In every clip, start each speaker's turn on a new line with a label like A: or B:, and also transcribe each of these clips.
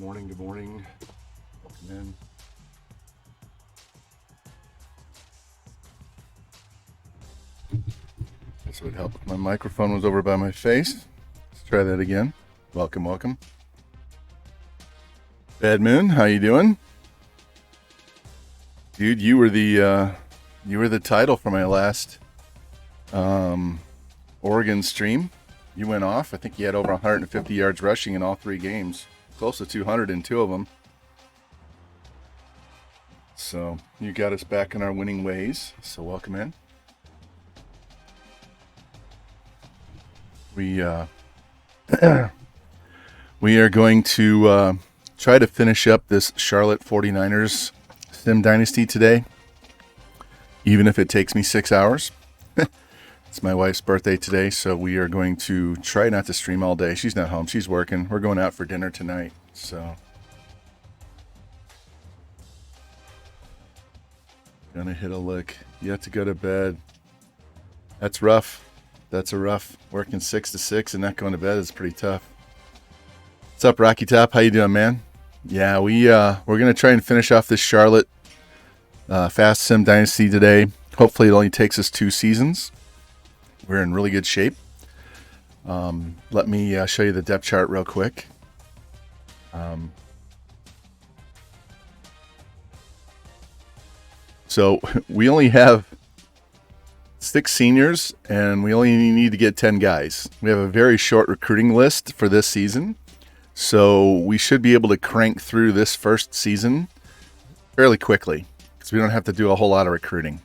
A: morning. Good morning. Welcome in. This would help if my microphone was over by my face. Let's try that again. Welcome. Bad Moon, how you doing? Dude, you were the title for my last Oregon stream. You went off. I think you had over 150 yards rushing in all 3 games. Close to 200 in 2 of them. So you got us back in our winning ways. So welcome in. We are going to try to finish up this Charlotte 49ers Sim Dynasty today, even if it takes me 6 hours. It's my wife's birthday today, so we are going to try not to stream all day. She's not home. She's working. We're going out for dinner tonight, so gonna hit a lick. You have to go to bed. That's rough. That's a rough. Working 6 to 6 and not going to bed is pretty tough. What's up, Rocky Top? How you doing, man? Yeah, we're gonna try and finish off this Charlotte Fast Sim Dynasty today. Hopefully, it only takes us 2 seasons. We're in really good shape. Let me show you the depth chart real quick. So we only have 6 seniors, and we only need to get 10 guys. We have a very short recruiting list for this season, so we should be able to crank through this first season fairly quickly because we don't have to do a whole lot of recruiting.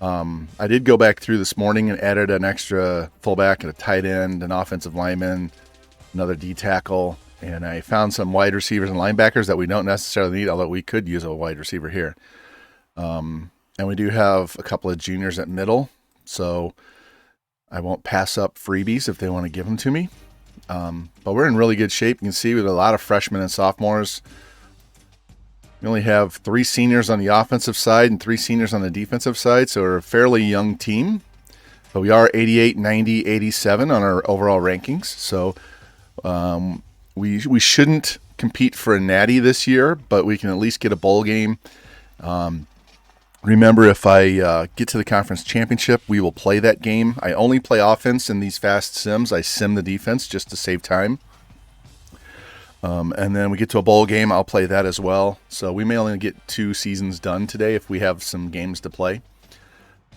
A: I did go back through this morning and added an extra fullback and a tight end, an offensive lineman, another D tackle, and I found some wide receivers and linebackers that we don't necessarily need, although we could use a wide receiver here. And we do have a couple of juniors at middle, so I won't pass up freebies if they want to give them to me. But we're in really good shape. You can see with a lot of freshmen and sophomores. We only have 3 seniors on the offensive side and 3 seniors on the defensive side, so we're a fairly young team. But we are 88, 90, 87 on our overall rankings, so we shouldn't compete for a Natty this year, but we can at least get a bowl game. Remember, if I get to the conference championship, we will play that game. I only play offense in these fast sims. I sim the defense just to save time. And then we get to a bowl game, I'll play that as well. So we may only get 2 seasons done today if we have some games to play.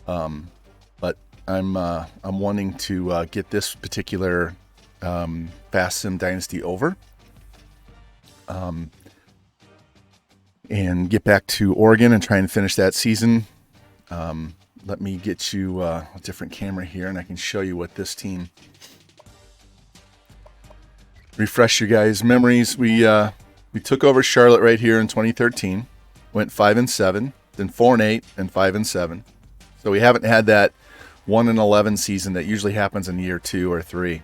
A: But I'm wanting to get this particular Fast Sim Dynasty over. And get back to Oregon and try and finish that season. Let me get you a different camera here, and I can show you what this team... Refresh your guys' memories. We took over Charlotte right here in 2013. Went 5-7, then 4-8, and 5-7. So we haven't had that 1-11 season that usually happens in year 2 or 3.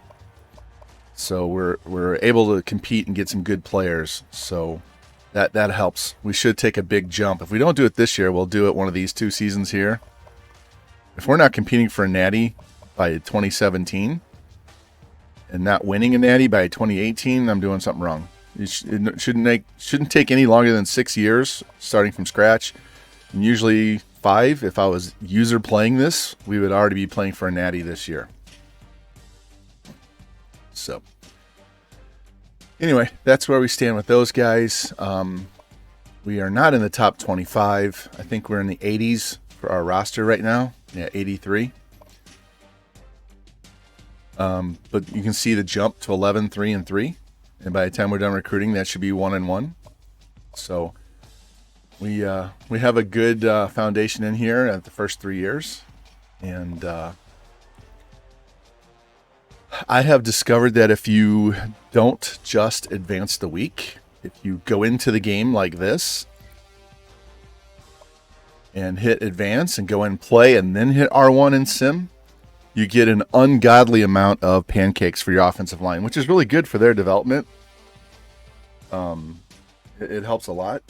A: So we're able to compete and get some good players. So that helps. We should take a big jump. If we don't do it this year, we'll do it one of these 2 seasons here. If we're not competing for a Natty by 2017 and not winning a Natty by 2018, I'm doing something wrong. It shouldn't take any longer than 6 years starting from scratch. And usually 5. If I was user playing this, we would already be playing for a Natty this year. So anyway, that's where we stand with those guys. We are not in the top 25. I think we're in the 80s for our roster right now. Yeah, 83. But you can see the jump to 11, 3, and 3. And by the time we're done recruiting, that should be 1-1. So we have a good foundation in here at the first 3 years. And I have discovered that if you don't just advance the week, if you go into the game like this and hit advance and go and play and then hit R1 in sim, you get an ungodly amount of pancakes for your offensive line, which is really good for their development. It helps a lot.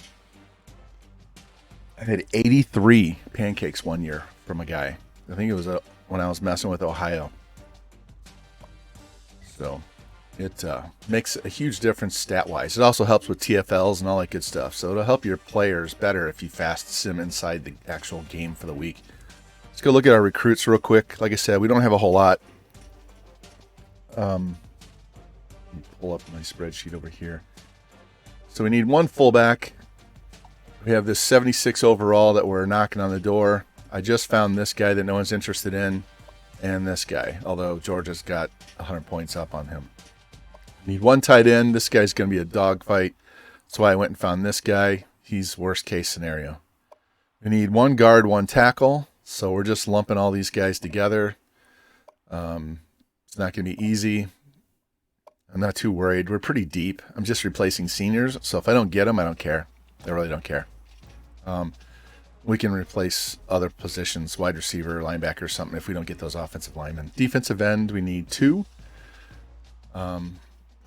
A: I had 83 pancakes one year from a guy. I think it was when I was messing with Ohio. So It makes a huge difference stat-wise. It also helps with TFLs and all that good stuff. So it'll help your players better if you fast sim inside the actual game for the week. Let's go look at our recruits real quick. Like I said, we don't have a whole lot. Let me pull up my spreadsheet over here. So we need one fullback. We have this 76 overall that we're knocking on the door. I just found this guy that no one's interested in, and this guy, although Georgia's got 100 points up on him. Need one tight end. This guy's going to be a dogfight. That's why I went and found this guy. He's worst case scenario. We need one guard, one tackle. So we're just lumping all these guys together. It's not going to be easy. I'm not too worried. We're pretty deep. I'm just replacing seniors. So if I don't get them, I don't care. I really don't care. We can replace other positions, wide receiver, linebacker, or something, if we don't get those offensive linemen. Defensive end, we need 2.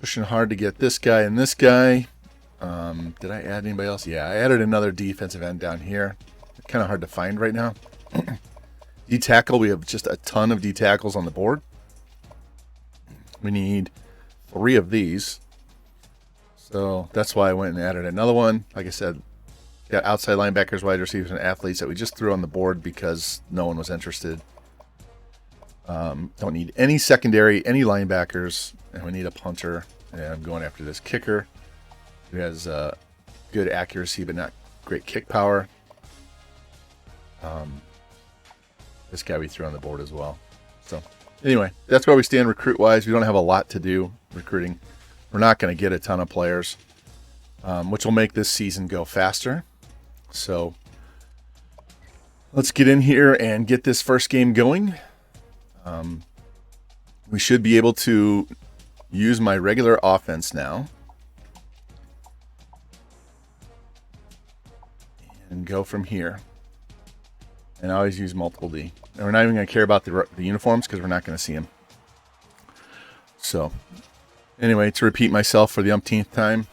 A: Pushing hard to get this guy and this guy. Did I add anybody else? Yeah, I added another defensive end down here. Kind of hard to find right now. D-tackle, we have just a ton of D-tackles on the board. We need 3 of these. So that's why I went and added another one. Like I said, got outside linebackers, wide receivers, and athletes that we just threw on the board because no one was interested. Don't need any secondary, any linebackers, and we need a punter. And I'm going after this kicker who has good accuracy but not great kick power. This guy we threw on the board as well. So anyway, that's where we stand recruit-wise. We don't have a lot to do recruiting. We're not going to get a ton of players, which will make this season go faster. So let's get in here and get this first game going. We should be able to use my regular offense now and go from here. And I always use multiple D. And we're not even going to care about the uniforms because we're not going to see them. So anyway, to repeat myself for the umpteenth time,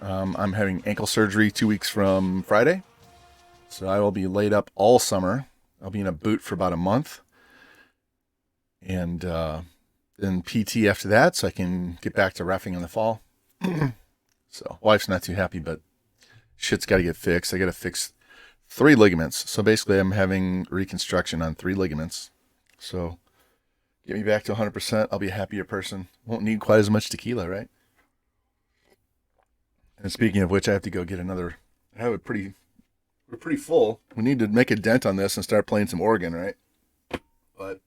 A: I'm having ankle surgery 2 weeks from Friday. So I will be laid up all summer. I'll be in a boot for about a month. And then PT after that, so I can get back to reffing in the fall. So wife's not too happy, but shit's got to get fixed. I got to fix 3 ligaments. So basically I'm having reconstruction on 3 ligaments. So get me back to 100%. I'll be a happier person. Won't need quite as much tequila, right? And speaking of which, I have to go get another. We're pretty full. We need to make a dent on this and start playing some organ, right? But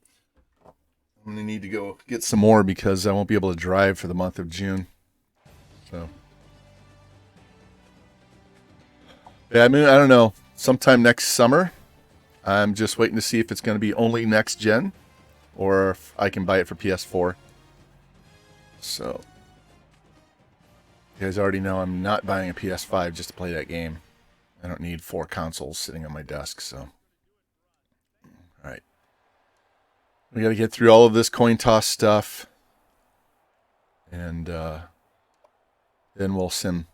A: I'm going to need to go get some more because I won't be able to drive for the month of June. So, yeah, I mean, I don't know. Sometime next summer. I'm just waiting to see if it's going to be only next gen or if I can buy it for PS4. So, you guys already know I'm not buying a PS5 just to play that game. I don't need 4 consoles sitting on my desk, so. All right. We got to get through all of this coin toss stuff. And then we'll sim.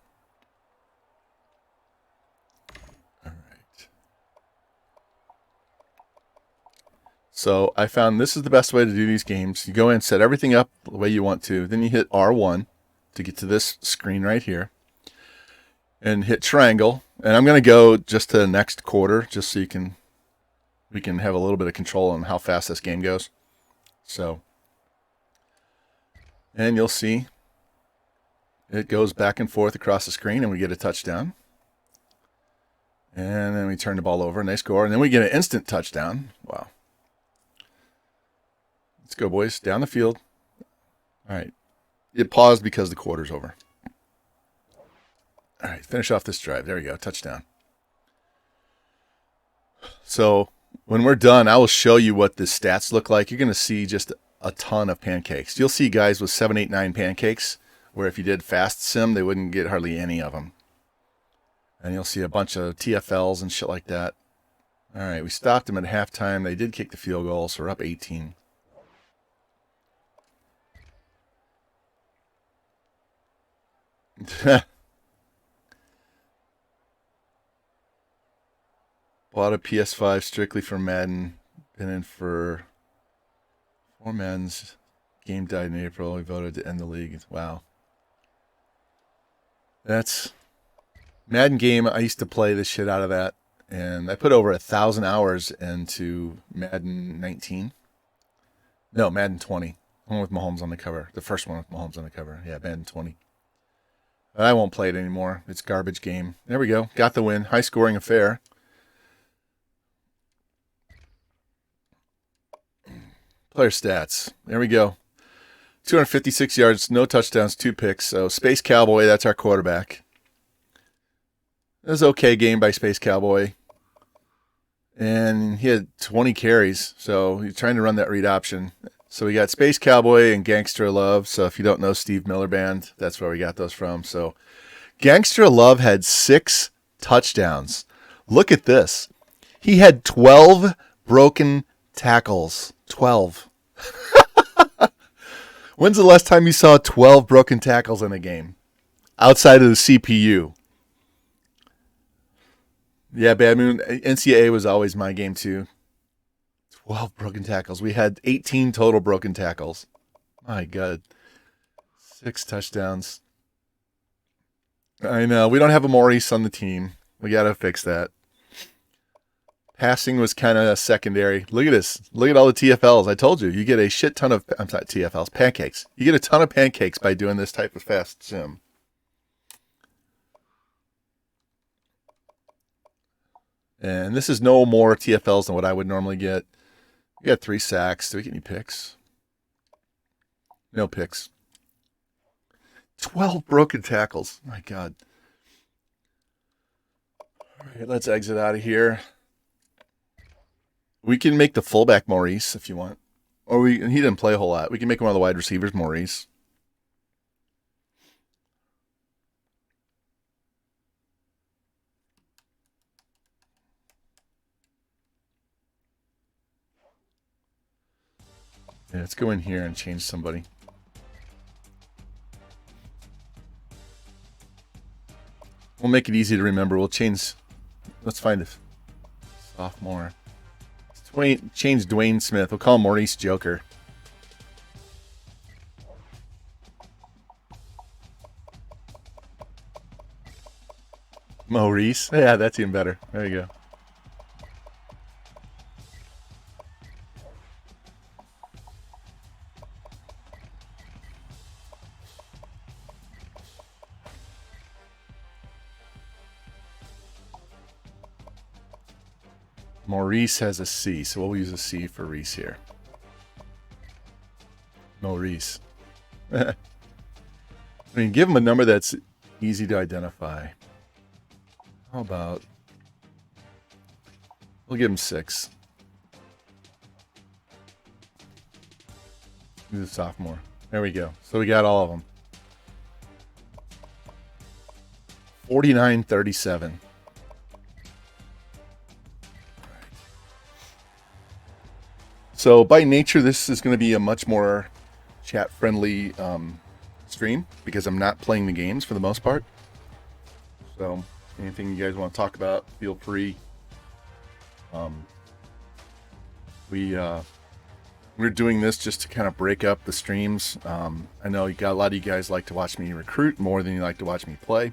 A: All right. So I found this is the best way to do these games. You go in and set everything up the way you want to. Then you hit R1 to get to this screen right here. And hit triangle. And I'm going to go just to the next quarter just so we can have a little bit of control on how fast this game goes. So, and you'll see it goes back and forth across the screen and we get a touchdown. And then we turn the ball over and they score. And then we get an instant touchdown. Wow. Let's go, boys. Down the field. All right. It paused because the quarter's over. All right. Finish off this drive. There we go. Touchdown. So when we're done, I will show you what the stats look like. You're going to see just a ton of pancakes. You'll see guys with 7, 8, 9 pancakes, where if you did fast sim, they wouldn't get hardly any of them. And you'll see a bunch of TFLs and shit like that. All right, we stopped them at halftime. They did kick the field goal, so we're up 18. Bought a PS5 strictly for Madden. Been in for 4 Maddens. Game died in April. We voted to end the league. Wow. That's Madden game. I used to play the shit out of that, and I put over 1,000 hours into Madden 19. No, Madden 20. One with Mahomes on the cover. The first one with Mahomes on the cover. Yeah, Madden 20. I won't play it anymore. It's garbage game. There we go. Got the win. High scoring affair. Player stats. There we go. 256 yards, no touchdowns, 2 picks. So Space Cowboy, that's our quarterback. It was an okay game by Space Cowboy. And he had 20 carries, so he's trying to run that read option. So we got Space Cowboy and Gangster Love. So if you don't know Steve Miller Band, that's where we got those from. So Gangster Love had 6 touchdowns. Look at this. He had 12 broken tackles. 12. When's the last time you saw 12 broken tackles in a game? Outside of the CPU. Yeah, Bad Moon. NCAA was always my game too. 12 broken tackles. We had 18 total broken tackles. My God. 6 touchdowns. I know. We don't have a Maurice on the team. We got to fix that. Passing was kind of secondary. Look at this. Look at all the TFLs. I told you. You get a shit ton of, I'm sorry, TFLs, pancakes. You get a ton of pancakes by doing this type of fast sim. And this is no more TFLs than what I would normally get. We got 3 sacks. Do we get any picks? No picks. 12 broken tackles. My God. All right, let's exit out of here. We can make the fullback Maurice if you want. Or he didn't play a whole lot. We can make one of the wide receivers Maurice. Yeah, let's go in here and change somebody. We'll make it easy to remember. We'll change. Let's find a sophomore. Change Dwayne Smith. We'll call him Maurice Joker. Maurice? Yeah, that's even better. There you go. Maurice has a C, so we'll use a C for Reese here. Maurice. I mean, give him a number that's easy to identify. How about... We'll give him 6. He's a sophomore. There we go. So we got all of them. 49-37. So by nature, this is going to be a much more chat-friendly stream because I'm not playing the games for the most part. So anything you guys want to talk about, feel free. We're doing this just to kind of break up the streams. I know you got a lot of you guys like to watch me recruit more than you like to watch me play.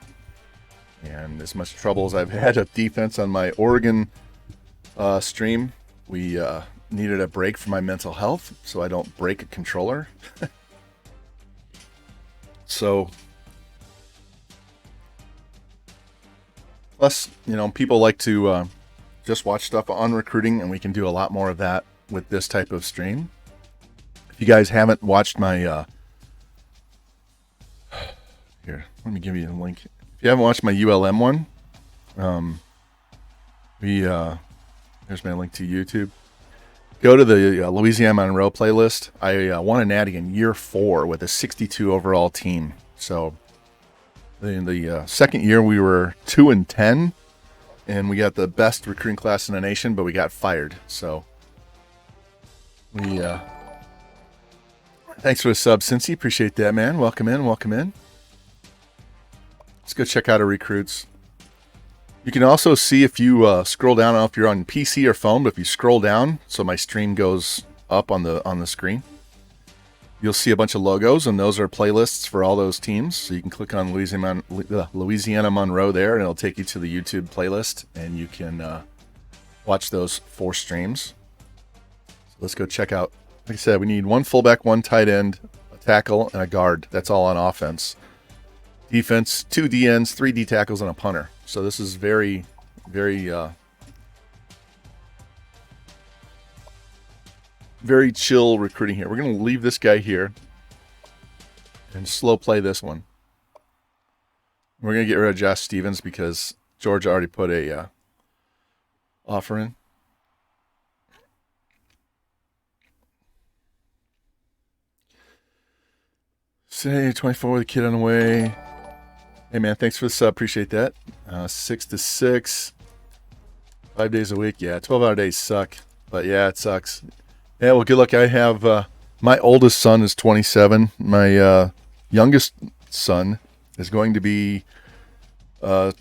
A: And as much trouble as I've had at defense on my Oregon stream, we needed a break for my mental health so I don't break a controller. So, plus, you know, people like to just watch stuff on recruiting, and we can do a lot more of that with this type of stream. If you guys haven't watched my here, let me give you a link. If you haven't watched my ULM one, here's my link to YouTube. Go to the Louisiana Monroe playlist. I won a Natty in year 4 with a 62 overall team. So in the second year we were 2-10, and we got the best recruiting class in the nation, but we got fired. So we thanks for the sub, Cincy. Appreciate that, man. Welcome in, welcome in. Let's go check out our recruits. You can also see if you scroll down. I don't know if you're on PC or phone, but if you scroll down, so my stream goes up on the screen, you'll see a bunch of logos, and those are playlists for all those teams. So you can click on Louisiana Monroe there, and it'll take you to the YouTube playlist, and you can watch those 4 streams. So let's go check out. Like I said, we need 1 fullback, 1 tight end, a tackle, and a guard. That's all on offense. Defense, 2 DNs, 3 D tackles, and a punter. So this is very, very, very chill recruiting here. We're going to leave this guy here and slow play this one. We're going to get rid of Josh Stevens because Georgia already put a offer in. Say 24 with a kid on the way. Hey man, thanks for the sub. Appreciate that. 6 to 6, 5 days a week. Yeah, 12-hour days suck, but yeah, it sucks. Yeah, well, good luck. I have my oldest son is 27. My youngest son is going to be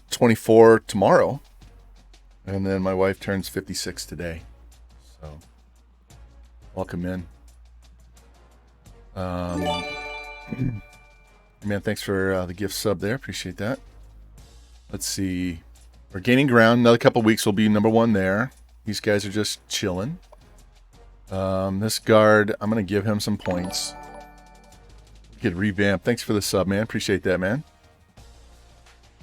A: 24 tomorrow, and then my wife turns 56 today. So, welcome in. Man, thanks for the gift sub there. Appreciate that. Let's see. We're gaining ground. Another couple weeks we'll be number 1 there. These guys are just chilling. This guard, I'm going to give him some points. Get revamped. Thanks for the sub, man. Appreciate that, man.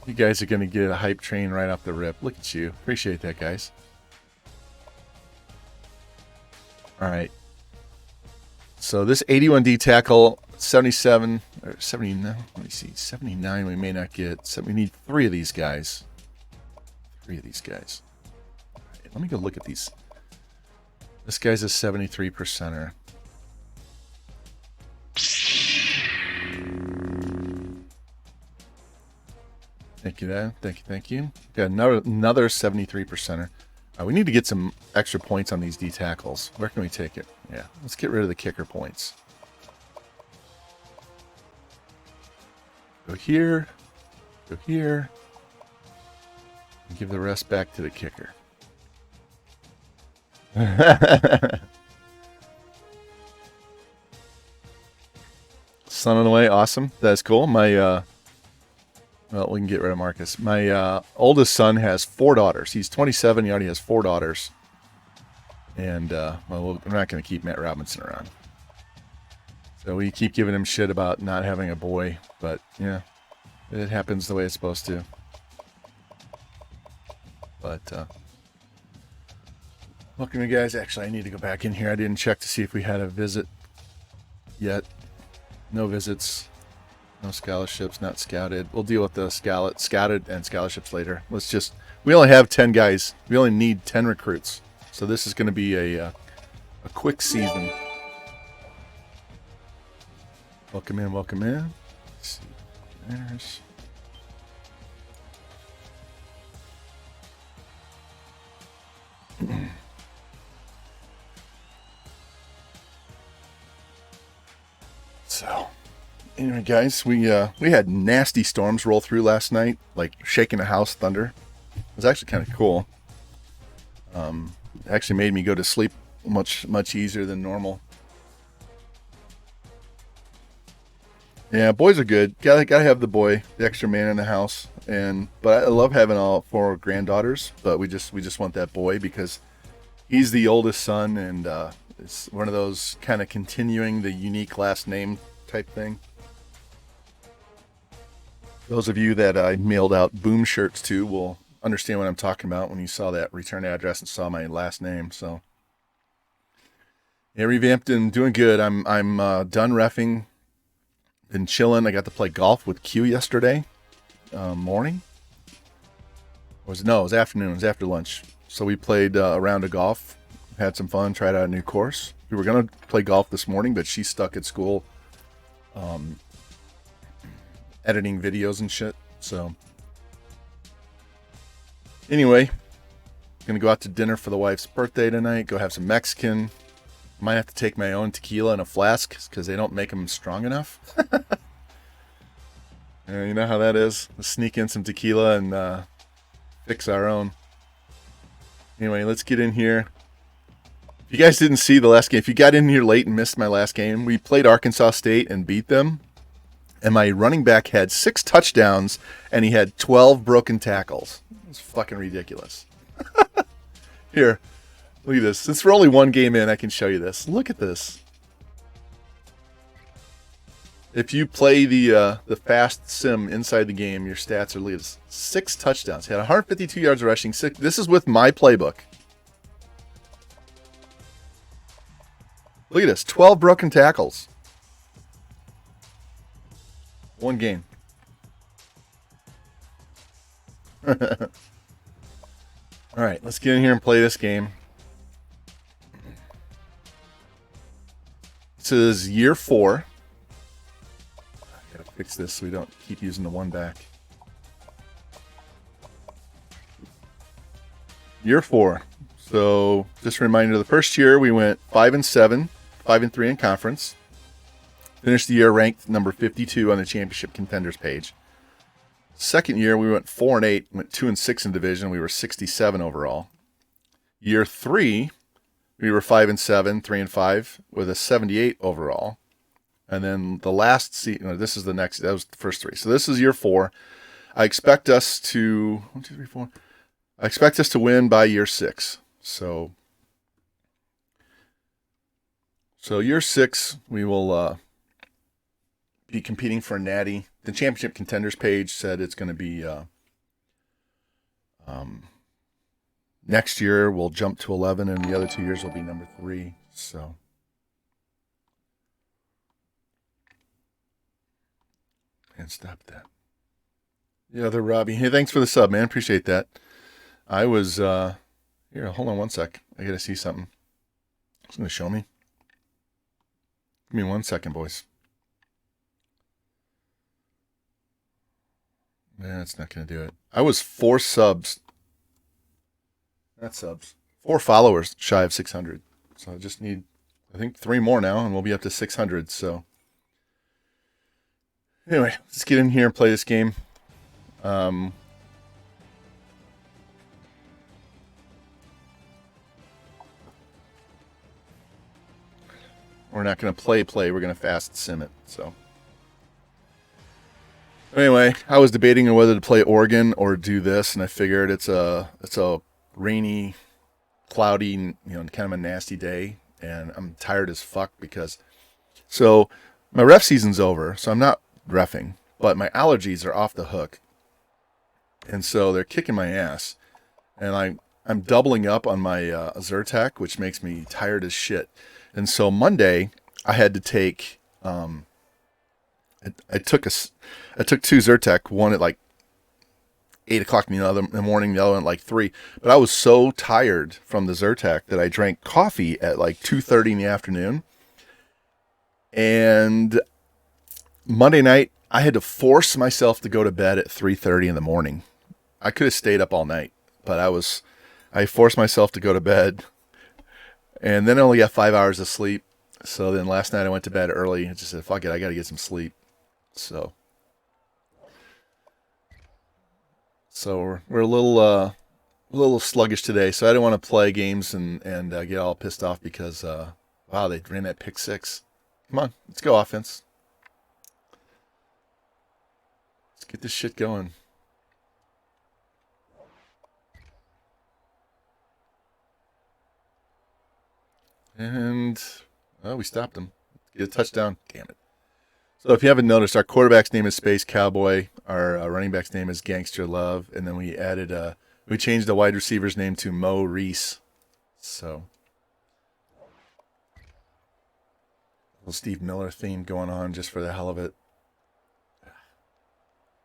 A: You guys are going to get a hype train right off the rip. Look at you. Appreciate that, guys. All right. So this 81D tackle, 77 or 79. Let me see. 79 we may not get. So we need 3 of these guys. 3 of these guys. All right, let me go look at these. This guy's a 73%er. Thank you, Dan. Thank you. Got another 73%er. We need to get some extra points on these D tackles. Where can we take it? Yeah, let's get rid of the kicker points. Go here. Go here. And give the rest back to the kicker. Son on the way. Awesome. That's cool. My, well, we can get rid of Marcus. My oldest son has 4 daughters. He's 27. He already has 4 daughters. And, well, we're not going to keep Matt Robinson around. So we keep giving him shit about not having a boy. But, yeah, it happens the way it's supposed to. But, welcome, you guys. Actually, I need to go back in here. I didn't check to see if we had a visit yet. No visits. No scholarships, not scouted. We'll deal with the scouted and scholarships later. We only have 10 guys. We only need 10 recruits. So this is going to be a quick season. Welcome in, welcome in. Let's see. There's... So, anyway, guys, we had nasty storms roll through last night, like shaking a house, thunder. It was actually kind of cool. It actually made me go to sleep much easier than normal. Yeah, boys are good. Gotta have the extra man in the house, but I love having all 4 granddaughters. But we just want that boy because he's the oldest son, and it's one of those kind of continuing the unique last name type thing. Those of you that I mailed out boom shirts to will understand what I'm talking about when you saw that return address and saw my last name. So yeah, revamped and doing good. I'm done reffing. Been chilling. I got to play golf with Q yesterday morning. It was afternoon. It was after lunch. So we played a round of golf. Had some fun. Tried out a new course. We were going to play golf this morning, but she's stuck at school editing videos and shit. So anyway, going to go out to dinner for the wife's birthday tonight. Go have some Mexican. Might have to take my own tequila in a flask because they don't make them strong enough. You know how that is. Let's sneak in some tequila and fix our own. Anyway, let's get in here. If you guys didn't see the last game, if you got in here late and missed my last game, we played Arkansas State and beat them. And my running back had 6 touchdowns, and he had 12 broken tackles. It's fucking ridiculous. Here, look at this. Since we're only one game in, I can show you this. Look at this. If you play the fast sim inside the game, your stats are, look at this, 6 touchdowns. He had 152 yards rushing. This is with my playbook. Look at this, 12 broken tackles. One game. All right, let's get in here and play this game. This is year 4. I gotta fix this so we don't keep using the one back. Year 4. So just a reminder, the first year we went 5-7, 5-3 in conference. Finished the year ranked number 52 on the championship contenders page. Second year, we went 4-8, went 2-6 in division. We were 67 overall. Year 3, we were 5-7, 3-5 with a 78 overall. And then the last season, this is the next, that was the first 3. So this is year 4. I expect us to, 1, 2, 3, 4. I expect us to win by year 6. So year 6, we will be competing for a Natty. The championship contenders page said it's going to be next year we'll jump to 11, and the other 2 years will be number 3. So and stop that. Yeah, they're Robbie. Hey, thanks for the sub, man. Appreciate that. I was here. Hold on one sec. I got to see something. It's going to show me. Give me 1 second, boys. That's not going to do it. I was 4 subs. Not subs. 4 followers shy of 600. So I just need, I think, 3 more now, and we'll be up to 600. So anyway, let's get in here and play this game. We're not going to play. We're going to fast sim it. So anyway, I was debating on whether to play Oregon or do this, and I figured it's a rainy, cloudy, kind of a nasty day, and I'm tired as fuck because my ref season's over, so I'm not reffing, but my allergies are off the hook, and so they're kicking my ass, and I'm doubling up on my Zyrtec, which makes me tired as shit. And so Monday I had to take I took 2 Zyrtec, one at like 8 o'clock in the morning, the other one at like 3. But I was so tired from the Zyrtec that I drank coffee at like 2:30 in the afternoon. And Monday night, I had to force myself to go to bed at 3:30 in the morning. I could have stayed up all night, but I forced myself to go to bed. And then I only got 5 hours of sleep. So then last night I went to bed early and just said, fuck it, I got to get some sleep. So we're a little sluggish today. So I didn't want to play games and get all pissed off because, wow, they ran that pick 6. Come on, let's go offense. Let's get this shit going. And we stopped him. Get a touchdown. Damn it. So if you haven't noticed, our quarterback's name is Space Cowboy. Our running back's name is Gangster Love. And then we added, we changed the wide receiver's name to Mo Reese. So little Steve Miller theme going on just for the hell of it.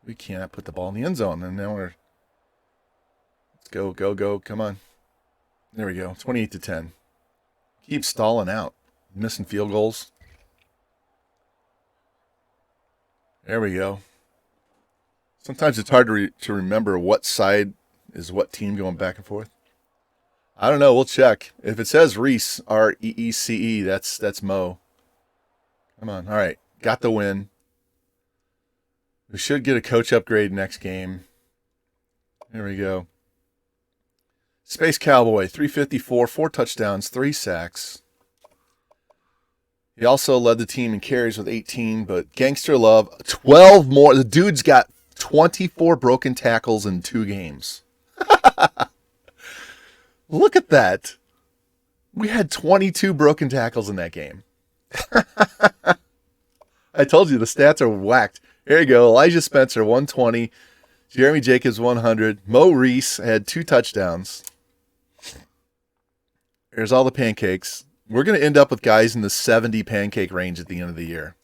A: We cannot put the ball in the end zone. And now let's go. Come on. There we go. 28-10. Keep stalling out. Missing field goals. There we go. Sometimes it's hard to remember what side is what team going back and forth. I don't know. We'll check. If it says Reese, R-E-E-C-E, that's Mo. Come on. All right. Got the win. We should get a coach upgrade next game. There we go. Space Cowboy, 354, 4 touchdowns, 3 sacks. He also led the team in carries with 18, but Gangster Love, 12 more. The dude's got 24 broken tackles in 2 games. Look at that. We had 22 broken tackles in that game. I told you the stats are whacked. Here you go. Elijah Spencer, 120. Jeremy Jacobs, 100. Mo Reese had 2 touchdowns. There's all the pancakes. We're going to end up with guys in the 70 pancake range at the end of the year.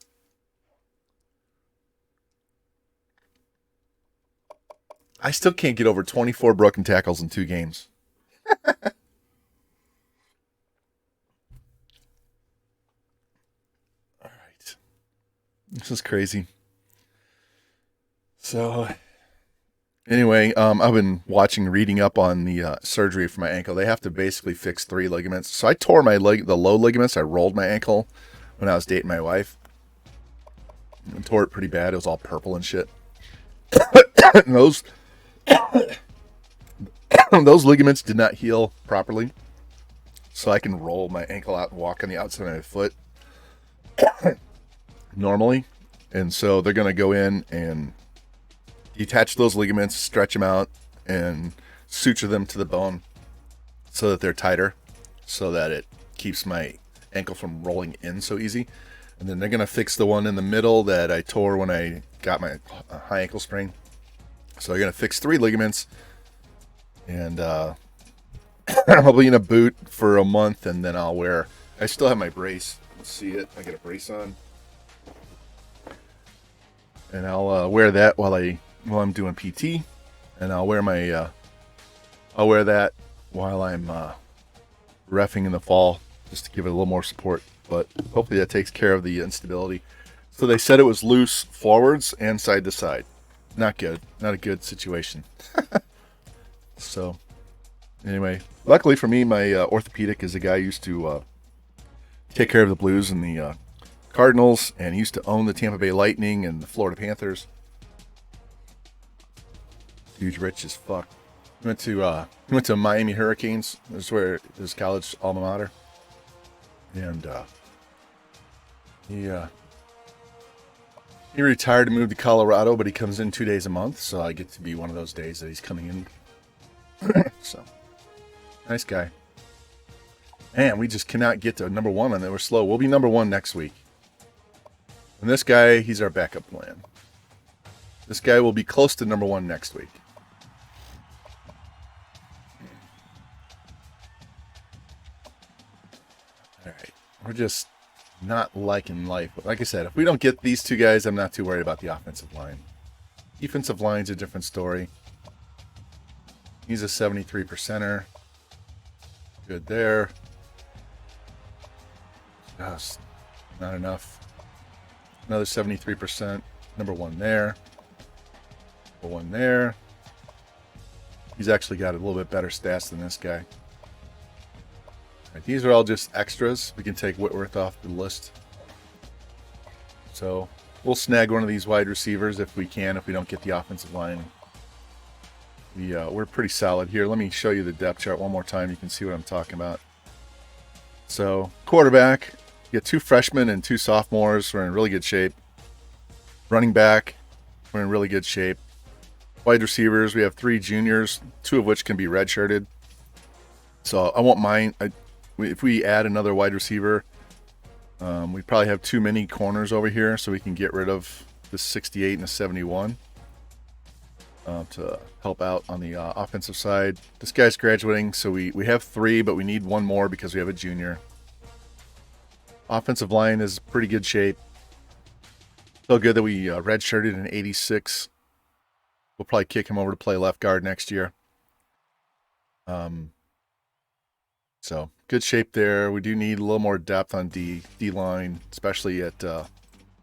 A: I still can't get over 24 broken tackles in 2 games. All right. This is crazy. So, anyway, I've been reading up on the surgery for my ankle. They have to basically fix 3 ligaments. So I tore the low ligaments. I rolled my ankle when I was dating my wife. I tore it pretty bad. It was all purple and shit. And those ligaments did not heal properly. So I can roll my ankle out and walk on the outside of my foot normally. And so they're going to go in and detach those ligaments, stretch them out, and suture them to the bone so that they're tighter, so that it keeps my ankle from rolling in so easy. And then they're going to fix the one in the middle that I tore when I got my high ankle sprain. So they're going to fix 3 ligaments, and I'll be in a boot for a month, and then I still have my brace. Let's see it. I got a brace on. And I'll wear that while I'm doing PT, and I'll wear that while I'm reffing in the fall, just to give it a little more support. But hopefully that takes care of the instability. So they said it was loose forwards and side to side. Not good. Not a good situation. So anyway, luckily for me, my orthopedic is a guy who used to take care of the Blues and the Cardinals, and he used to own the Tampa Bay Lightning and the Florida Panthers. Dude's rich as fuck. He went to Miami Hurricanes. That's where his college alma mater. And he retired and moved to Colorado, but he comes in 2 days a month, so I get to be one of those days that he's coming in. So, nice guy. Man, we just cannot get to number 1 on that. We're slow. We'll be number 1 next week. And this guy, he's our backup plan. This guy will be close to number 1 next week. All right. We're just not liking life. But like I said, if we don't get these 2 guys, I'm not too worried about the offensive line. Defensive line's a different story. He's a 73%er. Good there. Just not enough. Another 73%. Number 1 there. Number 1 there. He's actually got a little bit better stats than this guy. Right, these are all just extras. We can take Whitworth off the list. So we'll snag one of these wide receivers if we can, if we don't get the offensive line. We're pretty solid here. Let me show you the depth chart one more time. You can see what I'm talking about. So quarterback, you get 2 freshmen and 2 sophomores. We're in really good shape. Running back, we're in really good shape. Wide receivers, we have 3 juniors, 2 of which can be redshirted. So I won't mind if we add another wide receiver. We probably have too many corners over here, so we can get rid of the 68 and the 71 to help out on the offensive side. This guy's graduating, so we have 3, but we need 1 more because we have a junior. Offensive line is pretty good shape. So good that we redshirted in 86. We'll probably kick him over to play left guard next year. So good shape there. We do need a little more depth on D line, especially at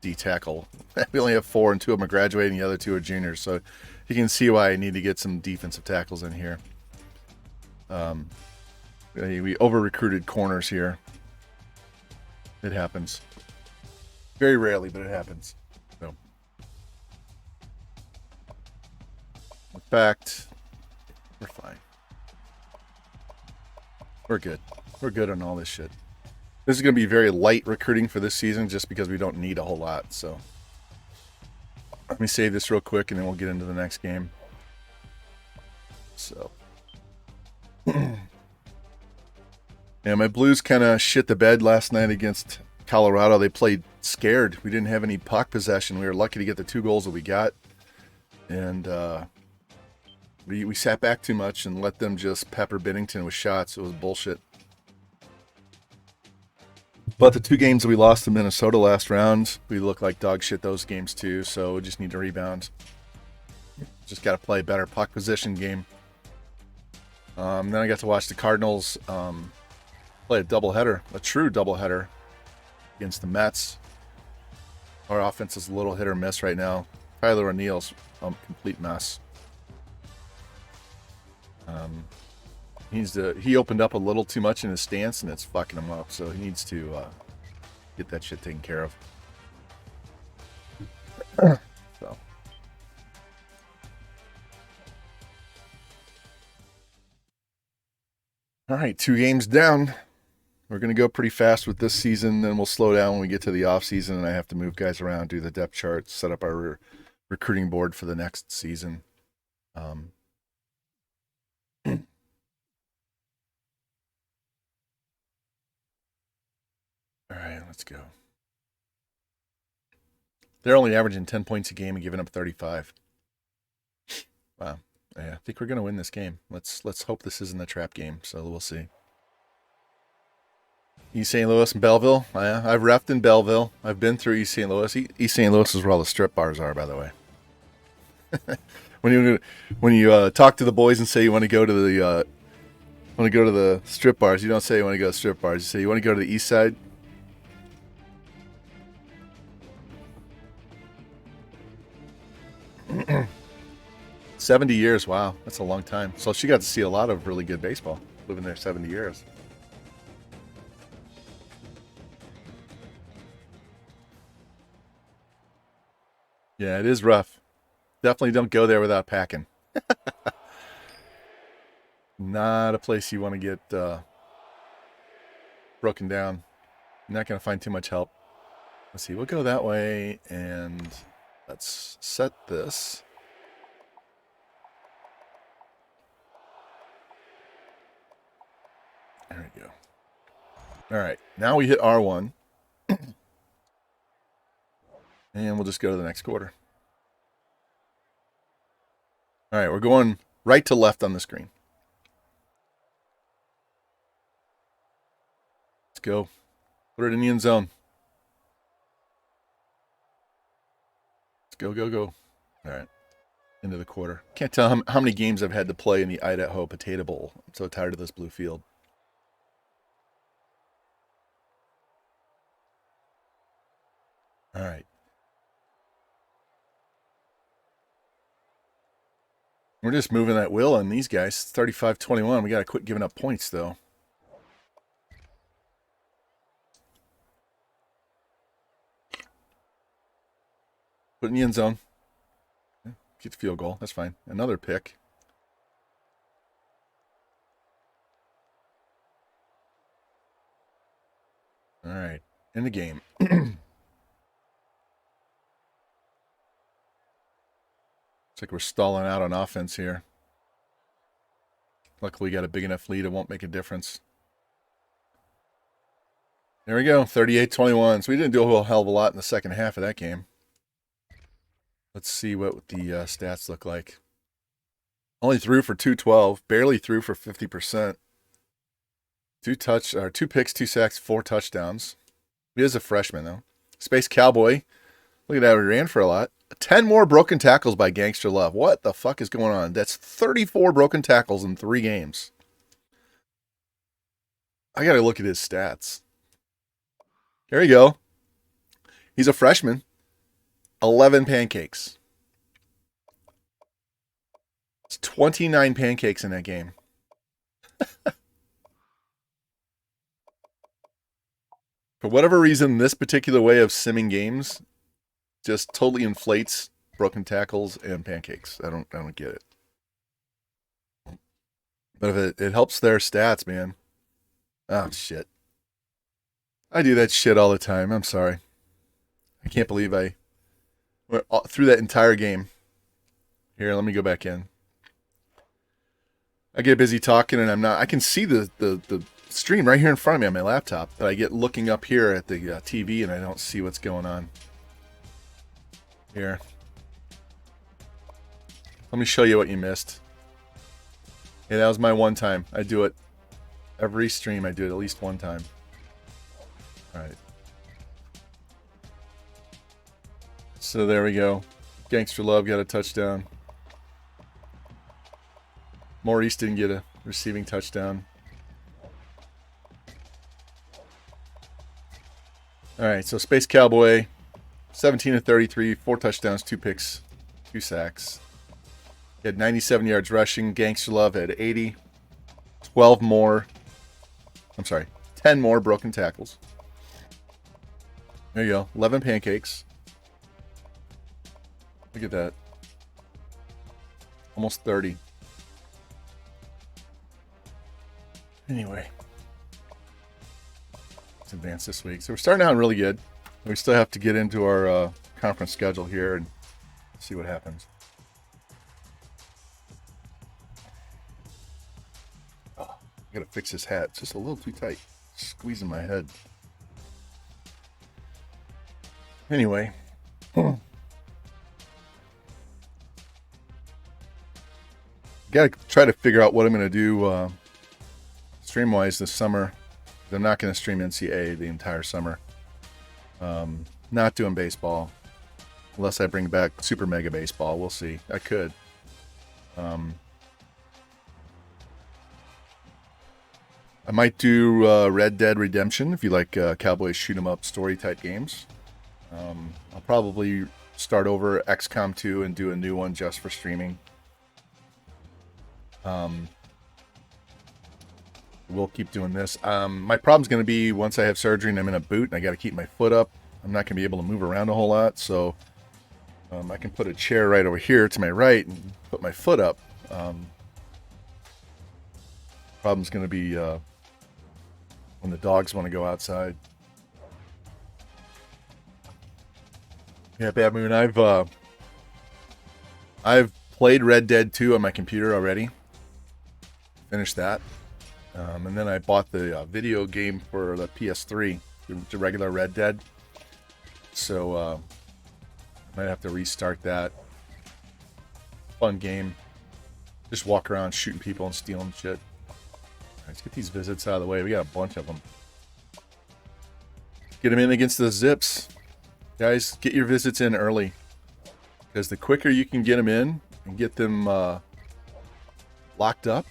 A: D tackle. We only have 4, and 2 of them are graduating. The other 2 are juniors. So you can see why I need to get some defensive tackles in here. We over-recruited corners here. It happens. Very rarely, but it happens. So, in fact, we're fine. We're good. We're good on all this shit. This is going to be very light recruiting for this season just because we don't need a whole lot. So let me save this real quick and then we'll get into the next game. So yeah, my Blues kind of shit the bed last night against Colorado. They played scared. We didn't have any puck possession. We were lucky to get the 2 goals that we got. And we sat back too much and let them just pepper Bennington with shots. It was bullshit. But the 2 games that we lost to Minnesota last round, we look like dog shit those games too. So we just need to rebound. Just got to play a better puck position game. Then I got to watch the Cardinals play a doubleheader, a true doubleheader against the Mets. Our offense is a little hit or miss right now. Tyler O'Neill's a complete mess. He opened up a little too much in his stance, and it's fucking him up. So he needs to get that shit taken care of. So. All right, 2 games down. We're going to go pretty fast with this season, then we'll slow down when we get to the off season, and I have to move guys around, do the depth charts, set up our recruiting board for the next season. All right, let's go. They're only averaging 10 points a game and giving up 35. Wow. Yeah, I think we're going to win this game. Let's hope this isn't a trap game, so we'll see. East St. Louis and Belleville. I've reffed in Belleville. I've been through East St. Louis. East St. Louis is where all the strip bars are, by the way. when you talk to the boys and say you want to go to the strip bars, you don't say you want to go to strip bars. You say you want to go to the east side. 70 years, wow, that's a long time. So she got to see a lot of really good baseball, living there 70 years. Yeah, it is rough. Definitely don't go there without packing. Not a place you want to get broken down. You're not going to find too much help. Let's see, we'll go that way, and let's set this. There we go. All right, now we hit R1. And we'll just go to the next quarter. All right, we're going right to left on the screen. Let's go. Put it in the end zone. Let's go, go, go. All right, into the quarter. Can't tell how many games I've had to play in the Idaho Potato Bowl. I'm so tired of this blue field. All right. We're just moving that wheel on these guys. 35-21. We got to quit giving up points, though. Put in the end zone. Get the field goal. That's fine. Another pick. All right. In the game. Looks like we're stalling out on offense here. Luckily, we got a big enough lead. It won't make a difference. There we go. 38-21. So we didn't do a whole hell of a lot in the second half of that game. Let's see what the stats look like. Only threw for 212. Barely threw for 50%. 2 picks, 2 sacks, 4 touchdowns. He is a freshman, though. Space Cowboy. Look at that. We ran for a lot. 10 more broken tackles by Gangster Love. What the fuck is going on? That's 34 broken tackles in 3 games. I got to look at his stats. There you go. He's a freshman. 11 pancakes. It's 29 pancakes in that game. For whatever reason, this particular way of simming games just totally inflates broken tackles and pancakes. I don't get it. But if it helps their stats, man, Oh, shit. I do that shit all the time. I'm sorry. I can't believe I went through that entire game. Here, let me go back in. I get busy talking and I'm not. I can see the stream right here in front of me on my laptop, but I get looking up here at the TV and I don't see what's going on. Here. Let me show you what you missed. Yeah, that was my one time. I do it every stream. I do it at least one time. All right. So there we go. Gangster Love got a touchdown. Maurice didn't get a receiving touchdown. All right, so Space Cowboy, 17 of 33, 4 touchdowns, 2 picks, 2 sacks. He had 97 yards rushing. Gangster Love had 80. 12 more. I'm sorry, 10 more broken tackles. There you go. 11 pancakes. Look at that. Almost 30. Anyway. Let's advance this week. So we're starting out really good. We still have to get into our conference schedule here and see what happens. Oh, I gotta fix this hat. It's just a little too tight. Squeezing my head. Anyway. Gotta try to figure out what I'm gonna do stream-wise this summer. I'm not gonna stream NCAA the entire summer. Not doing baseball. Unless I bring back Super Mega Baseball. We'll see. I could. I might do Red Dead Redemption if you like cowboy shoot 'em up story type games. I'll probably start over XCOM 2 and do a new one just for streaming. We'll keep doing this. My problem's going to be once I have surgery and I'm in a boot and I got to keep my foot up. I'm not going to be able to move around a whole lot, so I can put a chair right over here to my right and put my foot up. Problem's going to be when the dogs want to go outside. Yeah, Bad Moon. I've played Red Dead 2 on my computer already. Finished that. And then I bought the video game for the PS3, the regular Red Dead. So I might have to restart that. Fun game. Just walk around shooting people and stealing shit. Let's get these visits out of the way. We got a bunch of them. Get them in against the Zips. Guys, get your visits in early. Because the quicker you can get them in and get them locked up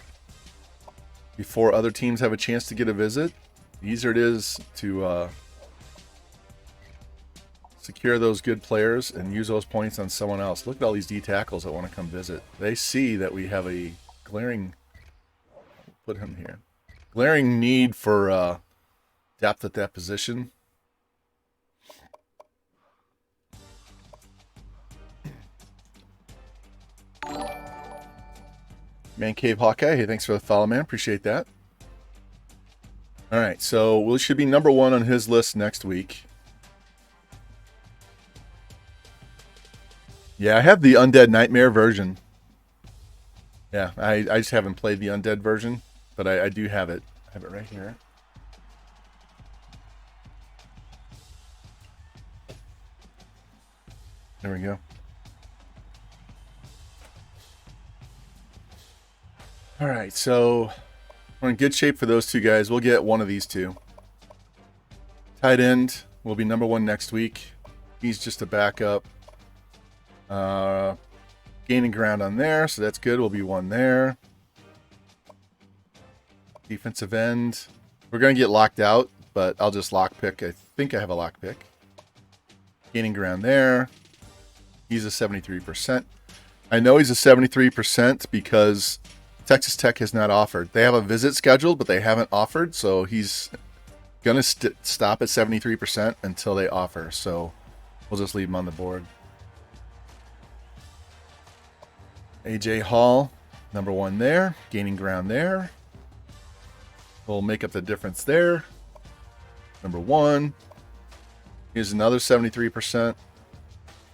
A: before other teams have a chance to get a visit, the easier it is to secure those good players and use those points on someone else. Look at all these D tackles that want to come visit. They see that we have a glaring, put him here, glaring need for depth at that position. Man Cave Hawkeye, hey, thanks for the follow, man. Appreciate that. All right, so we should be number 1 on his list next week. Yeah, I have the Undead Nightmare version. Yeah, I just haven't played the Undead version, but I do have it. I have it right here. There we go. All right, so we're in good shape for those two guys. We'll get one of these two. Tight end will be number 1 next week. He's just a backup. Gaining ground on there, so that's good. We'll be 1 there. Defensive end. We're going to get locked out, but I'll just lock pick. I think I have a lock pick. Gaining ground there. He's a 73%. I know he's a 73% because Texas Tech has not offered. They have a visit scheduled, but they haven't offered, so he's going to stop at 73% until they offer. So we'll just leave him on the board. AJ Hall, number 1 there. Gaining ground there. We'll make up the difference there. Number 1. Here's another 73%.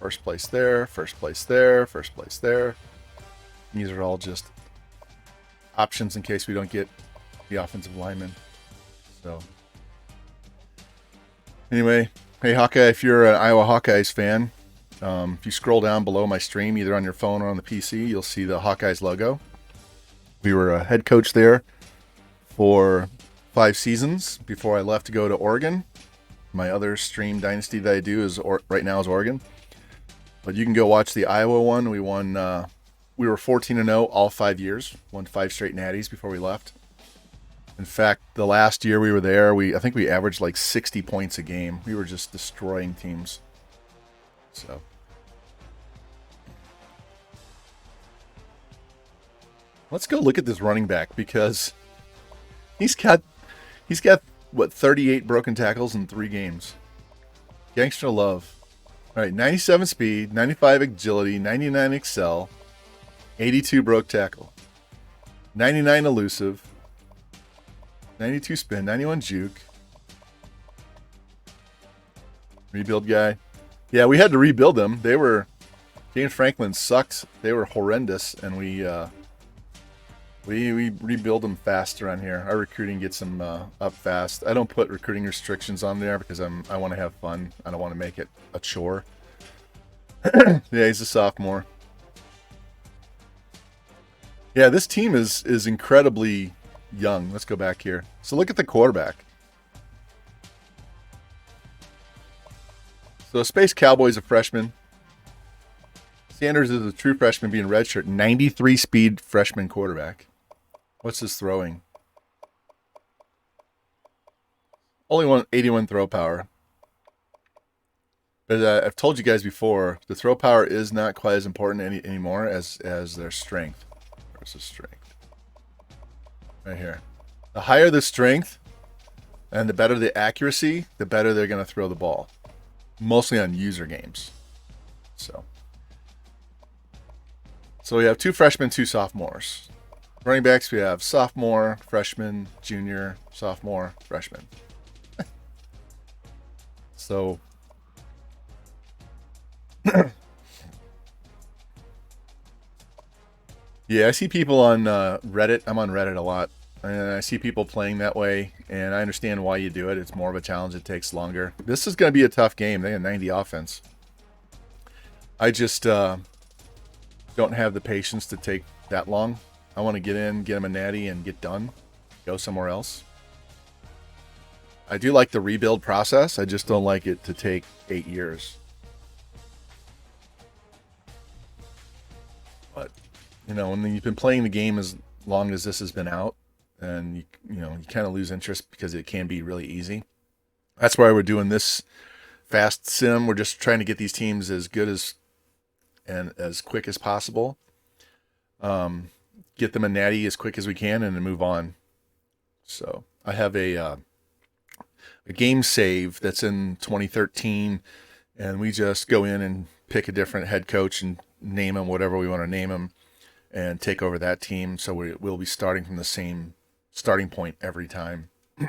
A: First place there, first place there, first place there. These are all just options in case we don't get the offensive lineman. So, anyway, hey Hawkeye, if you're an Iowa Hawkeyes fan, if you scroll down below my stream, either on your phone or on the PC, you'll see the Hawkeyes logo. We were a head coach there for 5 seasons before I left to go to Oregon. My other stream Dynasty that I do is right now is Oregon. But you can go watch the Iowa one. We won. We were 14-0 all 5 years. Won 5 straight natties before we left. In fact, the last year we were there, I think we averaged like 60 points a game. We were just destroying teams. So, let's go look at this running back because he's got what, 38 broken tackles in 3 games. Gangster love. All right, 97 speed, 95 agility, 99 excel, 82 broke tackle, 99 elusive, 92 spin, 91 juke. Rebuild guy. Yeah, we had to rebuild them. James Franklin sucked. They were horrendous, and we rebuild them fast around here. Our recruiting gets them up fast. I don't put recruiting restrictions on there because I want to have fun. I don't want to make it a chore. Yeah, he's a sophomore. Yeah, this team is incredibly young. Let's go back here. So look at the quarterback. So Space Cowboy's a freshman. Sanders is a true freshman being redshirt. 93 speed freshman quarterback. What's his throwing? Only 81 throw power. But I've told you guys before, the throw power is not quite as important anymore as their strength. Where's the strength? Right here. The higher the strength and the better the accuracy, the better they're going to throw the ball. Mostly on user games. So we have 2 freshmen, 2 sophomores. Running backs, we have sophomore, freshman, junior, sophomore, freshman. So, yeah, I see people on Reddit. I'm on Reddit a lot. And I see people playing that way, and I understand why you do it. It's more of a challenge. It takes longer. This is going to be a tough game. They have 90 offense. I just don't have the patience to take that long. I want to get in, get him a natty, and get done. Go somewhere else. I do like the rebuild process. I just don't like it to take 8 years. But, when you've been playing the game as long as this has been out, and you kind of lose interest because it can be really easy. That's why we're doing this fast sim. We're just trying to get these teams as good as and as quick as possible. Get them a natty as quick as we can and then move on. So I have a game save that's in 2013, and we just go in and pick a different head coach and name him whatever we want to name him and take over that team. So we'll be starting from the same starting point every time. All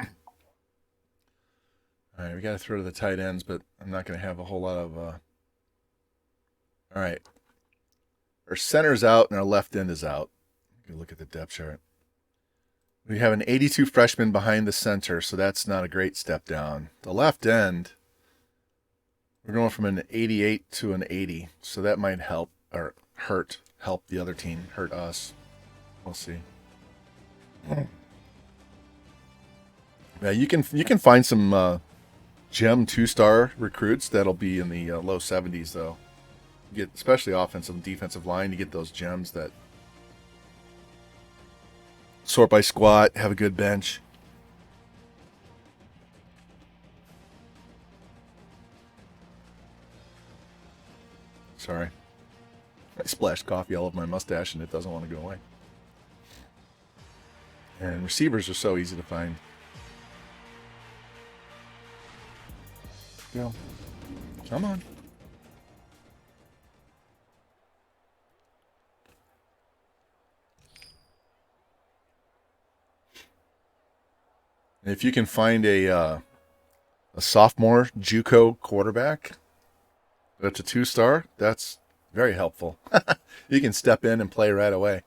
A: right, we got to throw to the tight ends, but I'm not going to have a whole lot of... All right. Our center's out and our left end is out. Look at the depth chart. We have an 82 freshman behind the center, so that's not a great step down. The left end, we're going from an 88 to an 80, so that might help or help the other team, hurt us. We'll see. Yeah, you can find some gem 2-star recruits that'll be in the low 70s though. You get especially offensive and defensive line. You get those gems that sort by squat, have a good bench. Sorry, I splashed coffee all over my mustache and it doesn't want to go away. And receivers are so easy to find. Go. Come on. If you can find a sophomore JUCO quarterback that's a 2-star, that's very helpful. You can step in and play right away.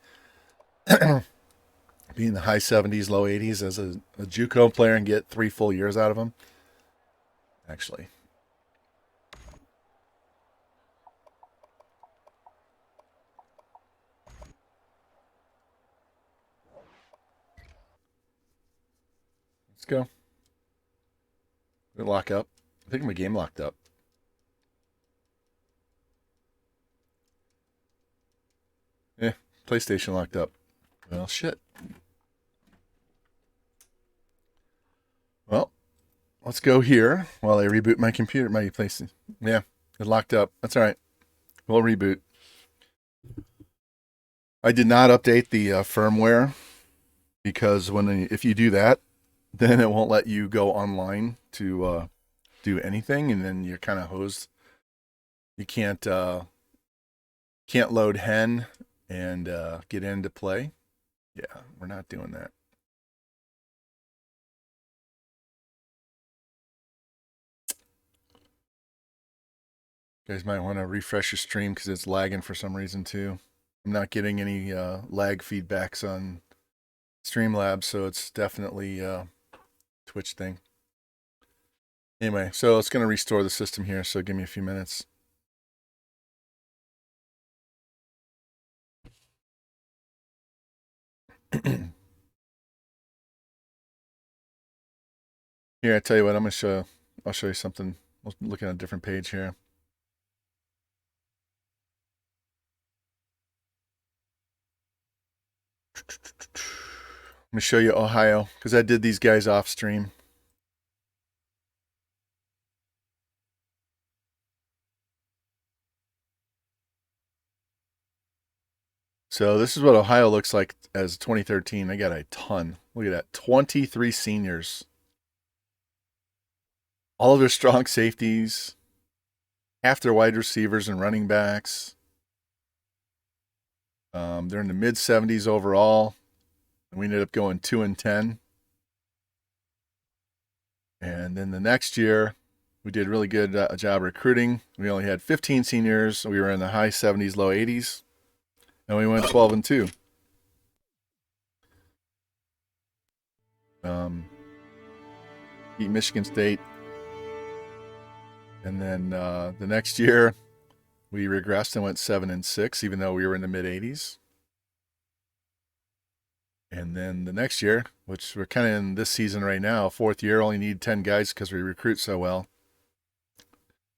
A: Be in the high 70s, low 80s as a JUCO player and get 3 full years out of them. Actually. Let's go. Did it lock up? I think my game locked up. Yeah, PlayStation locked up. Well, shit. Well, let's go here while I reboot my computer, my PlayStation. Yeah, it locked up. That's all right. We'll reboot. I did not update the firmware because if you do that, then it won't let you go online to do anything, and then you're kind of hosed. You can't load hen and get into play. Yeah, we're not doing that. You guys might want to refresh your stream because it's lagging for some reason too. I'm not getting any lag feedbacks on Streamlabs, so it's definitely a Twitch thing. Anyway, so it's going to restore the system here, so give me a few minutes. Here, I tell you what, I'll show you something. We'll look at a different page here. Let me show you Ohio, because I did these guys off stream. So this is what Ohio looks like as 2013. I got a ton. Look at that, 23 seniors. All of their strong safeties, half their wide receivers and running backs. They're in the mid 70s overall. We ended up going 2-10. And then the next year, we did really good job recruiting. We only had 15 seniors. We were in the high 70s, low 80s. And we went 12-2. Beat Michigan State. And then the next year, we regressed and went 7-6, even though we were in the mid 80s. And then the next year, which we're kind of in this season right now, 4th year, only need 10 guys because we recruit so well.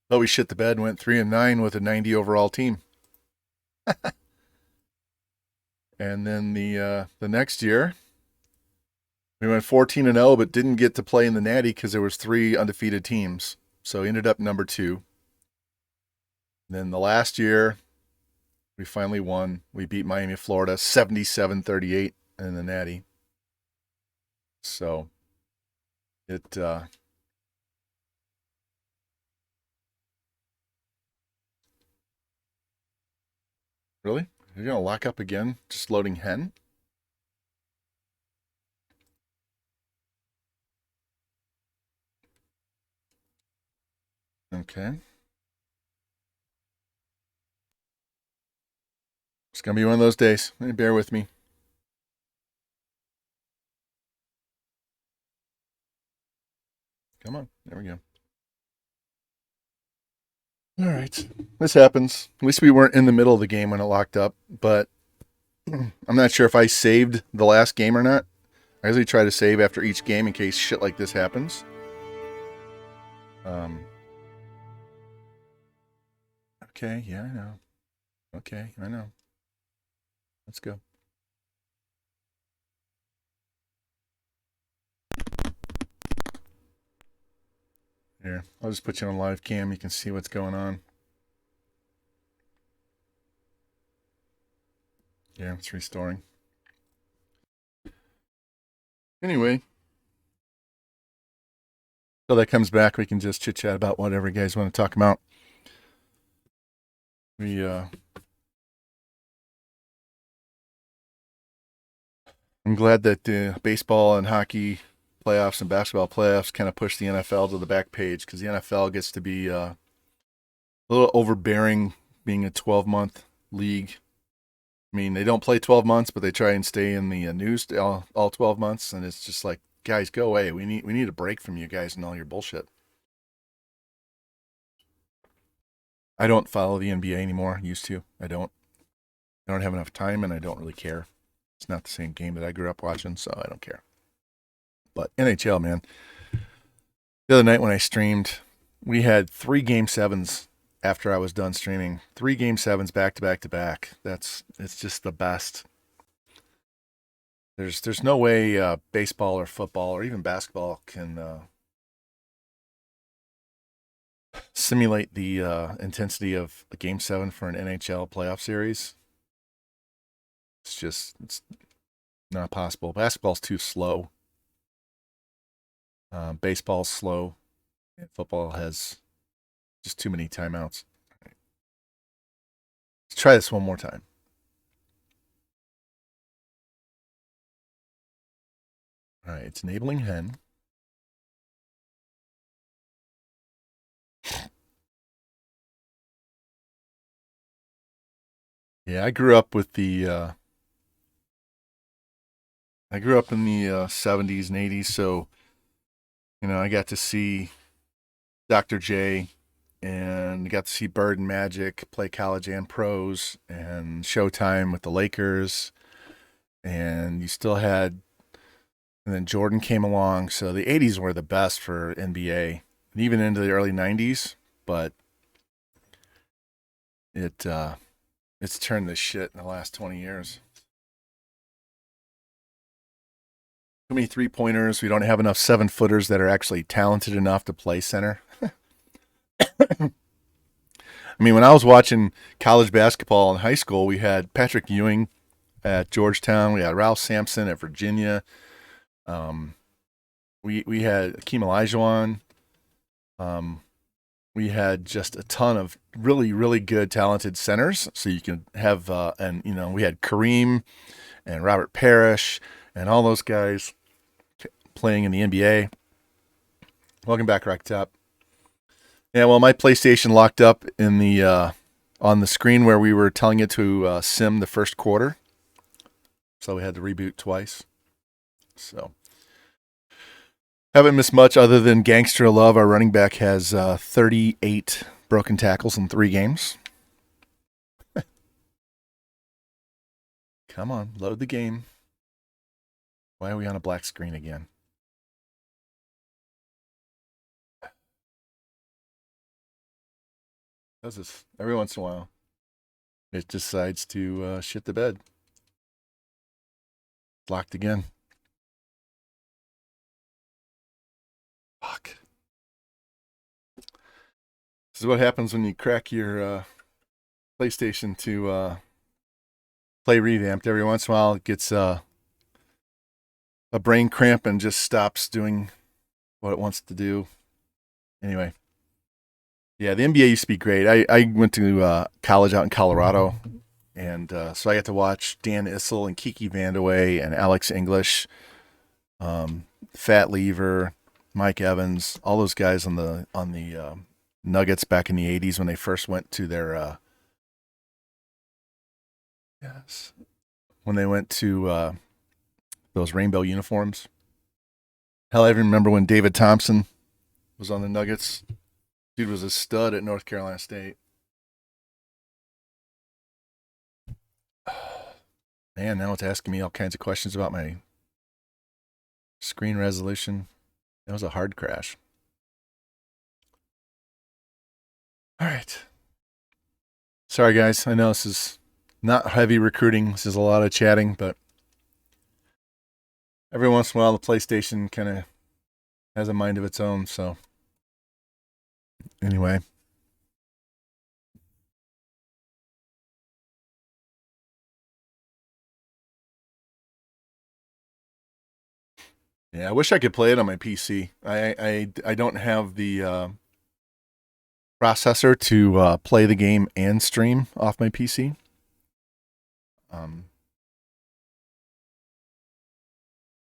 A: But we shit the bed and went 3-9 with a 90 overall team. And then the next year, we went 14-0, but didn't get to play in the Natty because there was 3 undefeated teams. So we ended up number 2. And then the last year, we finally won. We beat Miami, Florida, 77-38 in the Natty. So it really? You're gonna lock up again? Just loading hen? Okay. It's gonna be one of those days. Bear with me. Come on. There we go. All right. This happens. At least we weren't in the middle of the game when it locked up, but I'm not sure if I saved the last game or not. I usually try to save after each game in case shit like this happens. Okay, yeah, I know. Okay, I know. Let's go. Here, I'll just put you on live cam. You can see what's going on. Yeah, it's restoring. Anyway, so that comes back, we can just chit chat about whatever you guys want to talk about. I'm glad that baseball and hockey playoffs and basketball playoffs kind of push the NFL to the back page because the NFL gets to be a little overbearing, being a 12-month league. I mean, they don't play 12 months, but they try and stay in the news all 12 months, and it's just like, guys, go away. We need a break from you guys and all your bullshit. I don't follow the NBA anymore. Used to. I don't. I don't have enough time, and I don't really care. It's not the same game that I grew up watching, so I don't care. But NHL, man. The other night when I streamed, we had 3 Game 7s after I was done streaming. 3 Game 7s back to back to back. It's just the best. There's no way baseball or football or even basketball can simulate the intensity of a Game 7 for an NHL playoff series. It's not possible. Basketball's too slow. Baseball's slow. And football has just too many timeouts. Right. Let's try this one more time. All right, it's enabling hen. Yeah, I grew up with the. I grew up in the 70s and 80s, so I got to see Dr. J, and got to see Bird and Magic play college and pros, and Showtime with the Lakers, and you still had, and then Jordan came along, so the 80s were the best for NBA, and even into the early 90s, but it's turned to shit in the last 20 years. Too many 3-pointers. We don't have enough 7-footers that are actually talented enough to play center. I mean, when I was watching college basketball in high school, we had Patrick Ewing at Georgetown. We had Ralph Sampson at Virginia. We had Akeem Olajuwon. We had just a ton of really, really good, talented centers. So you can have, we had Kareem and Robert Parrish and all those guys playing in the NBA. Welcome back, Rocktop. Yeah, well, my PlayStation locked up in the on the screen where we were telling it to sim the first quarter, so we had to reboot twice. So haven't missed much other than Gangster Love. Our running back has 38 broken tackles in 3 games. Come on, load the game. Why are we on a black screen again? Does this every once in a while? It decides to shit the bed. Locked again. Fuck. This is what happens when you crack your PlayStation to play revamped. Every once in a while, it gets a brain cramp and just stops doing what it wants to do. Anyway. Yeah, the NBA used to be great. I went to college out in Colorado, and so I got to watch Dan Issel and Kiki Vandeweghe and Alex English, Fat Lever, Mike Evans, all those guys on the Nuggets back in the 80s when they first went to their when they went to those rainbow uniforms. Hell, I even remember when David Thompson was on the Nuggets. Dude was a stud at North Carolina State. Man, now it's asking me all kinds of questions about my screen resolution. That was a hard crash. All right. Sorry, guys. I know this is not heavy recruiting. This is a lot of chatting, but every once in a while, the PlayStation kind of has a mind of its own, so anyway. Yeah, I wish I could play it on my PC. I don't have the processor to play the game and stream off my PC.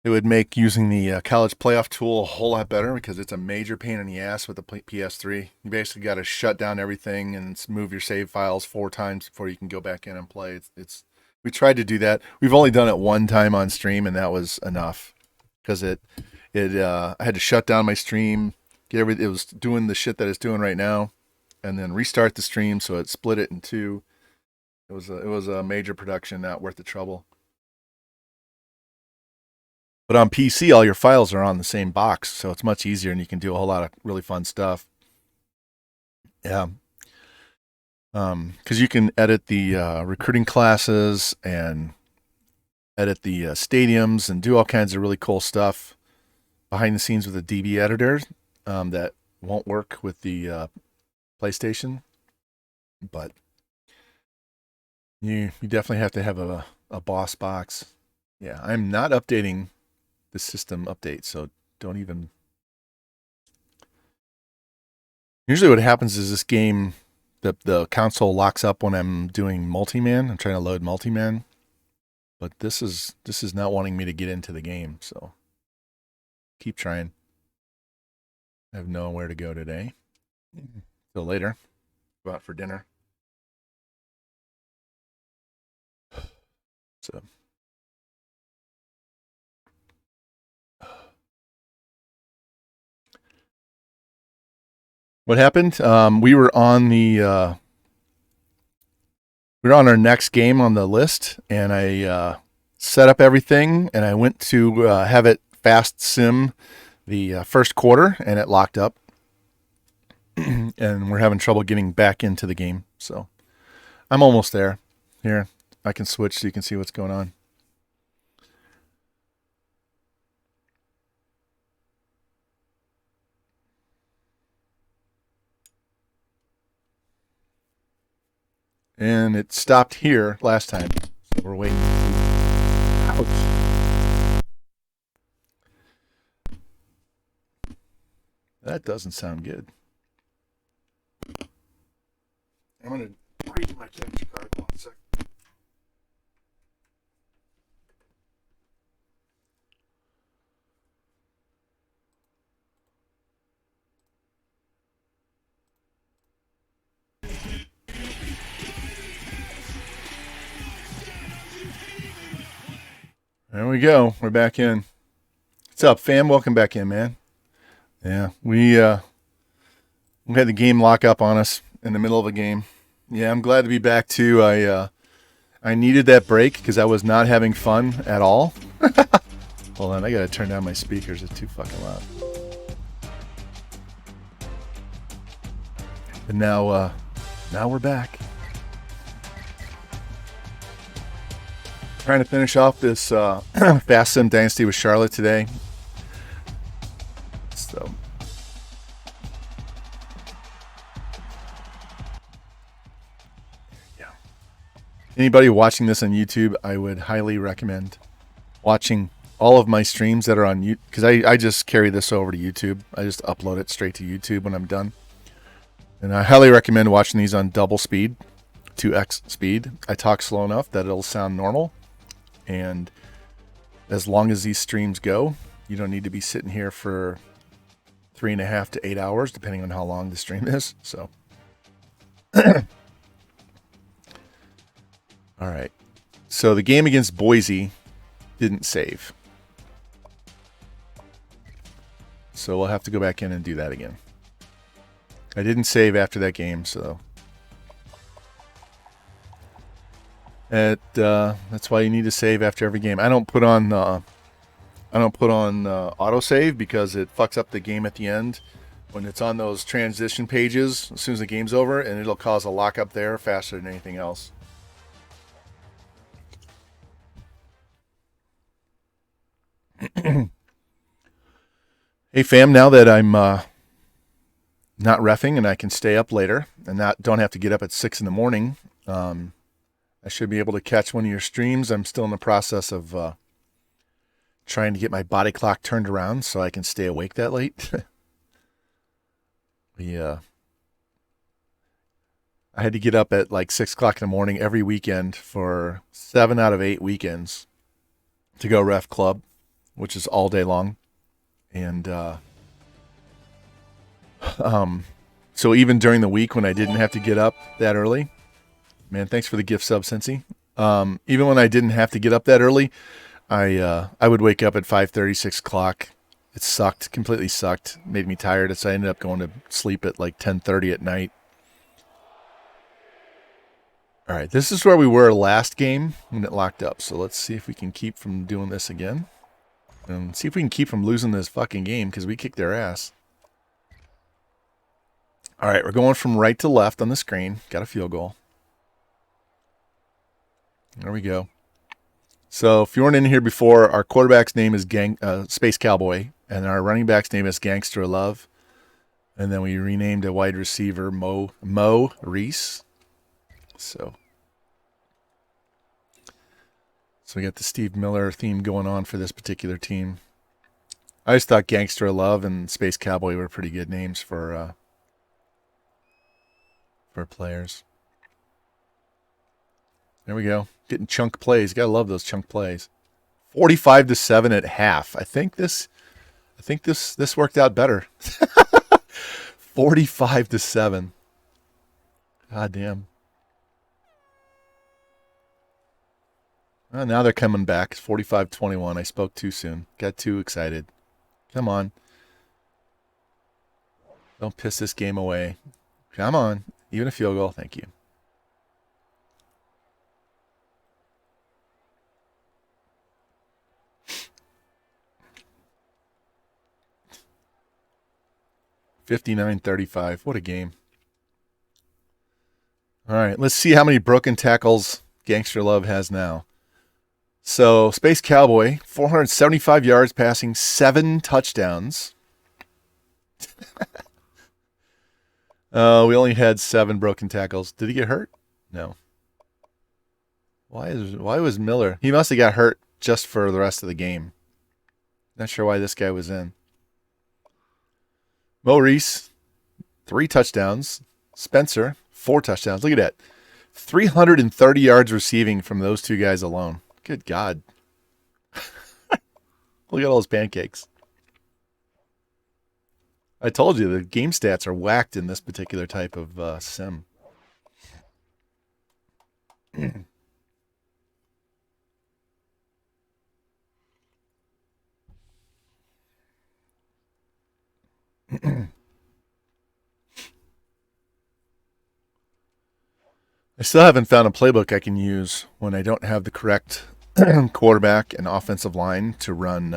A: It would make using the college playoff tool a whole lot better because it's a major pain in the ass with the PS3. You basically got to shut down everything and move your save files 4 times before you can go back in and play. We tried to do that. We've only done it one time on stream, and that was enough because I had to shut down my stream, get everything. It was doing the shit that it's doing right now, and then restart the stream, so it split it in two. It was a major production, not worth the trouble. But on PC, all your files are on the same box, so it's much easier, and you can do a whole lot of really fun stuff. Yeah, because you can edit the recruiting classes and edit the stadiums and do all kinds of really cool stuff behind the scenes with the DB editor that won't work with the PlayStation. But you definitely have to have a boss box. Yeah, I'm not updating the system update, so don't even. Usually what happens is this game, the console locks up when I'm doing multi-man. I'm trying to load multi-man, but this is not wanting me to get into the game, so keep trying. I have nowhere to go today. Till later. Go out for dinner. So what happened? We were on our next game on the list, and I set up everything, and I went to have it fast sim the first quarter, and it locked up, and we're having trouble getting back into the game. So I'm almost there. Here, I can switch so you can see what's going on. And it stopped here last time. So we're waiting. Ouch. That doesn't sound good. I'm going to read my capture card 1 second. There we go. We're back in. What's up, fam? Welcome back in, man. Yeah, we had the game lock up on us in the middle of a game. Yeah, I'm glad to be back too. I needed that break because I was not having fun at all. Hold on, I gotta turn down my speakers. It's too fucking loud. And now we're back. Trying to finish off this Fast Sim Dynasty with Charlotte today. So yeah. Anybody watching this on YouTube, I would highly recommend watching all of my streams that are on YouTube, because I just carry this over to YouTube. I just upload it straight to YouTube when I'm done. And I highly recommend watching these on double speed, 2x speed. I talk slow enough that it'll sound normal. And as long as these streams go, you don't need to be sitting here for 3.5 to 8 hours, depending on how long the stream is. So, all right. So the game against Boise didn't save. So we'll have to go back in and do that again. I didn't save after that game, so that's why you need to save after every game. I don't put on autosave because it fucks up the game at the end when it's on those transition pages as soon as the game's over, and it'll cause a lockup there faster than anything else. Hey fam, now that I'm not reffing and I can stay up later and don't have to get up at 6 in the morning, I should be able to catch one of your streams. I'm still in the process of trying to get my body clock turned around so I can stay awake that late. I had to get up at like 6 o'clock in the morning every weekend for 7 out of 8 weekends to go ref club. which is all day long. And so even during the week when I didn't have to get up that early, man, thanks for the gift sub, Cincy. Even when I didn't have to get up that early, I would wake up at 5:30, 6 o'clock. It sucked, completely sucked, made me tired. So I ended up going to sleep at like 10:30 at night. All right, this is where we were last game when it locked up. So let's see if we can keep from doing this again. And see if we can keep from losing this fucking game because we kicked their ass. All right, we're going from right to left on the screen. Got a field goal. There we go. So if you weren't in here before, our quarterback's name is Space Cowboy, and our running back's name is Gangster Love. And then we renamed a wide receiver Mo Reese. So we got the Steve Miller theme going on for this particular team. I just thought Gangster Love and Space Cowboy were pretty good names for players. There we go. Getting chunk plays. Gotta love those chunk plays. 45-7 at half. I think this worked out better. 45-7. God damn. Well, now they're coming back. It's 45-21. I spoke too soon. Got too excited. Come on. Don't piss this game away. Come on. Even a field goal. Thank you. $59-35. What a game. All right, let's see how many broken tackles Gangster Love has now. So, Space Cowboy, 475 yards passing, 7 touchdowns. We only had 7 broken tackles. Did he get hurt? No. Why was Miller? He must have got hurt just for the rest of the game. Not sure why this guy was in. Maurice, 3 touchdowns. Spencer, 4 touchdowns. Look at that. 330 yards receiving from those 2 guys alone. Good God. Look at all those pancakes. I told you the game stats are whacked in this particular type of sim. I still haven't found a playbook I can use when I don't have the correct quarterback and offensive line to run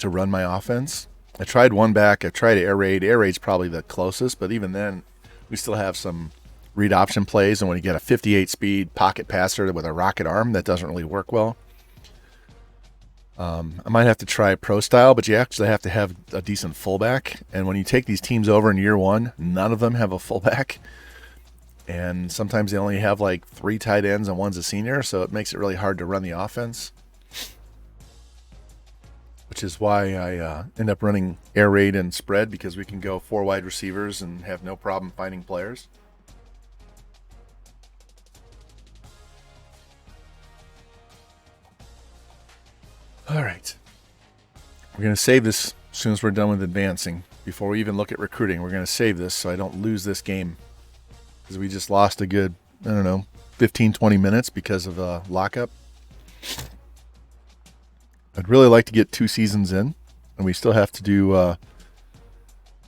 A: my offense. I tried one back. I tried air raid. Air raid's probably the closest, but even then, we still have some read option plays. And when you get a 58 speed pocket passer with a rocket arm, that doesn't really work well. I might have to try pro style, but you actually have to have a decent fullback. And when you take these teams over in year one, none of them have a fullback. And sometimes they only have like 3 tight ends and one's a senior, so it makes it really hard to run the offense. Which is why I end up running air raid and spread, because we can go 4 wide receivers and have no problem finding players. All right. We're going to save this as soon as we're done with advancing. Before we even look at recruiting, we're going to save this so I don't lose this game. Because we just lost a good, 15, 20 minutes because of a lockup. I'd really like to get 2 seasons in. And we still have to do a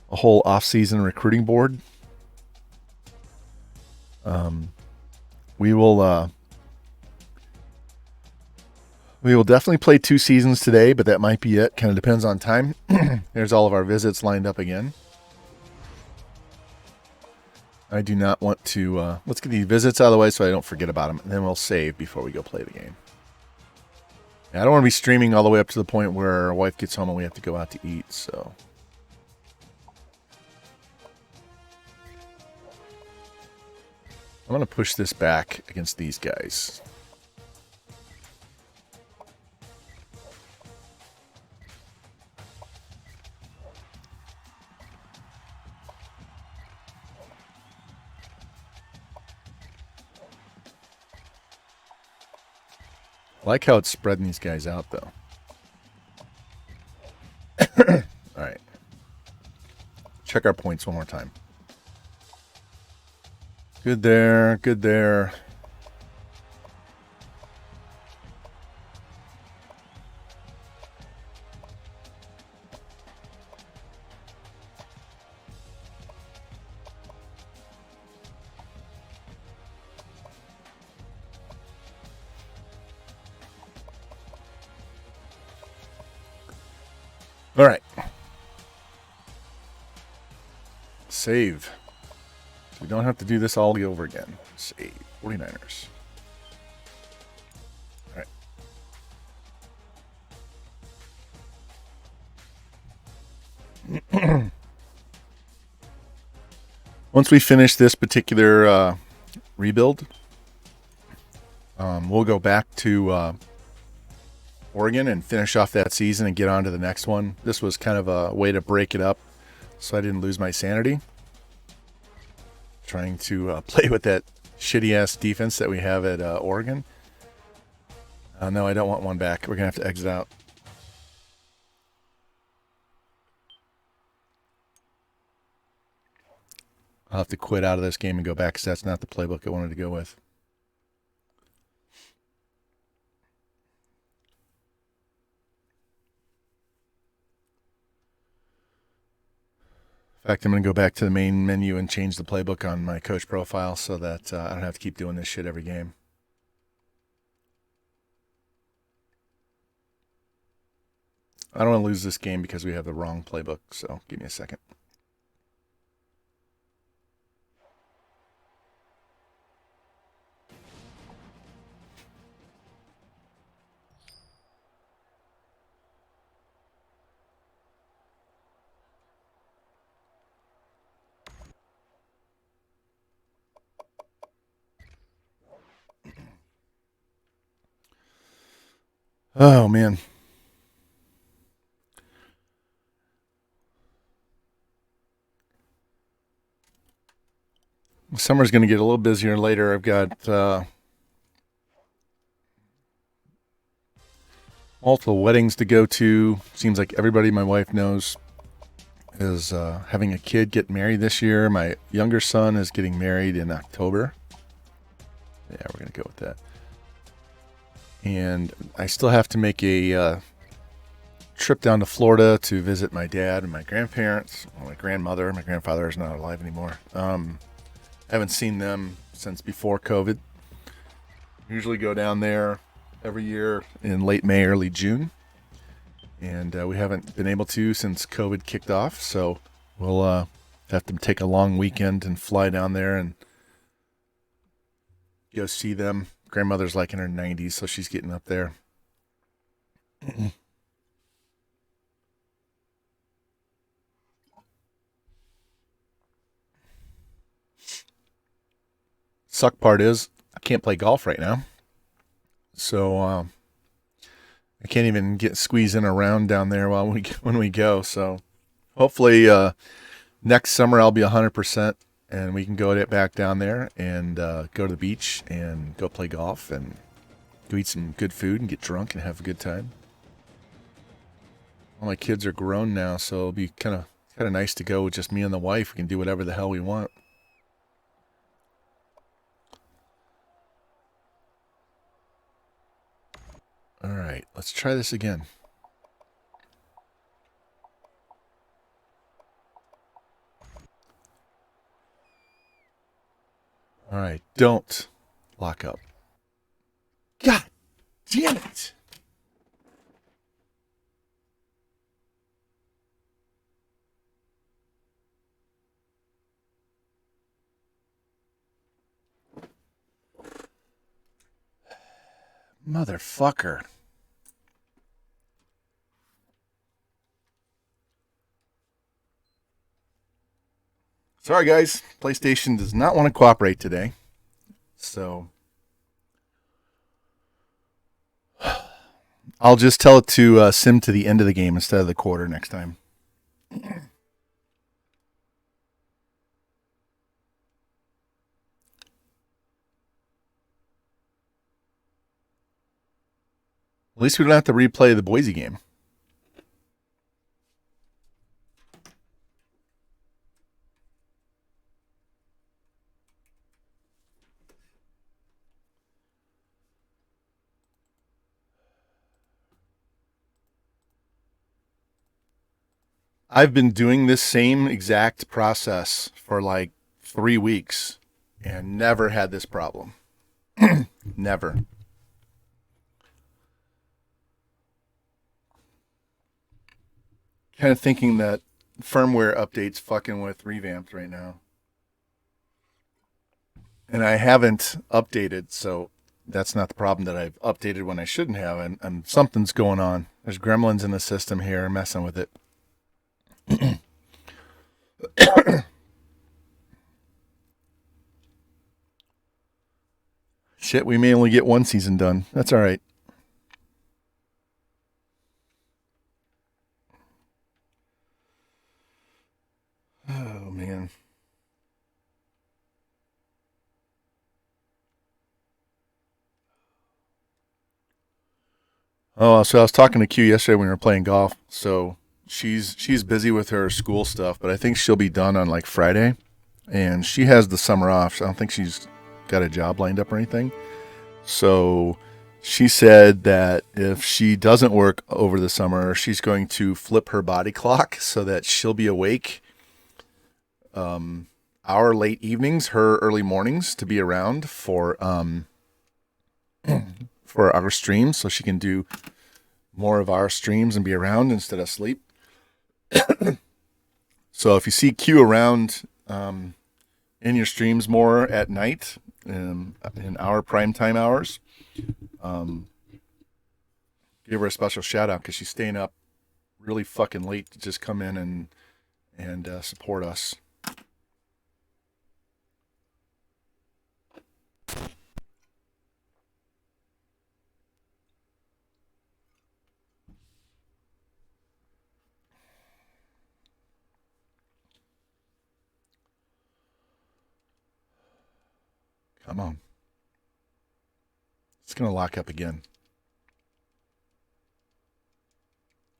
A: whole off-season recruiting board. We will definitely play 2 seasons today, but that might be it. Kind of depends on time. There's all of our visits lined up again. I do not want to... let's get these visits out of the way so I don't forget about them. And then we'll save before we go play the game. I don't want to be streaming all the way up to the point where our wife gets home and we have to go out to eat, so... I'm going to push this back against these guys. I like how it's spreading these guys out, though. All right. Check our points one more time. Good there. Good there. All right. Save. We don't have to do this all over again. Save. 49ers. All right. Once we finish this particular rebuild, we'll go back to Oregon and finish off that season and get on to the next one. This was kind of a way to break it up so I didn't lose my sanity. Trying to play with that shitty-ass defense that we have at Oregon. No, I don't want one back. We're going to have to exit out. I'll have to quit out of this game and go back because that's not the playbook I wanted to go with. In fact, I'm going to go back to the main menu and change the playbook on my coach profile so that I don't have to keep doing this shit every game. I don't want to lose this game because we have the wrong playbook, so give me a second. Oh, man. Summer's going to get a little busier later. I've got multiple weddings to go to. Seems like everybody my wife knows is having a kid get married this year. My younger son is getting married in October. Yeah, we're going to go with that. And I still have to make a trip down to Florida to visit my dad and my grandparents, my grandmother. My grandfather is not alive anymore. I haven't seen them since before COVID. Usually go down there every year in late May, early June. And we haven't been able to since COVID kicked off. So we'll have to take a long weekend and fly down there and go see them. Grandmother's like in her 90s, so she's getting up there. Suck part is I can't play golf right now. So I can't even get squeezed in a round down there when we go. So hopefully next summer I'll be 100% and we can go back down there and go to the beach and go play golf and go eat some good food and get drunk and have a good time. All my kids are grown now, so it'll be kind of nice to go with just me and the wife. We can do whatever the hell we want. All right, let's try this again. All right, don't lock up. God damn it! Motherfucker. Sorry, guys. PlayStation does not want to cooperate today. So I'll just tell it to sim to the end of the game instead of the quarter next time. At least we don't have to replay the Boise game. I've been doing this same exact process for like 3 weeks and never had this problem. Never. Kind of thinking that firmware updates fucking with revamped right now. And I haven't updated, so that's not the problem that I've updated when I shouldn't have. And something's going on. There's gremlins in the system here messing with it. Shit, we may only get one season done. That's all right. Oh, man. Oh, so I was talking to Q yesterday when we were playing golf. So she's busy with her school stuff, but I think she'll be done on like Friday. And she has the summer off. So I don't think she's got a job lined up or anything. So she said that if she doesn't work over the summer, she's going to flip her body clock so that she'll be awake our late evenings, her early mornings to be around for our streams, so she can do more of our streams and be around instead of sleep. So if you see Q around in your streams more at night, in our primetime hours, give her a special shout out because she's staying up really fucking late to just come in and support us. Come on. It's going to lock up again.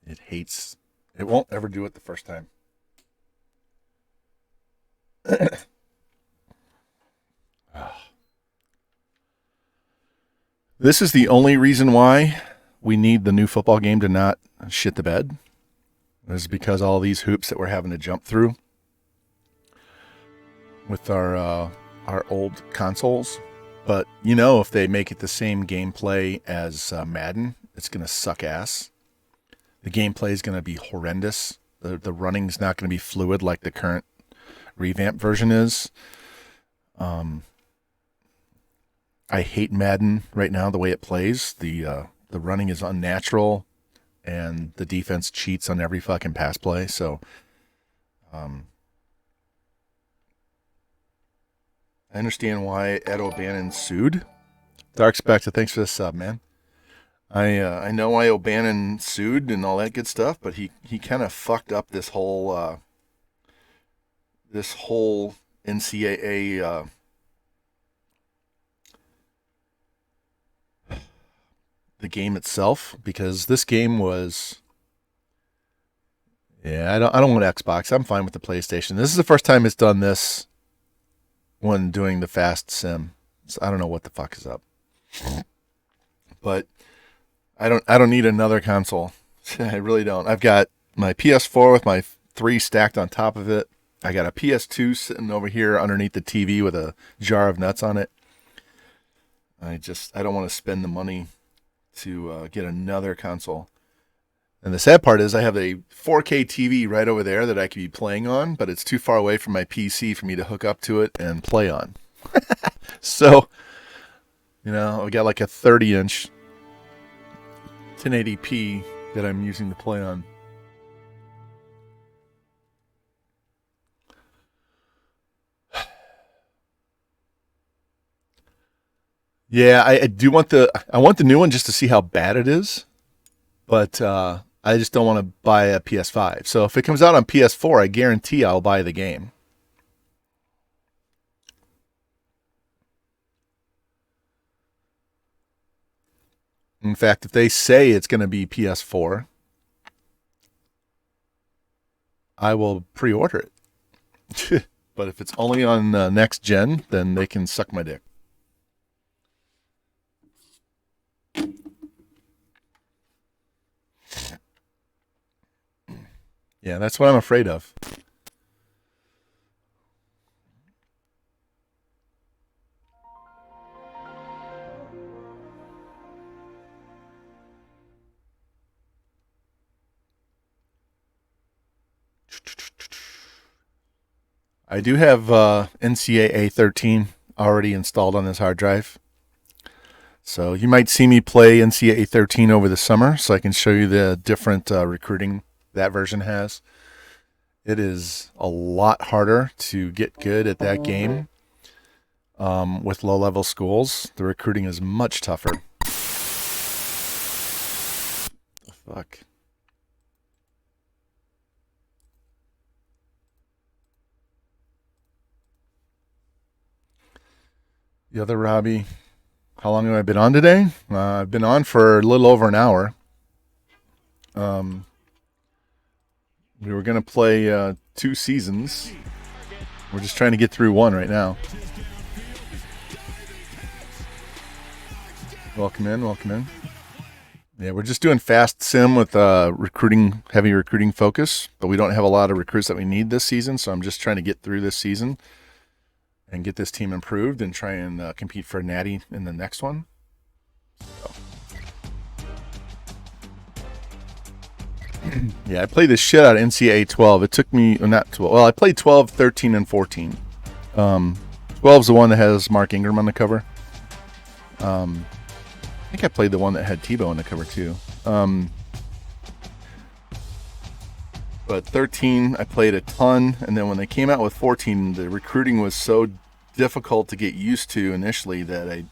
A: It won't ever do it the first time. This is the only reason why we need the new football game to not shit the bed. Is because all these hoops that we're having to jump through with our old consoles. But if they make it the same gameplay as Madden, it's gonna suck ass. The gameplay is gonna be horrendous. The running's not gonna be fluid like the current revamp version is. I hate Madden right now the way it plays. The running is unnatural, and the defense cheats on every fucking pass play. So, I understand why Ed O'Bannon sued. Dark Spectre, thanks for the sub, man. I know why O'Bannon sued and all that good stuff, but he kind of fucked up this whole NCAA the game itself, because this game was, I don't want Xbox. I'm fine with the PlayStation. This is the first time it's done this when doing the fast sim. So I don't know what the fuck is up. But I don't need another console. I really don't. I've got my PS4 with my 3 stacked on top of it. I got a PS2 sitting over here underneath the TV with a jar of nuts on it. I don't want to spend the money to get another console. And the sad part is I have a 4K TV right over there that I could be playing on, but it's too far away from my PC for me to hook up to it and play on. So, I got like a 30-inch 1080p that I'm using to play on. Yeah, I do want I want the new one just to see how bad it is, but I just don't want to buy a PS5. So if it comes out on PS4, I guarantee I'll buy the game. In fact, if they say it's going to be PS4, I will pre-order it. But if it's only on next gen, then they can suck my dick. Yeah, that's what I'm afraid of. I do have NCAA 13 already installed on this hard drive. So you might see me play NCAA 13 over the summer so I can show you the different recruiting that version has. It is a lot harder to get good at that game with low-level schools. The recruiting is much tougher. The fuck? The other Robbie. How long have I been on today? I've been on for a little over an hour. We were going to play 2 seasons. We're just trying to get through one right now. Welcome in, welcome in. Yeah, we're just doing fast sim with heavy recruiting focus, but we don't have a lot of recruits that we need this season, so I'm just trying to get through this season and get this team improved and try and compete for Natty in the next one. So. Yeah, I played the shit out of NCAA 12. It took me, not 12, well, I played 12, 13, and 14. 12 is the one that has Mark Ingram on the cover. I think I played the one that had Tebow on the cover too. But 13, I played a ton. And then when they came out with 14, the recruiting was so difficult to get used to initially that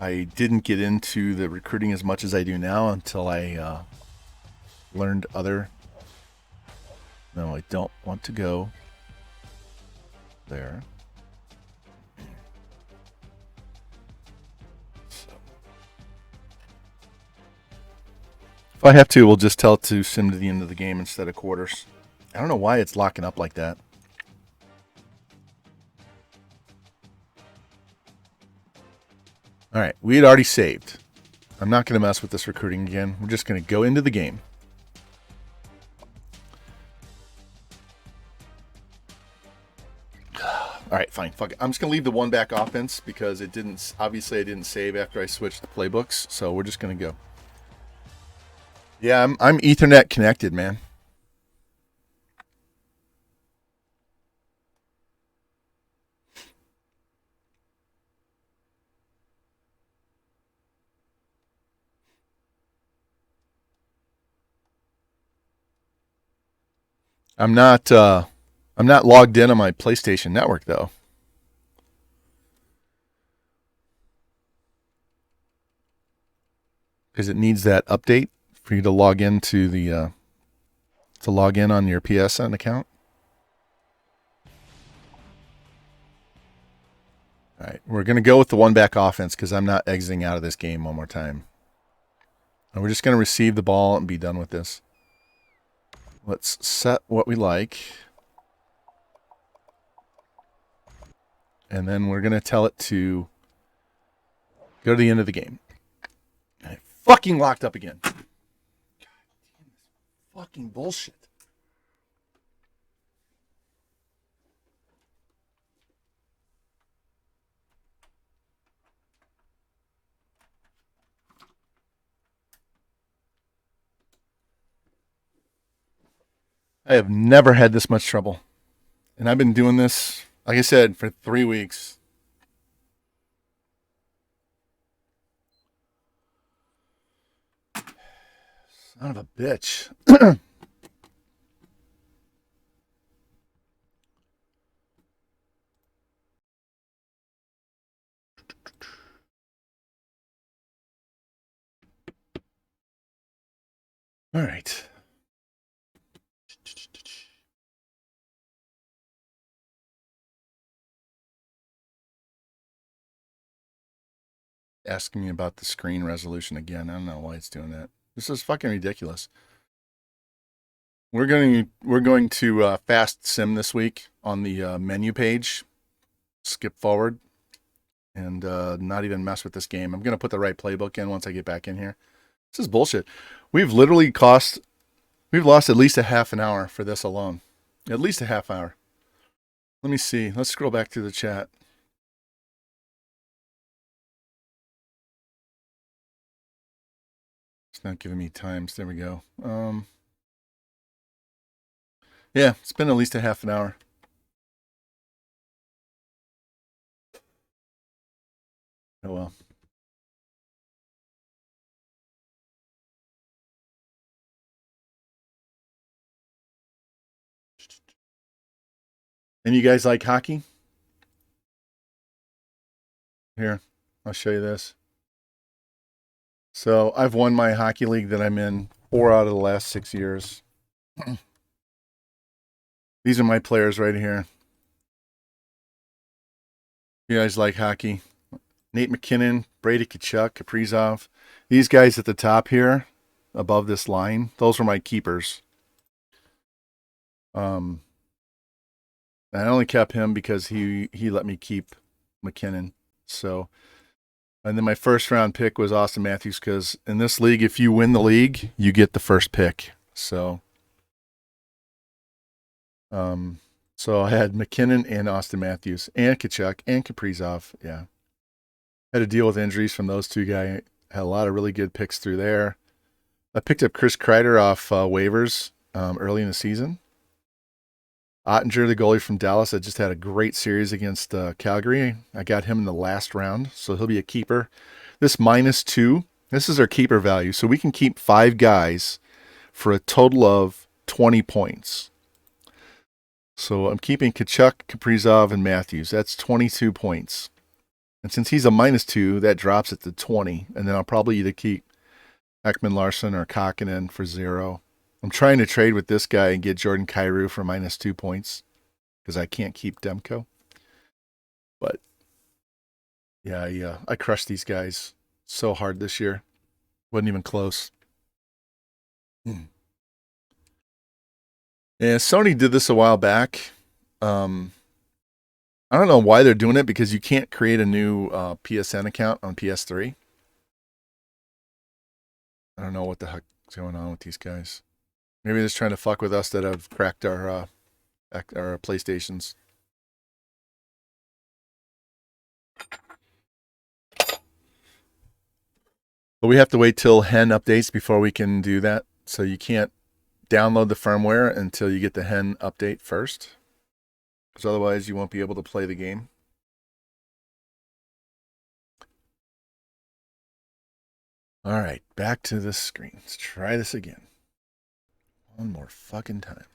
A: I didn't get into the recruiting as much as I do now until I learned other. No, I don't want to go there. So. If I have to, we'll just tell it to sim to the end of the game instead of quarters. I don't know why it's locking up like that. All right, we had already saved. I'm not going to mess with this recruiting again. We're just going to go into the game. All right, fine. Fuck it. I'm just going to leave the one back offense because I didn't save after I switched the playbooks. So we're just going to go. Yeah, I'm Ethernet connected, man. I'm not logged in on my PlayStation Network though. Because it needs that update for you to log into the to log in on your PSN account. All right, we're going to go with the one back offense because I'm not exiting out of this game one more time. And we're just going to receive the ball and be done with this. Let's set what we like. And then we're going to tell it to go to the end of the game. And it fucking locked up again. God damn this fucking bullshit. I have never had this much trouble. And I've been doing this, like I said, for 3 weeks. Son of a bitch. All right. Asking me about the screen resolution again. I don't know why it's doing that. This is fucking ridiculous. We're going to fast sim this week on the menu page. Skip forward and not even mess with this game. I'm going to put the right playbook in once I get back in here. This is bullshit. We've literally We've lost at least a half an hour for this alone. At least a half hour. Let me see. Let's scroll back to the chat. It's not giving me times. There we go. Yeah, it's been at least a half an hour. Oh well. And you guys like hockey? Here, I'll show you this. So I've won my hockey league that I'm in 4 out of the last 6 years. These are my players right here. You guys like hockey? Nate McKinnon, Brady Tkachuk, Kaprizov. These guys at the top here, above this line, those were my keepers. I only kept him because he let me keep McKinnon. So, and then my first round pick was Austin Matthews because in this league, if you win the league, you get the first pick. So I had McKinnon and Austin Matthews and Tkachuk and Kaprizov. Yeah. Had to deal with injuries from those two guys. Had a lot of really good picks through there. I picked up Chris Kreider off waivers early in the season. Ottinger, the goalie from Dallas, that just had a great series against Calgary. I got him in the last round, so he'll be a keeper. This -2, this is our keeper value. So we can keep 5 guys for a total of 20 points. So I'm keeping Tkachuk, Kaprizov, and Matthews. That's 22 points. And since he's a -2, that drops it to 20. And then I'll probably either keep Ekman Larsson or Kakkonen for 0. I'm trying to trade with this guy and get Jordan Kyrou for -2 points because I can't keep Demko. But yeah, I crushed these guys so hard this year. Wasn't even close. Yeah, Sony did this a while back. I don't know why they're doing it because you can't create a new PSN account on PS3. I don't know what the heck is going on with these guys. Maybe they're just trying to fuck with us that have cracked our PlayStations. But we have to wait till Hen updates before we can do that. So you can't download the firmware until you get the Hen update first. Because otherwise you won't be able to play the game. All right, back to the screen. Let's try this again. One more fucking time.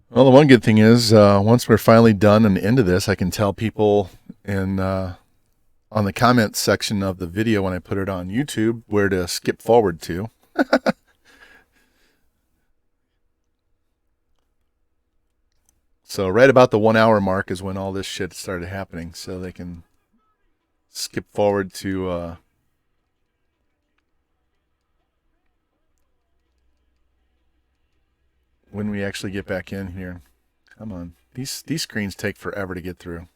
A: Well, the one good thing is once we're finally done and into this, I can tell people in on the comments section of the video when I put it on YouTube where to skip forward to. So right about the 1 hour mark is when all this shit started happening, so they can skip forward to when we actually get back in here. Come on. These screens take forever to get through.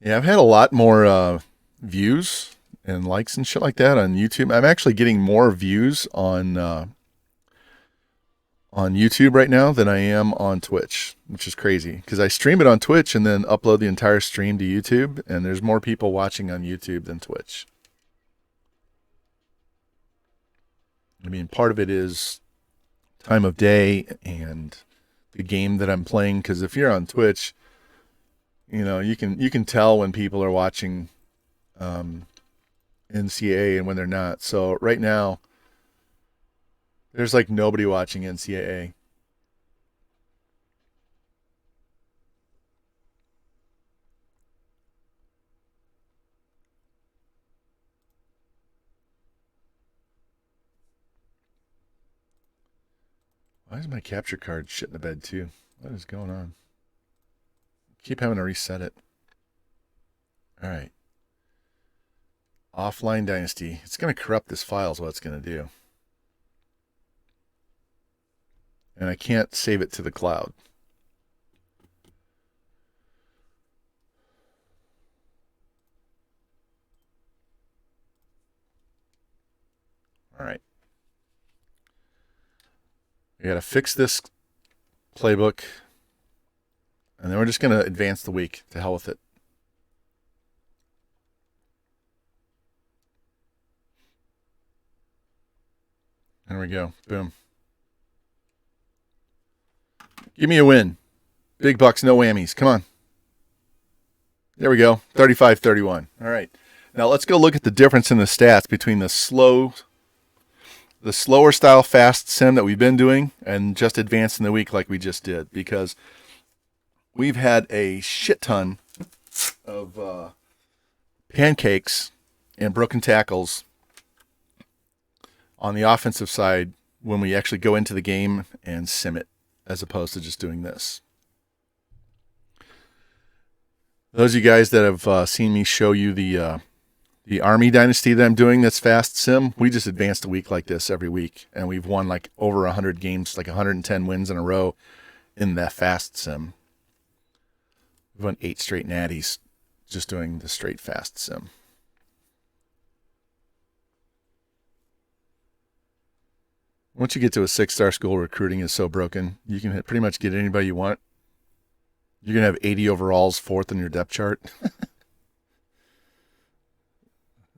A: Yeah, I've had a lot more views and likes and shit like that on YouTube. I'm actually getting more views on YouTube right now than I am on Twitch, which is crazy because I stream it on Twitch and then upload the entire stream to YouTube, and there's more people watching on YouTube than Twitch. I mean, part of it is time of day and the game that I'm playing, because if you're on Twitch, you know, you can tell when people are watching NCAA and when they're not. So right now, there's like nobody watching NCAA. Why is my capture card shit in the bed too? What is going on? Keep having to reset it. All right. Offline Dynasty. It's going to corrupt this file is what it's going to do. And I can't save it to the cloud. All right. We got to fix this playbook. And then we're just going to advance the week. To hell with it. There we go. Boom. Give me a win. Big bucks, no whammies. Come on. There we go. 35-31. All right. Now let's go look at the difference in the stats between the slower style fast sim that we've been doing and just advancing the week like we just did, because we've had a shit ton of pancakes and broken tackles on the offensive side when we actually go into the game and sim it, as opposed to just doing this. Those of you guys that have seen me show you the Army Dynasty that I'm doing that's fast sim, we just advanced a week like this every week, and we've won like over 100 games, like 110 wins in a row in that fast sim. We've won 8 straight natties just doing the straight fast sim. Once you get to a 6-star school, recruiting is so broken. You can pretty much get anybody you want. You're going to have 80 overalls, 4th in your depth chart.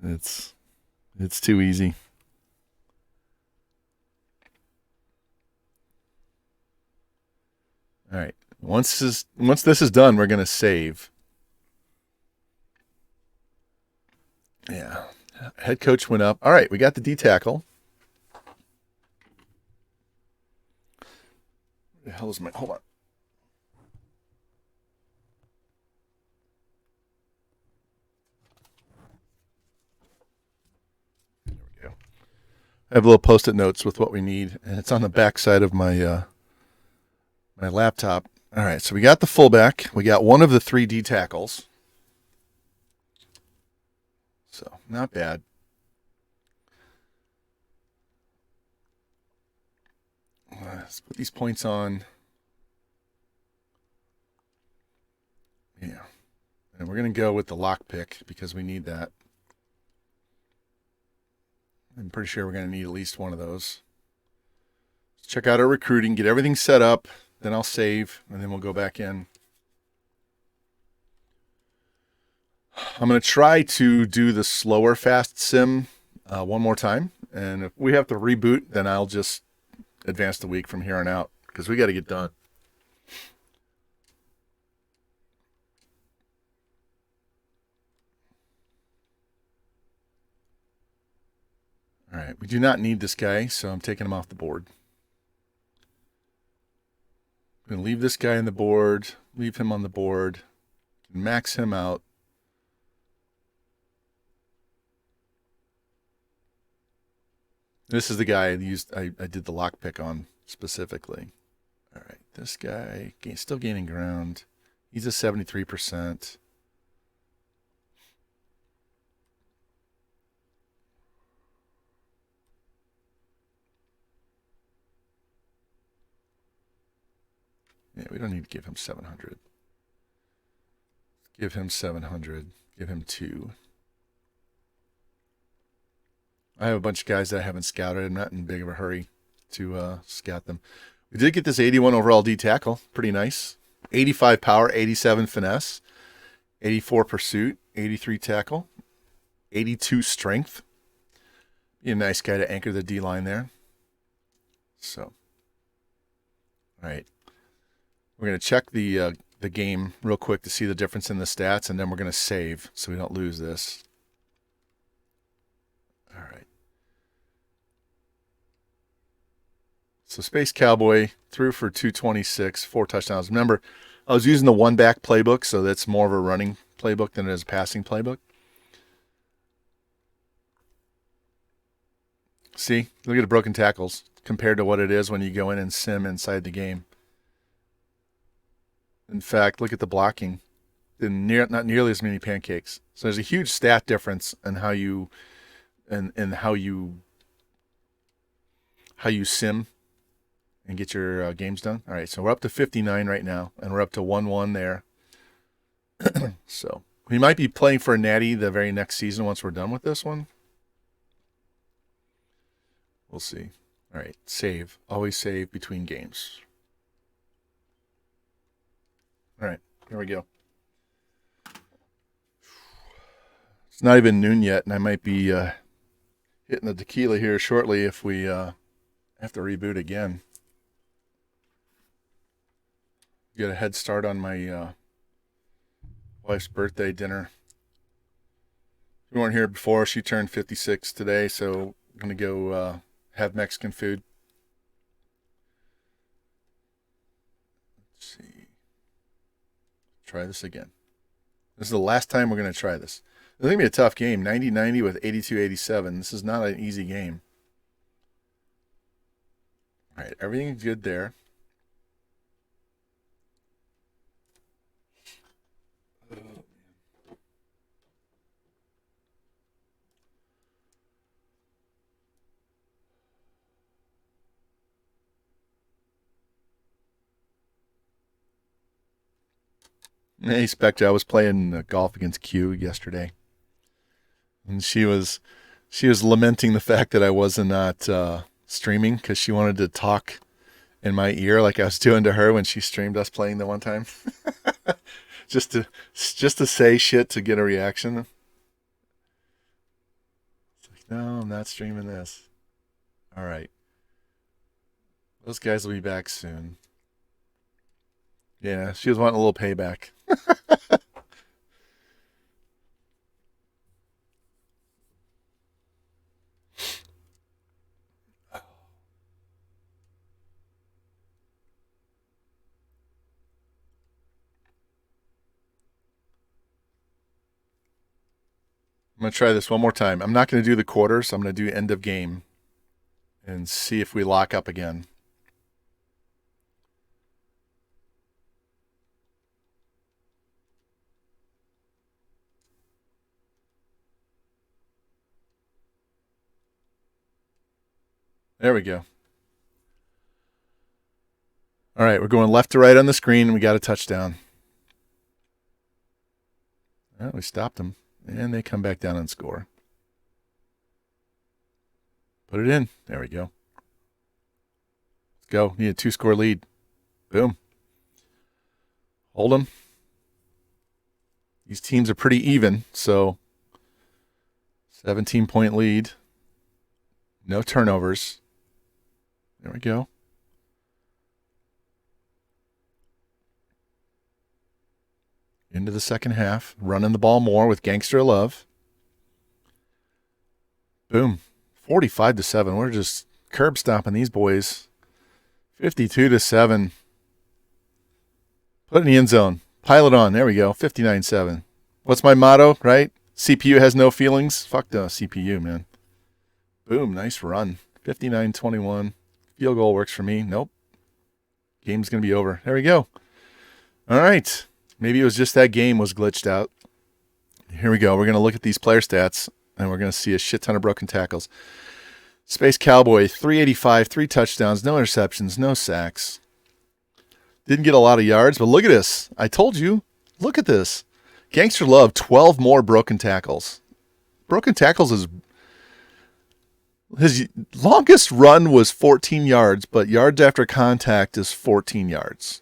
A: It's too easy. All right. Once this is done, we're going to save. Yeah. Head coach went up. All right, we got the D tackle. The hell is my... Hold on. There we go. I have little post-it notes with what we need, and it's on the back side of my my laptop. All right, so we got the fullback. We got one of the 3 D tackles. So, not bad. Let's put these points on. Yeah. And we're going to go with the lock pick because we need that. I'm pretty sure we're going to need at least one of those. Let's check out our recruiting, get everything set up, then I'll save, and then we'll go back in. I'm going to try to do the slower fast sim one more time. And if we have to reboot, then I'll just advance the week from here on out because we got to get done. All right, we do not need this guy, so I'm taking him off the board. I'm going to leave this guy on the board, leave him on the board, max him out. This is the guy I did the lock pick on specifically. All right, this guy still gaining ground. He's a 73%. Yeah, we don't need to give him 700. Give him 700. Give him 2. I have a bunch of guys that I haven't scouted. I'm not in big of a hurry to scout them. We did get this 81 overall D tackle. Pretty nice. 85 power, 87 finesse, 84 pursuit, 83 tackle, 82 strength. Be a nice guy to anchor the D line there. So, all right. We're going to check the game real quick to see the difference in the stats, and then we're going to save so we don't lose this. All right. So Space Cowboy threw for 226, 4 touchdowns. Remember, I was using the one-back playbook, so that's more of a running playbook than it is a passing playbook. See, look at the broken tackles compared to what it is when you go in and sim inside the game. In fact, look at the blocking. Not nearly as many pancakes. So there's a huge stat difference in how you and how you sim and get your games done. All right, so we're up to 59 right now, and we're up to 1-1 there. So we might be playing for a Natty the very next season once we're done with this one. We'll see. All right, save. Always save between games. All right, here we go. It's not even noon yet, and I might be hitting the tequila here shortly if we have to reboot again. Get a head start on my wife's birthday dinner. We weren't here before. She turned 56 today, so I'm going to go have Mexican food. Let's see. Try this again. This is the last time we're going to try this. It's going to be a tough game. 90-90 with 82-87. This is not an easy game. All right, everything's good there. Hey, Spectre, I was playing golf against Q yesterday, and she was lamenting the fact that I wasn't not streaming because she wanted to talk in my ear like I was doing to her when she streamed us playing the one time, just to say shit to get a reaction. It's like, no, I'm not streaming this. All right, those guys will be back soon. Yeah, she was wanting a little payback. I'm going to try this one more time. I'm not going to do the quarters. I'm going to do end of game and see if we lock up again. There we go. All right, we're going left to right on the screen, and we got a touchdown. Well, we stopped them, and they come back down and score. Put it in. There we go. Let's go. Need a 2-score lead. Boom. Hold them. These teams are pretty even, so 17-point lead. No turnovers. There we go. Into the second half. Running the ball more with Gangster Love. Boom. 45-7. We're just curb stomping these boys. 52-7. Put it in the end zone. Pile it on. There we go. 59-7. What's my motto, right? CPU has no feelings. Fuck the CPU, man. Boom. Nice run. 59-21. Field goal works for me. Nope. Game's going to be over. There we go. All right. Maybe it was just that game was glitched out. Here we go. We're going to look at these player stats, and we're going to see a shit ton of broken tackles. Space Cowboy, 385, 3 touchdowns, no interceptions, no sacks. Didn't get a lot of yards, but look at this. I told you. Look at this. Gangster Love, 12 more broken tackles. Broken tackles is... His longest run was 14 yards, but yards after contact is 14 yards.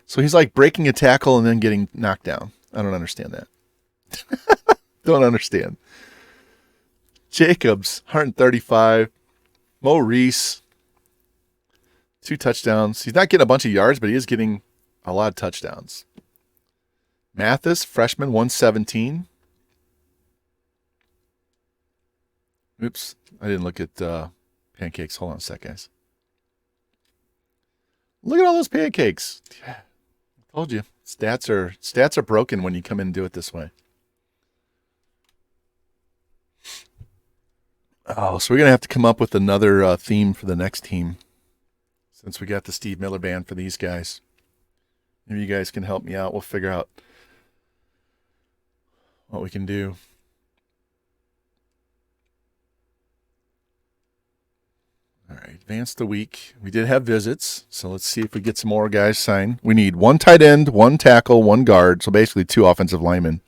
A: So he's like breaking a tackle and then getting knocked down. I don't understand that. Don't understand. Jacobs, 135. Maurice, 2 touchdowns. He's not getting a bunch of yards, but he is getting a lot of touchdowns. Mathis, freshman, 117. Oops, I didn't look at pancakes. Hold on a sec, guys. Look at all those pancakes. Yeah, I told you. Stats are broken when you come in and do it this way. Oh, so we're going to have to come up with another theme for the next team. since we got the Steve Miller Band for these guys. Maybe you guys can help me out. We'll figure out what we can do. All right, advance the week. We did have visits, so let's see if we get some more guys signed. We need 1 tight end, 1 tackle, 1 guard, so basically 2 offensive linemen,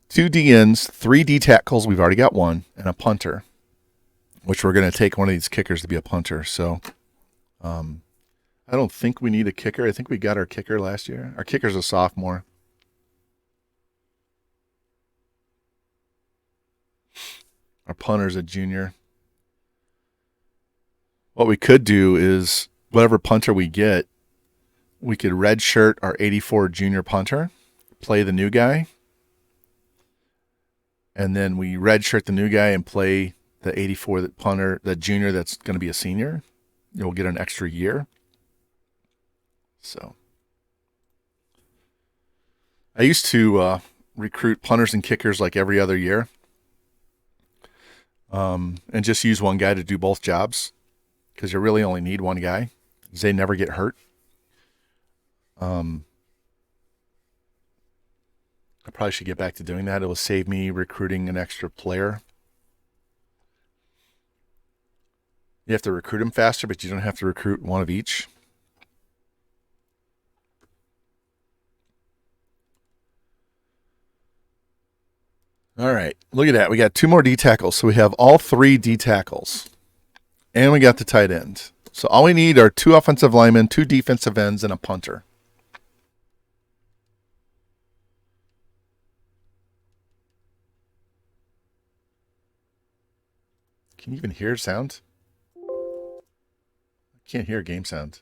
A: 2 DNs, 3 D tackles, we've already got 1, and a punter, which we're going to take one of these kickers to be a punter. So I don't think we need a kicker. I think we got our kicker last year. Our kicker's a sophomore. Our punter's a junior. What we could do is whatever punter we get, we could redshirt our 84 junior punter, play the new guy, and then we redshirt the new guy and play the 84 punter, the junior that's going to be a senior. You'll get an extra year. So I used to recruit punters and kickers like every other year, and just use one guy to do both jobs, because you really only need one guy, because they never get hurt. I probably should get back to doing that. It will save me recruiting an extra player. You have to recruit them faster, but you don't have to recruit one of each. All right, look at that. We got 2 more D tackles. So we have all 3 D tackles. And we got the tight end. So all we need are 2 offensive linemen, 2 defensive ends, and a punter. Can you even hear sound? I can't hear game sound.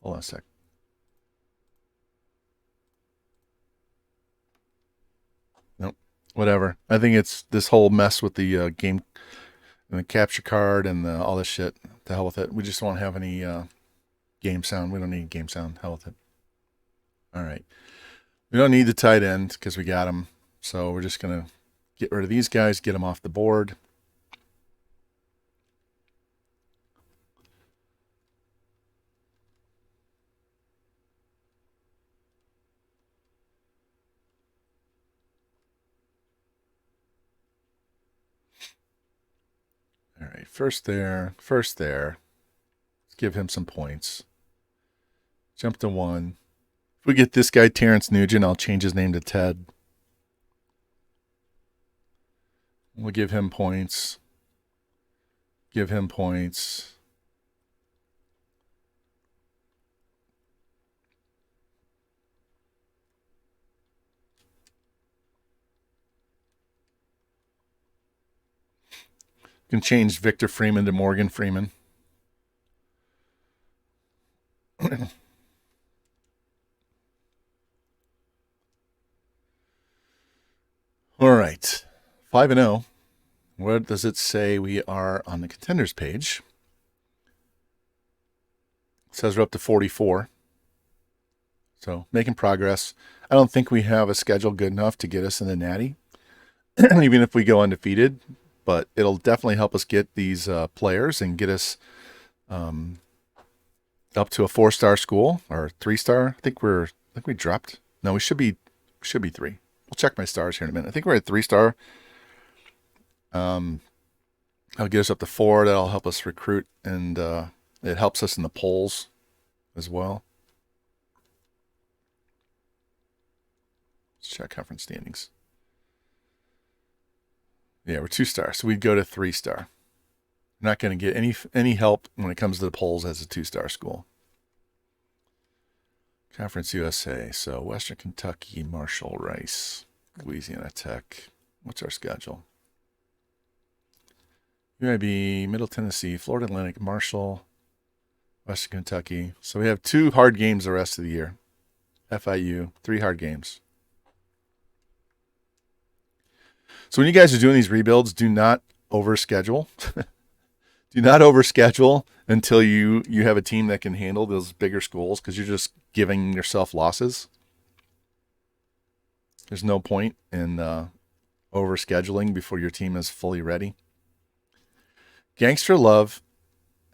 A: Hold on a sec. Nope. Whatever. I think it's this whole mess with the game and the capture card and all this shit. To hell with it. We just won't have any game sound. We don't need game sound. Hell with it. All right. We don't need the tight end because we got him. So we're just going to get rid of these guys, get them off the board. All right, first there. Let's give him some points. Jump to 1. If we get this guy, Terrence Nugent, I'll change his name to Ted. We'll give him points. Give him points. You can change Victor Freeman to Morgan Freeman. All right. 5-0. What does it say we are on the contenders page? It says we're up to 44. So making progress. I don't think we have a schedule good enough to get us in the Natty, even if we go undefeated. But it'll definitely help us get these players and get us up to a 4-star school or 3-star. I think we dropped. No, we should be 3. We'll check my stars here in a minute. I think we're at 3-star. That'll get us up to 4. That'll help us recruit, and it helps us in the polls as well. Let's check conference standings. Yeah, we're 2-star, so we'd go to 3-star. We're not going to get any help when it comes to the polls as a 2-star school. Conference USA, so Western Kentucky, Marshall, Rice, Louisiana Tech. What's our schedule? UIB, Middle Tennessee, Florida Atlantic, Marshall, Western Kentucky. So we have 2 hard games the rest of the year. FIU, 3 hard games. So when you guys are doing these rebuilds, do not overschedule. Do not overschedule until you have a team that can handle those bigger schools, because you're just giving yourself losses. There's no point in overscheduling before your team is fully ready. Gangster Love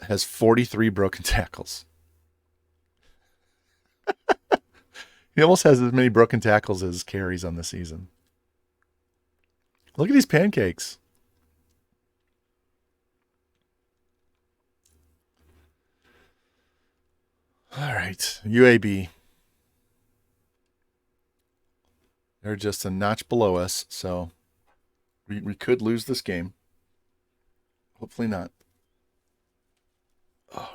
A: has 43 broken tackles. He almost has as many broken tackles as carries on the season. Look at these pancakes. All right, UAB. They're just a notch below us, so we could lose this game. Hopefully not. Oh.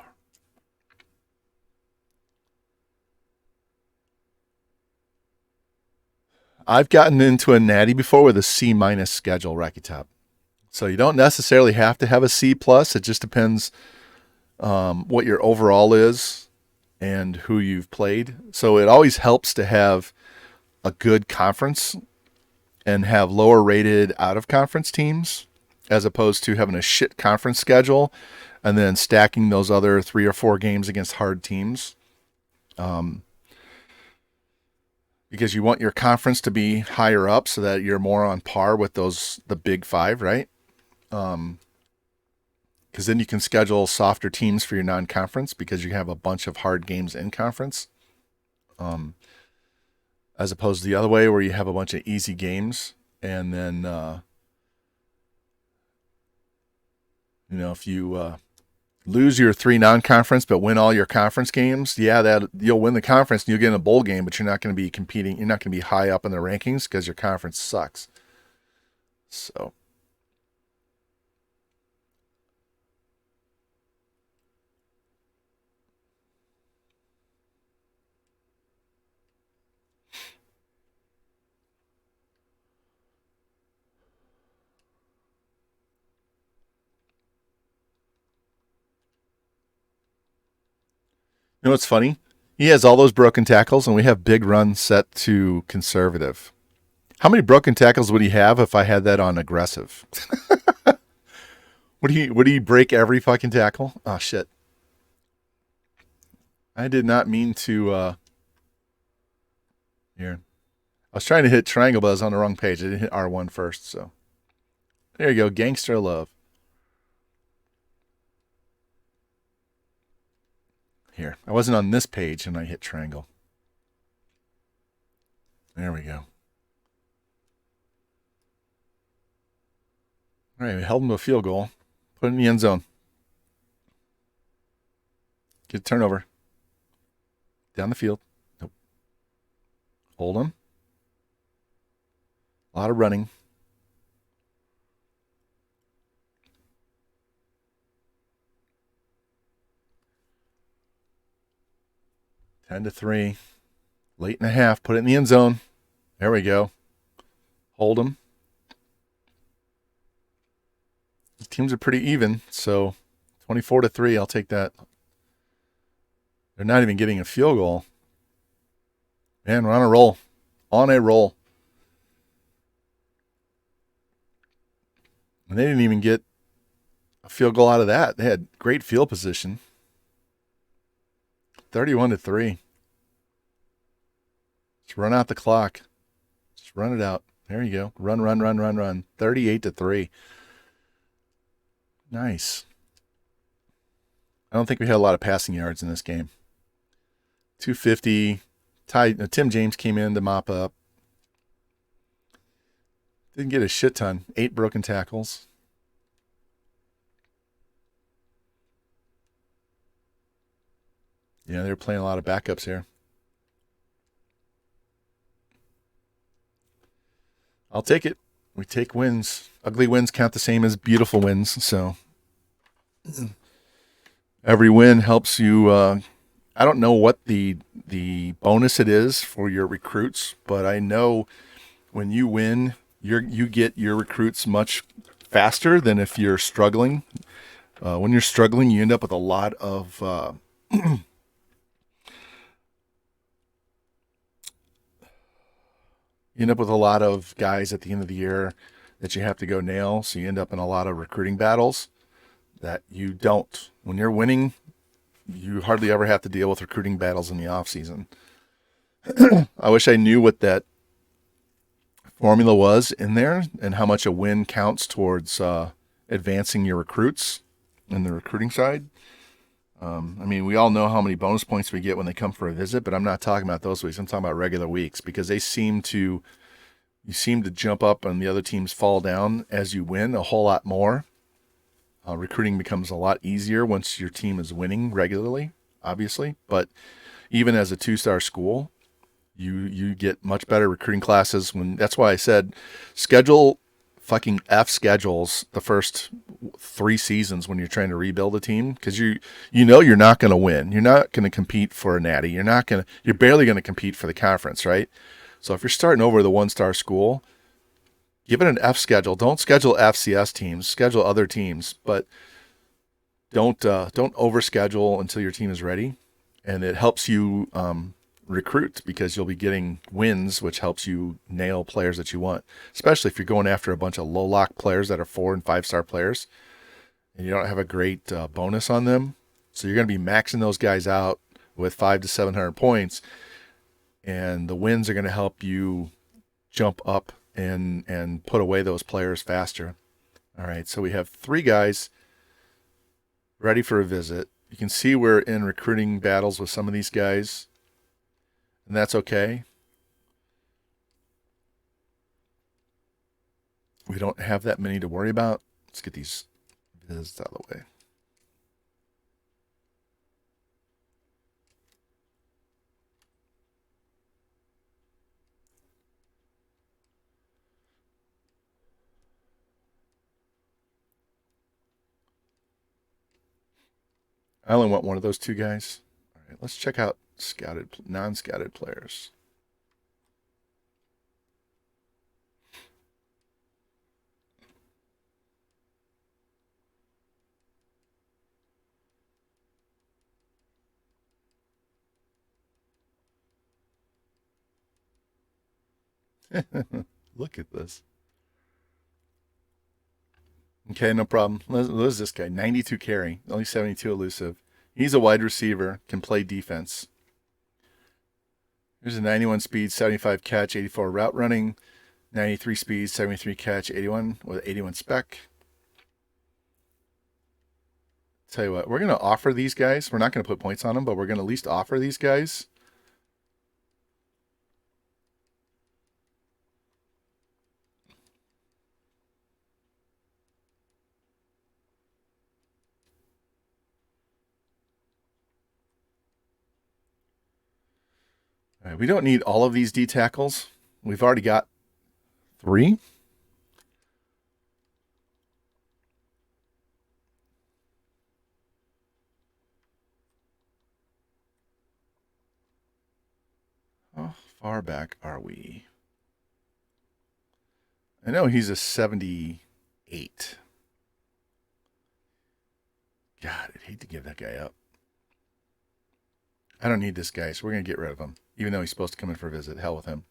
A: I've gotten into a Natty before with a C- schedule, Racky Top. So you don't necessarily have to have a C+. It just depends what your overall is and who you've played. So it always helps to have a good conference and have lower rated out of conference teams as opposed to having a shit conference schedule and then stacking those other 3 or 4 games against hard teams. Because you want your conference to be higher up so that you're more on par with the big 5, right? Because then you can schedule softer teams for your non-conference because you have a bunch of hard games in conference. As opposed to the other way where you have a bunch of easy games and then, if you lose your 3 non-conference but win all your conference games, that you'll win the conference and you'll get in a bowl game, but you're not going to be competing. You're not going to be high up in the rankings because your conference sucks. So. You know what's funny? He has all those broken tackles, and we have big run set to conservative. How many broken tackles would he have if I had that on aggressive? Would he break every fucking tackle? Oh shit. I did not mean to here. I was trying to hit triangle, but I was on the wrong page. I didn't hit R1 first, so there you go. Gangster Love. Here. I wasn't on this page and I hit triangle. There we go. All right, we held him to a field goal. Put it in the end zone. Get a turnover. Down the field. Nope. Hold him. A lot of running. Ten to 3. Late in the half. Put it in the end zone. There we go. Hold him. The teams are pretty even, so 24 to 3. I'll take that. They're not even getting a field goal. Man, we're on a roll. On a roll. And they didn't even get a field goal out of that. They had great field position. 31 to 3. Just run out the clock. Just run it out. There you go. Run. 38 to 3. Nice. I don't think we had a lot of passing yards in this game. 250. Tim James came in to mop up. Didn't get a shit ton. 8 broken tackles. Yeah, they're playing a lot of backups here. I'll take it. We take wins. Ugly wins count the same as beautiful wins. So every win helps you. I don't know what the bonus it is for your recruits, but I know when you win, you get your recruits much faster than if you're struggling. When you're struggling, you end up with a lot of guys at the end of the year that you have to go nail. So you end up in a lot of recruiting battles that you don't. When you're winning, you hardly ever have to deal with recruiting battles in the off season. I wish I knew what that formula was in there and how much a win counts towards advancing your recruits in the recruiting side. I mean, we all know how many bonus points we get when they come for a visit, but I'm not talking about those weeks. I'm talking about regular weeks because you seem to jump up and the other teams fall down as you win a whole lot more. Recruiting becomes a lot easier once your team is winning regularly, obviously. But even as a 2-star school, you get much better recruiting classes. That's why I said schedule fucking F schedules the first 3 seasons when you're trying to rebuild a team, because you know you're not going to win. You're not going to compete for a Natty. You're barely going to compete for the conference, right? So if you're starting over the 1-star school, give it an F schedule. Don't schedule FCS teams. Schedule other teams, but don't overschedule until your team is ready. And it helps you recruit because you'll be getting wins, which helps you nail players that you want. Especially if you're going after a bunch of low lock players that are 4 and 5-star players, and you don't have a great bonus on them. So you're going to be maxing those guys out with 500 to 700 points, and the wins are going to help you jump up and put away those players faster. All right, so we have 3 guys ready for a visit. You can see we're in recruiting battles with some of these guys, and that's okay. We don't have that many to worry about. Let's get these visits out of the way. I only want one of those 2 guys. All right, let's check out non-scouted players. Look at this. Okay, no problem. Who's this guy? 92 carry, only 72 elusive. He's a wide receiver, can play defense. Here's a 91 speed, 75 catch, 84 route running, 93 speed, 73 catch, 81 with 81 spec. Tell you what, we're going to offer these guys. We're not going to put points on them, but we're going to at least offer these guys. All right, we don't need all of these D tackles. We've already got 3. How far back are we? I know he's a 78. God, I'd hate to give that guy up. I don't need this guy, so we're going to get rid of him. Even though he's supposed to come in for a visit. Hell with him.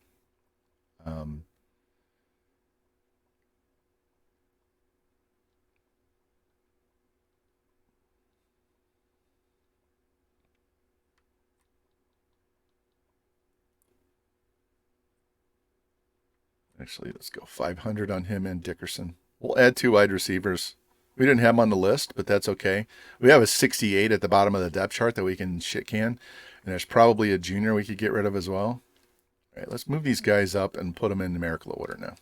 A: Actually, let's go 500 on him and Dickerson. We'll add 2 wide receivers. We didn't have him on the list, but that's okay. We have a 68 at the bottom of the depth chart that we can shit can. And there's probably a junior we could get rid of as well. All right, let's move these guys up and put them in numerical order now.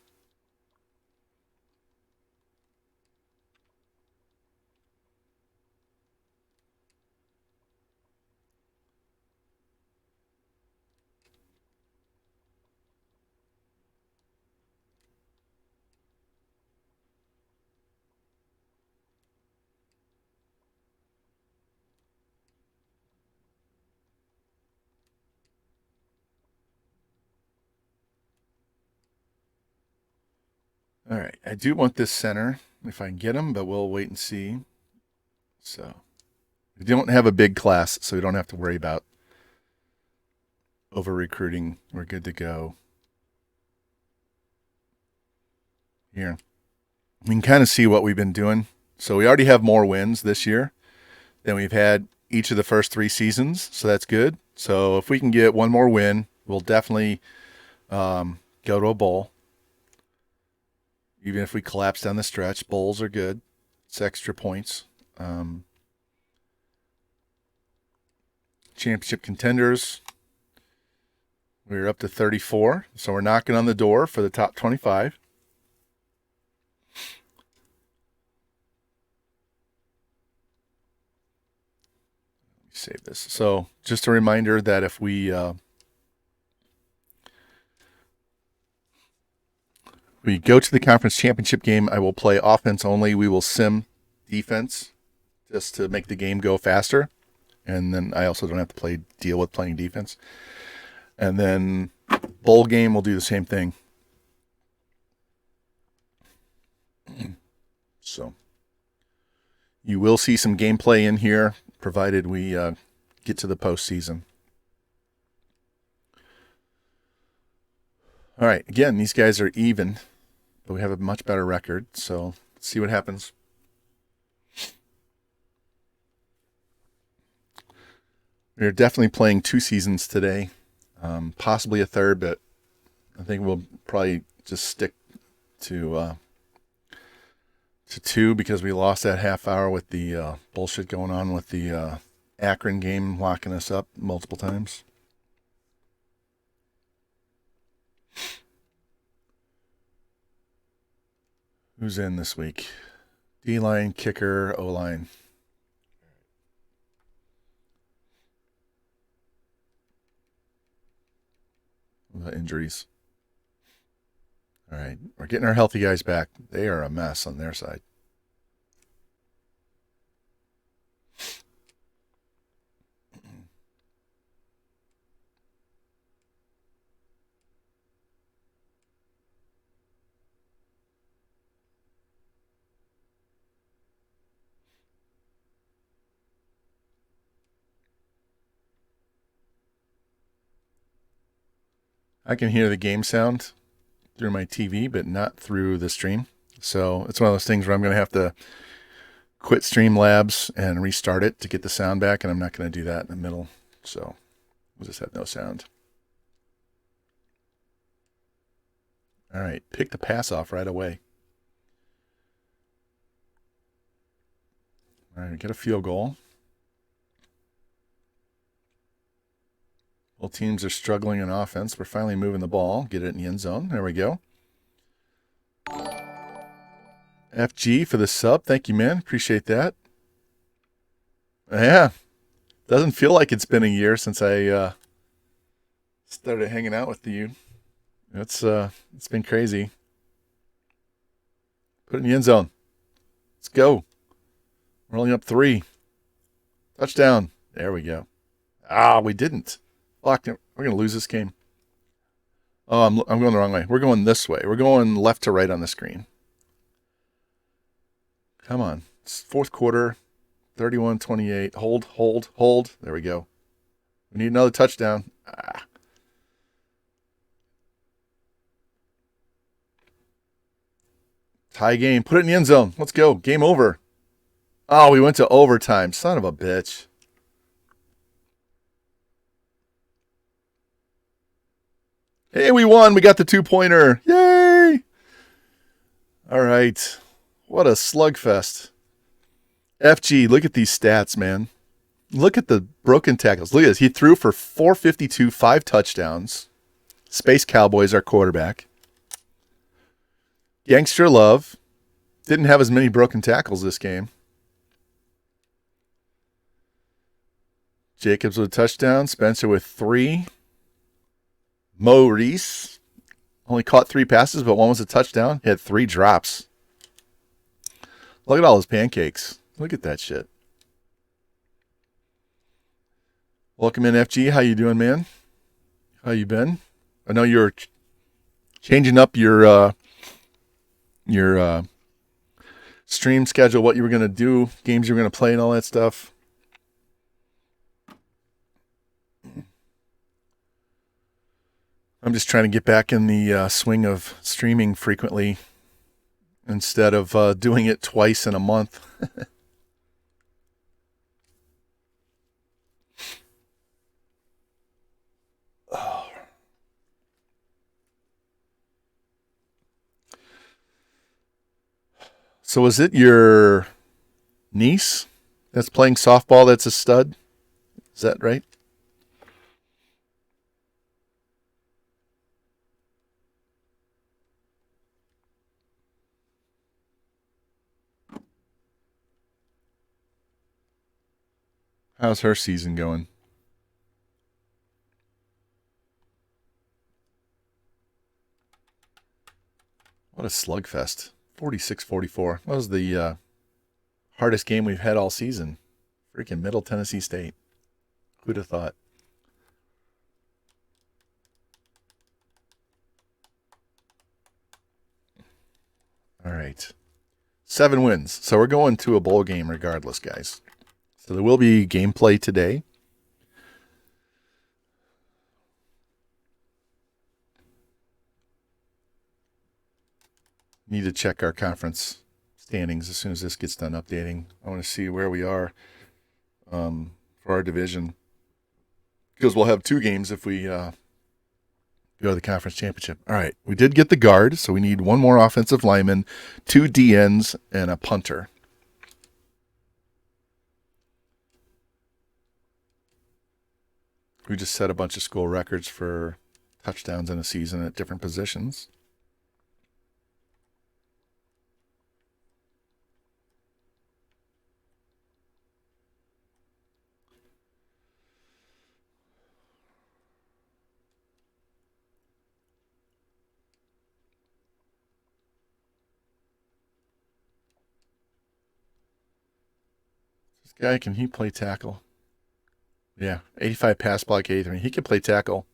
A: All right, I do want this center if I can get him, but we'll wait and see. So we don't have a big class, so we don't have to worry about over recruiting. We're good to go. Here, we can kind of see what we've been doing. So we already have more wins this year than we've had each of the first 3 seasons, so that's good. So if we can get one more win, we'll definitely go to a bowl. Even if we collapse down the stretch, bowls are good. It's extra points. Championship contenders, we're up to 34, so we're knocking on the door for the top 25. Let me save this. So just a reminder that if we go to the conference championship game, I will play offense only. We will sim defense just to make the game go faster. And then I also don't have to deal with playing defense. And then bowl game will do the same thing. So you will see some gameplay in here, provided we get to the postseason. All right, again, these guys are even, but we have a much better record. So let's see what happens. We're definitely playing 2 seasons today, possibly a third, but I think we'll probably just stick to 2 because we lost that half hour with the bullshit going on with the Akron game locking us up multiple times. Who's in this week? D-line, kicker, O-line. Injuries. All right, we're getting our healthy guys back. They are a mess on their side. I can hear the game sound through my TV, but not through the stream. So it's one of those things where I'm going to have to quit Streamlabs and restart it to get the sound back, and I'm not going to do that in the middle. So we'll just have no sound. All right, pick the pass off right away. All right, get a field goal. Both teams are struggling in offense. We're finally moving the ball. Get it in the end zone. There we go. FG for the sub. Thank you, man. Appreciate that. Yeah. Doesn't feel like it's been a year since I started hanging out with you. It's been crazy. Put it in the end zone. Let's go. We're only up 3. Touchdown. There we go. We didn't. Locked it. We're going to lose this game. Oh, I'm going the wrong way. We're going this way. We're going left to right on the screen. Come on. It's fourth quarter. 31-28. Hold. There we go. We need another touchdown. Tie game. Put it in the end zone. Let's go. Game over. Oh, we went to overtime. Son of a bitch. Hey, we won. We got the 2-pointer. Yay! All right. What a slugfest. FG, look at these stats, man. Look at the broken tackles. Look at this. He threw for 452, 5 touchdowns. Space Cowboys, our quarterback. Gangster Love didn't have as many broken tackles this game. Jacobs with a touchdown. Spencer with 3. Maurice only caught 3 passes, but one was a touchdown. He had 3 drops. Look at all those pancakes. Look at that shit. Welcome in, FG. How you doing, man? How you been? I know you're changing up your stream schedule, what you were going to do, games you were going to play, and all that stuff. I'm just trying to get back in the swing of streaming frequently instead of doing it twice in a month. So is it your niece that's playing softball that's a stud? Is that right? How's her season going? What a slugfest. 46-44. That was the hardest game we've had all season. Freaking Middle Tennessee State. Who'd have thought? All right. 7 wins. So we're going to a bowl game regardless, guys. So there will be gameplay today. Need to check our conference standings as soon as this gets done updating. I want to see where we are for our division. Because we'll have 2 games if we go to the conference championship. All right. We did get the guard, so we need 1 more offensive lineman, 2 DNs, and a punter. We just set a bunch of school records for touchdowns in a season at different positions. This guy, can he play tackle? Yeah, 85 pass block, 83. He can play tackle.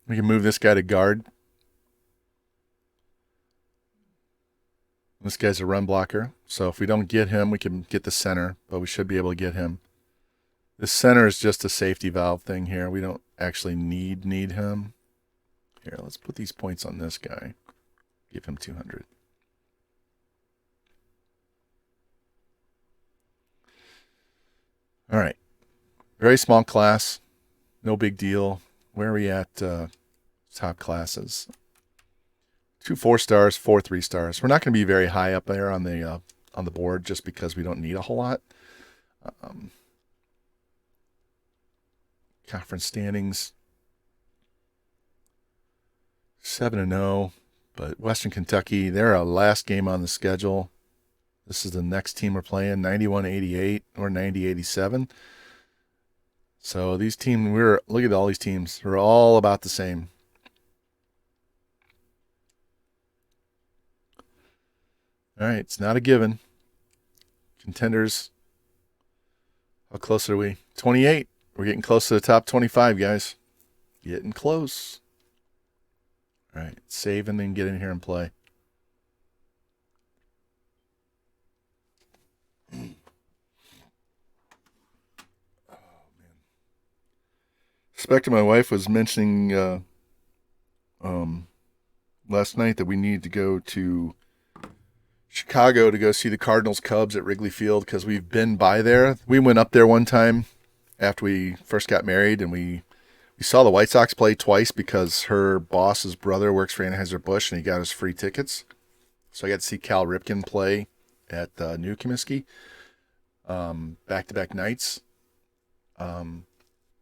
A: We can move this guy to guard. This guy's a run blocker. So if we don't get him, we can get the center, but we should be able to get him. This center is just a safety valve thing here. We don't actually need him. Here, let's put these points on this guy. Give him 200. All right. Very small class. No big deal. Where are we at top classes? 2 4-stars, 4 3-stars. We're not going to be very high up there on the board just because we don't need a whole lot. Conference standings 7-0, but Western Kentucky, they're our last game on the schedule. This is the next team we're playing, 91-88 or 90-87. So these teams, look at all these teams. They're all about the same. All right, it's not a given. Contenders, how close are we? 28. We're getting close to the top 25, guys. Getting close. All right, save and then get in here and play. Spectre, my wife, was mentioning last night that we need to go to Chicago to go see the Cardinals Cubs at Wrigley Field because we've been by there. We went up there one time after we first got married, and we saw the White Sox play twice because her boss's brother works for Anheuser-Busch, and he got us free tickets. So I got to see Cal Ripken play at New Comiskey back-to-back nights.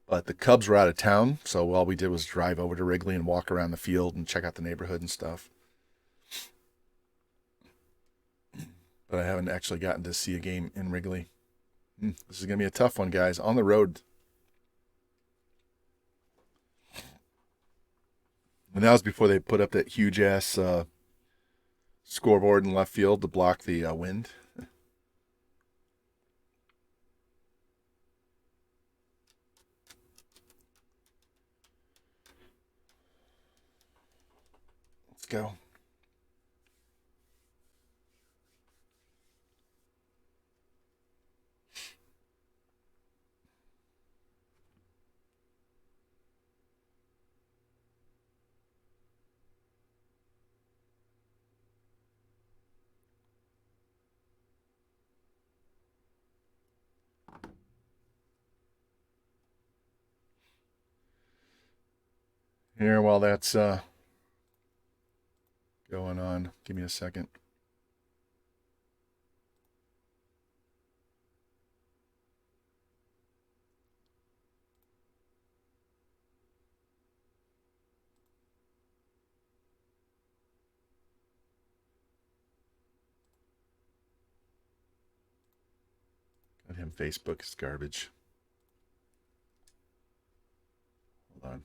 A: But the Cubs were out of town, so all we did was drive over to Wrigley and walk around the field and check out the neighborhood and stuff. But I haven't actually gotten to see a game in Wrigley. This is going to be a tough one, guys. On the road. And that was before they put up that huge-ass scoreboard in left field to block the wind. Let's go. Here, while that's going on, give me a second. him Facebook is garbage. Hold on.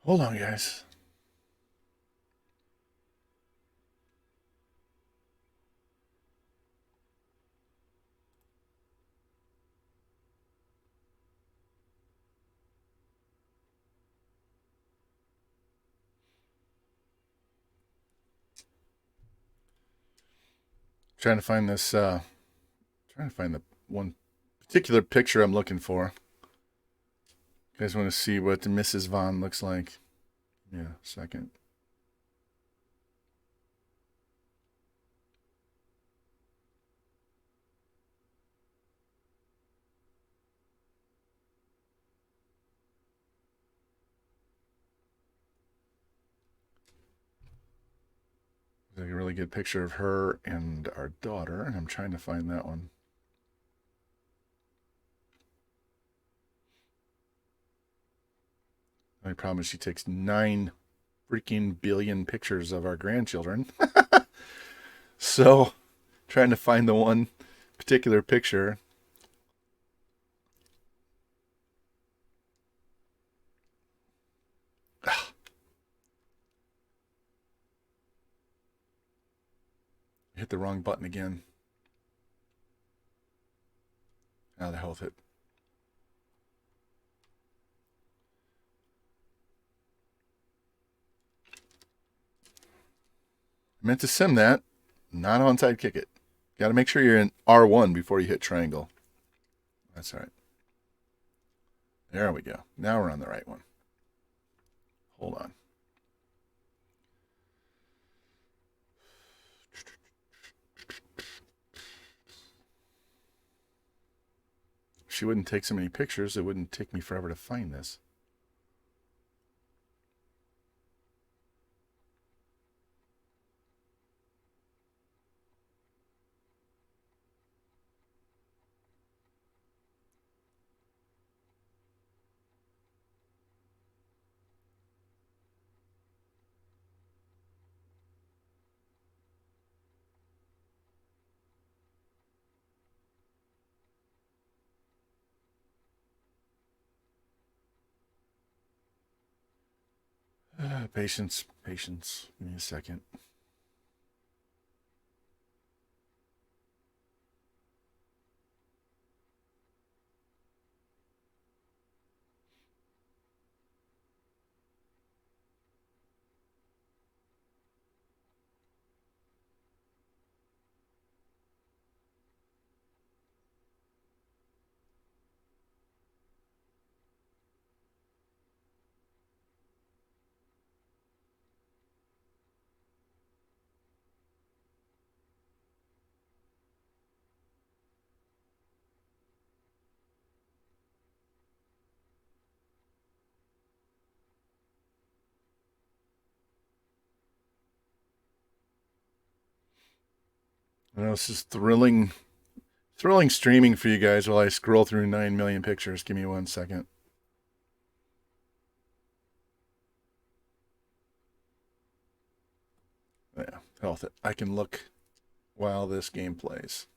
A: Hold on, guys. Trying to find this. Trying to find the one particular picture I'm looking for. You guys want to see what Mrs. Vaughn looks like? Yeah, second. There's a really good picture of her and our daughter, and I'm trying to find that one. The only problem is she takes 9 freaking billion pictures of our grandchildren. So, trying to find the one particular picture. Hit the wrong button again. How the hell with it? I meant to sim that, not onside kick it. Got to make sure you're in R1 before you hit triangle. That's all right. There we go. Now we're on the right one. Hold on. If she wouldn't take so many pictures, it wouldn't take me forever to find this. Patience, patience. Give me a second. I know this is thrilling streaming for you guys while I scroll through 9 million pictures. Give me 1 second. Yeah, health it. I can look while this game plays.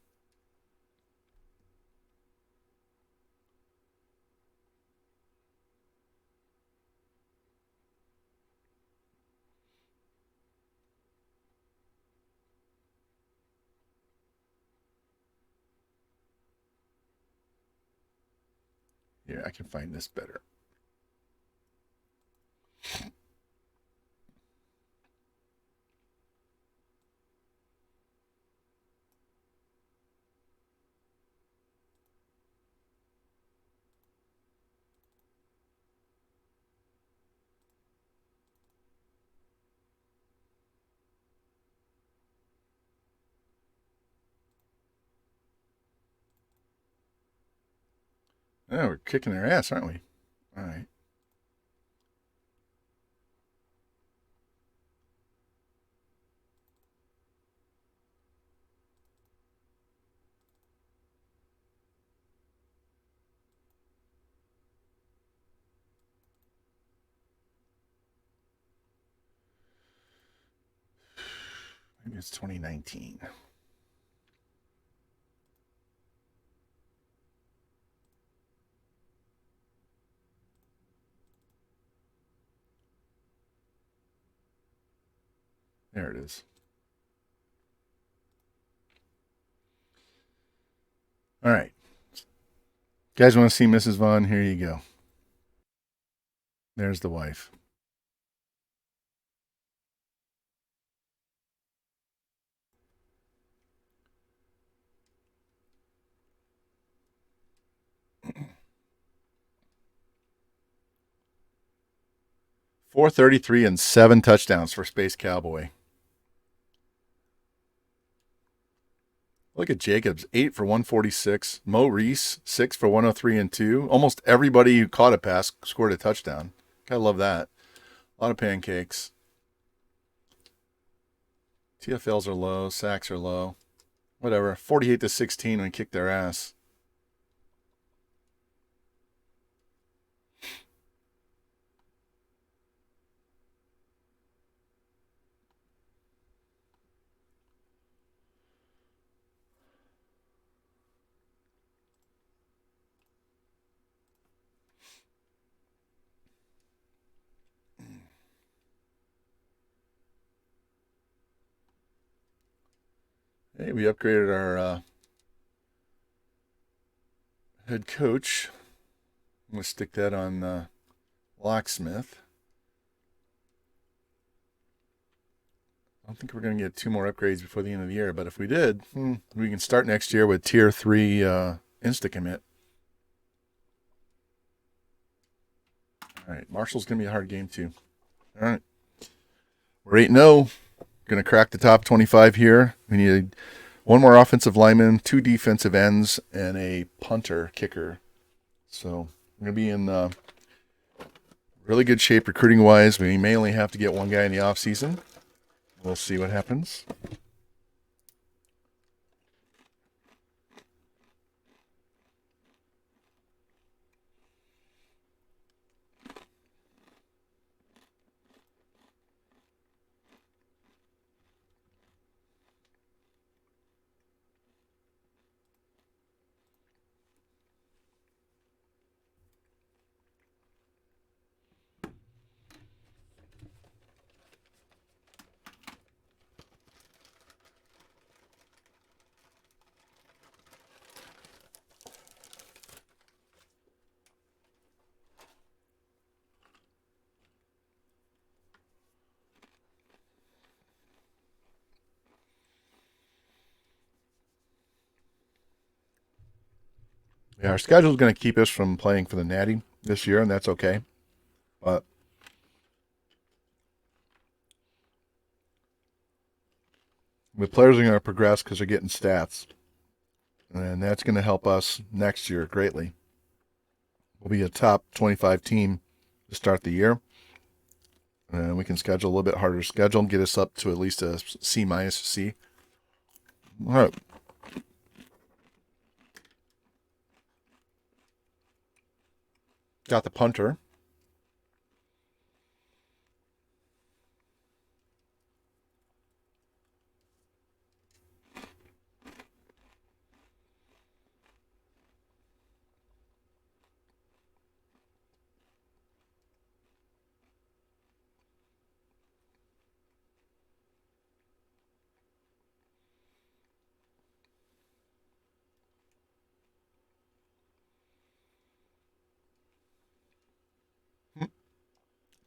A: Here, I can find this better. Yeah, we're kicking their ass, aren't we? All right. Maybe it's 2019. There it is. All right. Guys want to see Mrs. Vaughn? Here you go. There's the wife. .433 and 7 touchdowns for Space Cowboy. Look at Jacobs, 8 for 146. Mo Reese, 6 for 103 and 2. Almost everybody who caught a pass scored a touchdown. Gotta love that. A lot of pancakes. TFLs are low, sacks are low. Whatever. 48-16 when we kicked their ass. Hey, we upgraded our head coach. I'm going to stick that on Locksmith. I don't think we're going to get 2 more upgrades before the end of the year, but if we did, we can start next year with Tier 3 insta-commit. All right, Marshall's going to be a hard game too. All right. We're 8-0. Going to crack the top 25 here. We need 1 more offensive lineman, 2 defensive ends, and a punter kicker. So we're going to be in really good shape recruiting-wise. We may only have to get 1 guy in the offseason. We'll see what happens. Yeah, our schedule is going to keep us from playing for the Natty this year, and that's okay. But the players are going to progress because they're getting stats, and that's going to help us next year greatly. We'll be a top 25 team to start the year, and we can schedule a little bit harder schedule and get us up to at least a C minus C. All right. Got the punter.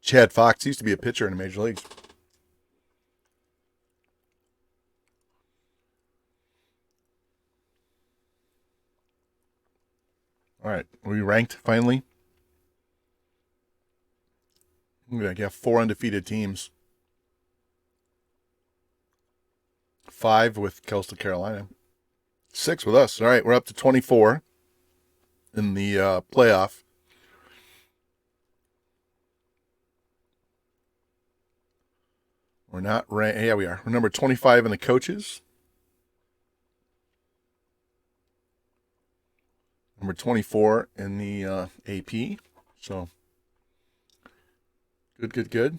A: Chad Fox used to be a pitcher in the major leagues. All right. We ranked finally. We're going to have 4 undefeated teams. 5 with Coastal Carolina. 6 with us. All right. We're up to 24. in the playoff. We're not ranked. Yeah, we are. We're number 25 in the coaches. Number 24 in the AP. So, good.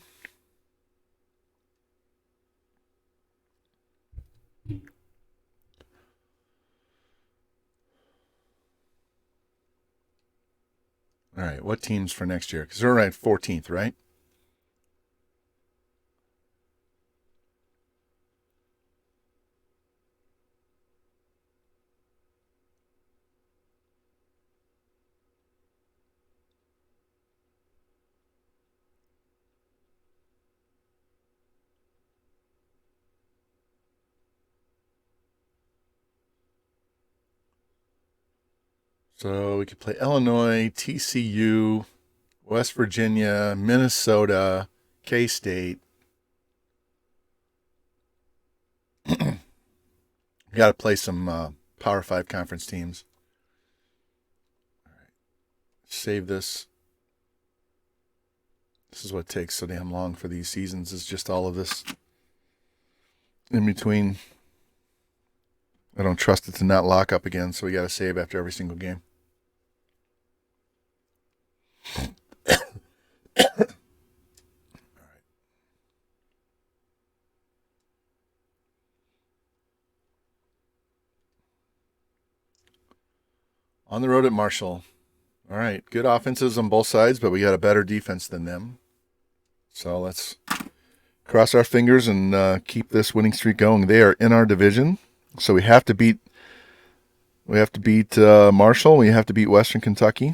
A: All right, what teams for next year? Because we're ranked 14th, right? So we could play Illinois, TCU, West Virginia, Minnesota, K-State. We got to play some Power 5 conference teams. All right. Save this. This is what takes so damn long for these seasons, is just all of this in between. I don't trust it to not lock up again, so we got to save after every single game. All right. On the road at Marshall. All right. Good offenses on both sides, but we got a better defense than them. So let's cross our fingers and keep this winning streak going. They are in our division, so we have to beat Marshall. We have to beat Western Kentucky.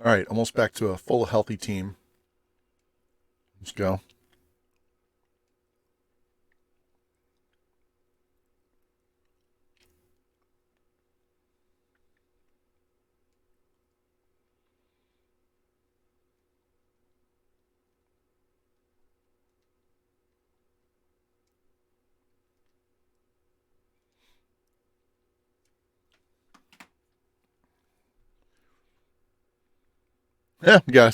A: All right, almost back to a full healthy team. Let's go. Yeah,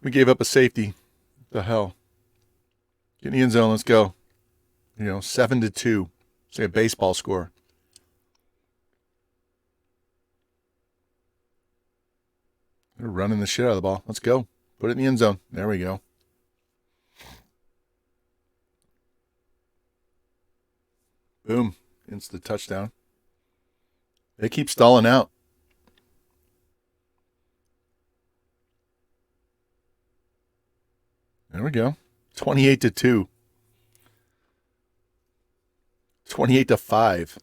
A: we gave up a safety. The hell. Get in the end zone. Let's go. 7-2. Say a baseball score. They're running the shit out of the ball. Let's go. Put it in the end zone. There we go. Boom. Instant touchdown. They keep stalling out. There we go. 28-2. 28-5.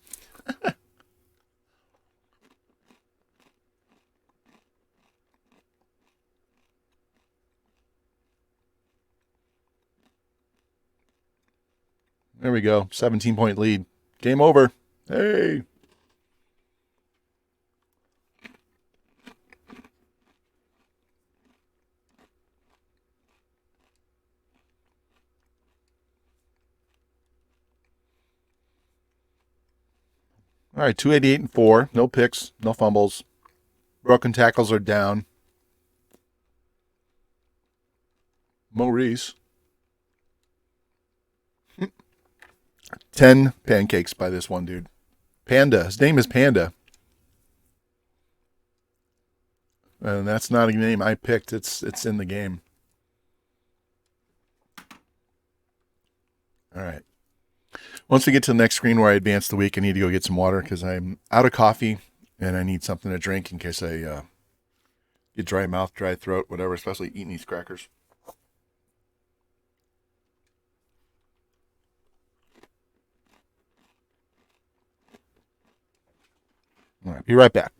A: There we go. 17-point lead. Game over. Hey. All right, 288-4. No picks, no fumbles. Broken tackles are down. Maurice. 10 pancakes by this one dude. Panda. His name is Panda. And that's not a name I picked. It's in the game. All right. Once we get to the next screen where I advance the week, I need to go get some water because I'm out of coffee and I need something to drink in case I get dry mouth, dry throat, whatever, especially eating these crackers. right, be right back.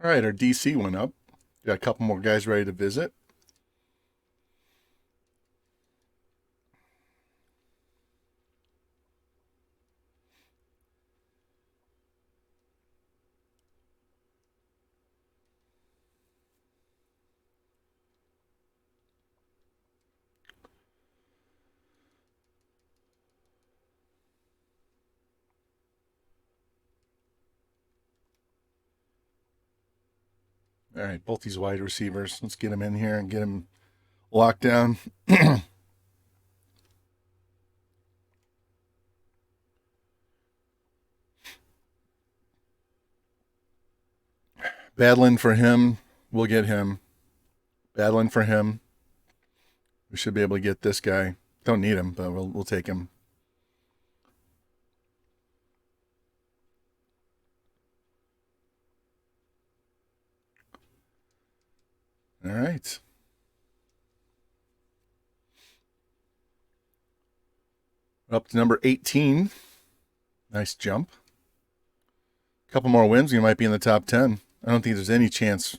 A: All right, our DC went up. Got a couple more guys ready to visit. All right, both these wide receivers. Let's get them in here and get them locked down. Battling for him. We'll get him. Battling for him. We should be able to get this guy. Don't need him, but we'll take him. All right. Up to number 18. Nice jump. A couple more wins, you might be in the top 10. I don't think there's any chance.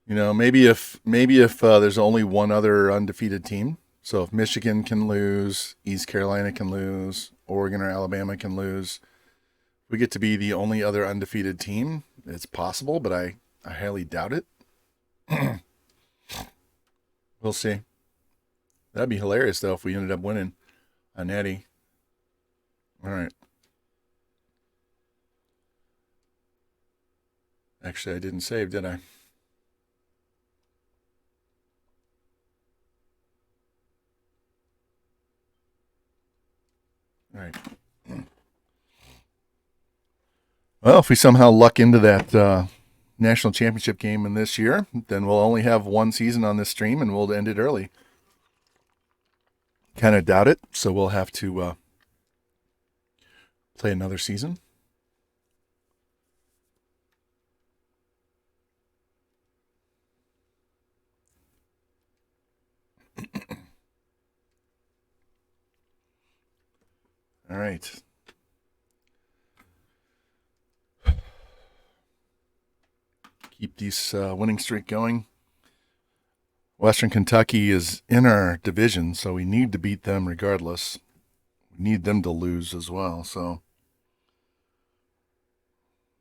A: You know, maybe if there's only one other undefeated team. So if Michigan can lose, East Carolina can lose, Oregon or Alabama can lose, we get to be the only other undefeated team. It's possible, but I highly doubt it. We'll see. That'd be hilarious, though, if we ended up winning a Natty. All right. Actually, I didn't save, did I? All right. Well, if we somehow luck into that national championship game in this year, then we'll only have one season on this stream and we'll end it early. Kind of doubt it, so we'll have to play another season. All right. Keep this winning streak going. Western Kentucky is in our division, so we need to beat them regardless. We need them to lose as well, so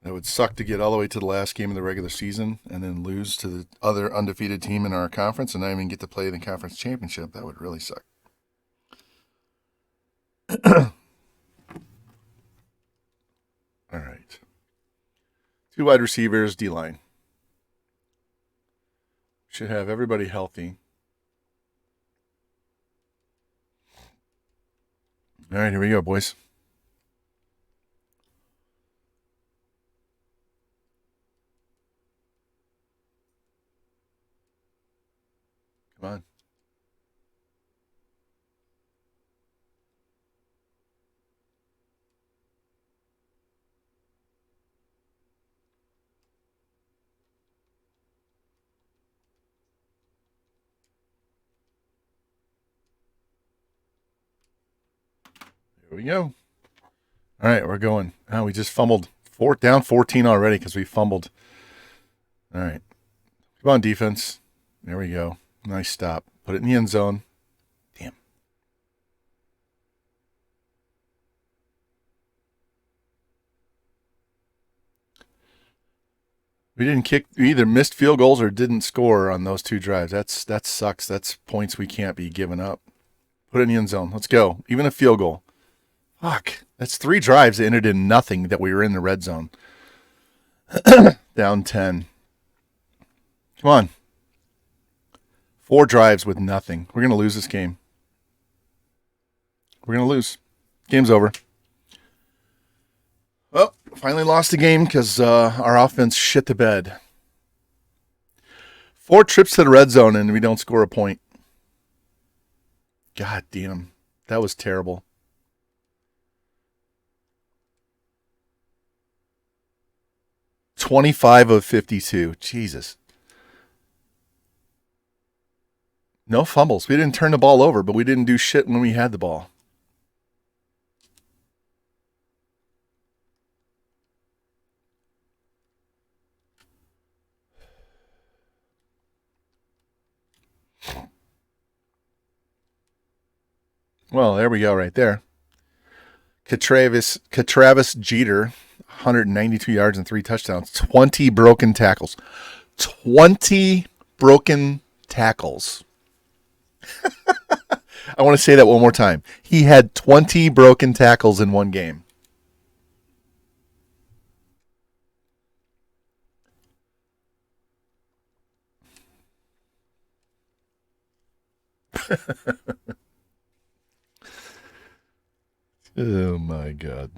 A: that would suck to get all the way to the last game of the regular season and then lose to the other undefeated team in our conference and not even get to play the conference championship. That would really suck. All right. 2 wide receivers, D-line. Should have everybody healthy. All right, here we go, boys. Come on. Here we go. All right, we're going. Oh, we just fumbled. Down 14 already because we fumbled. All right. Come on, defense. There we go. Nice stop. Put it in the end zone. Damn. We didn't kick. We either missed field goals or didn't score on those 2 drives. That sucks. That's points we can't be giving up. Put it in the end zone. Let's go. Even a field goal. Fuck. That's 3 drives that ended in nothing that we were in the red zone. Down 10. Come on. 4 drives with nothing. We're going to lose this game. We're going to lose. Game's over. Well, finally lost the game because our offense shit the bed. 4 trips to the red zone and we don't score a point. God damn. That was terrible. $25 of 52. Jesus. No fumbles. We didn't turn the ball over, but we didn't do shit when we had the ball. Well, there we go right there. Travis Jeter, 192 yards and 3 touchdowns, 20 broken tackles. 20 broken tackles. I want to say that one more time. He had 20 broken tackles in one game. Oh, my God.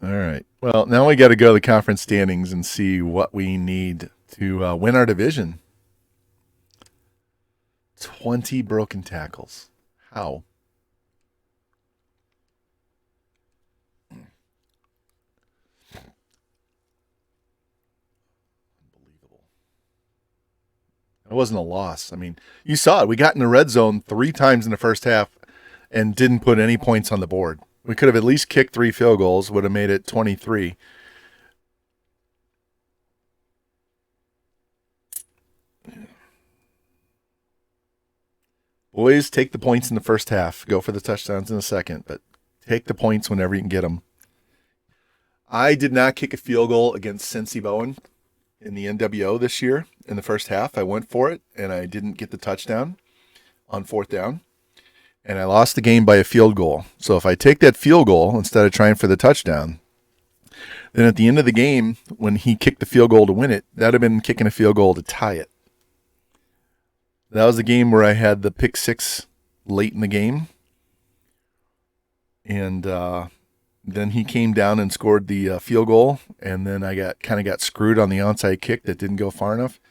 A: All right. Well, now we got to go to the conference standings and see what we need to win our division. 20 broken tackles. How? Unbelievable. It wasn't a loss. I mean, you saw it. We got in the red zone 3 times in the first half and didn't put any points on the board. We could have at least kicked 3 field goals, would have made it 23. Boys, take the points in the first half. Go for the touchdowns in the second, but take the points whenever you can get them. I did not kick a field goal against Cincy Bowen in the NWO this year in the first half. I went for it, and I didn't get the touchdown on 4th down. And I lost the game by a field goal. So if I take that field goal instead of trying for the touchdown, then at the end of the game, when he kicked the field goal to win it, that would have been kicking a field goal to tie it. That was the game where I had the pick 6 late in the game. And then he came down and scored the field goal. And then I got screwed on the onside kick that didn't go far enough.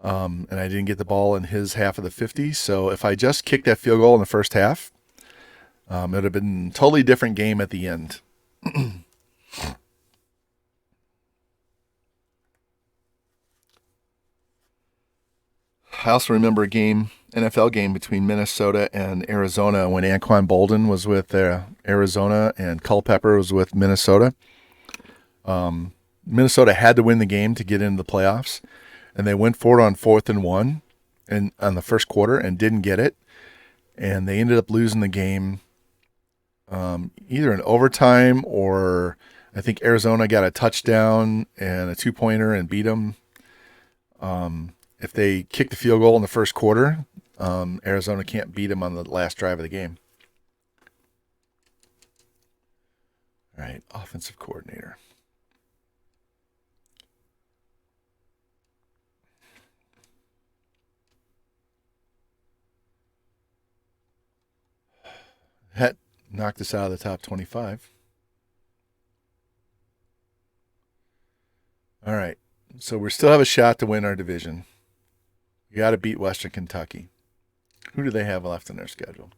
A: And I didn't get the ball in his half of the 50. So if I just kicked that field goal in the first half, it would have been a totally different game at the end. I also remember a NFL game between Minnesota and Arizona when Anquan Bolden was with Arizona and Culpepper was with Minnesota. Minnesota had to win the game to get into the playoffs, and they went for it on 4th and 1 and on the first quarter and didn't get it, and they ended up losing the game either in overtime or I think Arizona got a touchdown and a 2-pointer and beat them. If they kick the field goal in the first quarter, Arizona can't beat them on the last drive of the game. All right, offensive coordinator. That knocked us out of the top 25. All right, so we still have a shot to win our division. You got to beat Western Kentucky. Who do they have left in their schedule?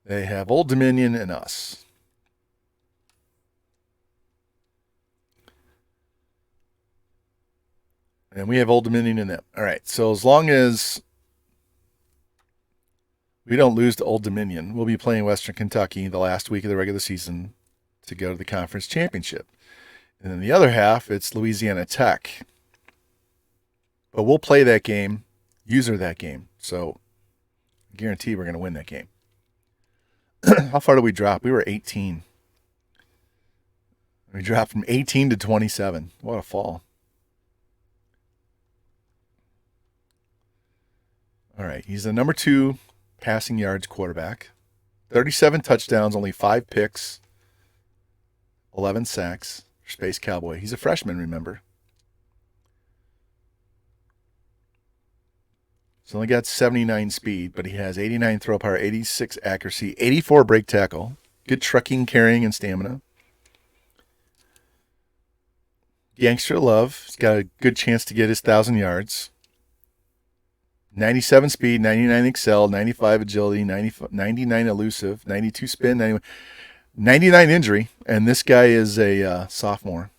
A: They have Old Dominion and us. And we have Old Dominion in them. All right, so as long as we don't lose to Old Dominion, we'll be playing Western Kentucky the last week of the regular season to go to the conference championship. And then the other half, it's Louisiana Tech. But we'll play that game, user that game. So I guarantee we're going to win that game. How far did we drop? We were 18. We dropped from 18 to 27. What a fall. All right, he's the number 2 passing yards quarterback. 37 touchdowns, only 5 picks, 11 sacks. Space Cowboy. He's a freshman, remember. He's only got 79 speed, but he has 89 throw power, 86 accuracy, 84 break tackle. Good trucking, carrying, and stamina. Gangster love. He's got a good chance to get his 1,000 yards. 97 speed, 99 excel, 95 agility, 99 elusive, 92 spin, 99 injury, and this guy is a sophomore.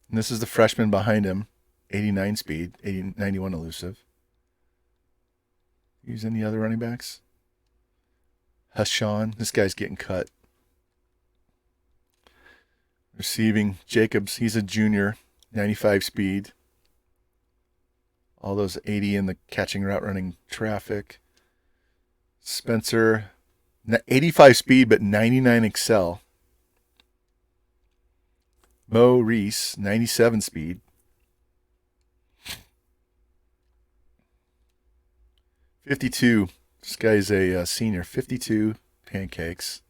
A: And this is the freshman behind him, 89 speed, 91 elusive. Use any other running backs? Hashan, this guy's getting cut. Receiving, Jacobs, he's a junior, 95 speed. All those 80 in the catching, route running, traffic. Spencer, 85 speed, but 99 excel. Mo Reese, 97 speed. .52. This guy's a senior. 52 pancakes.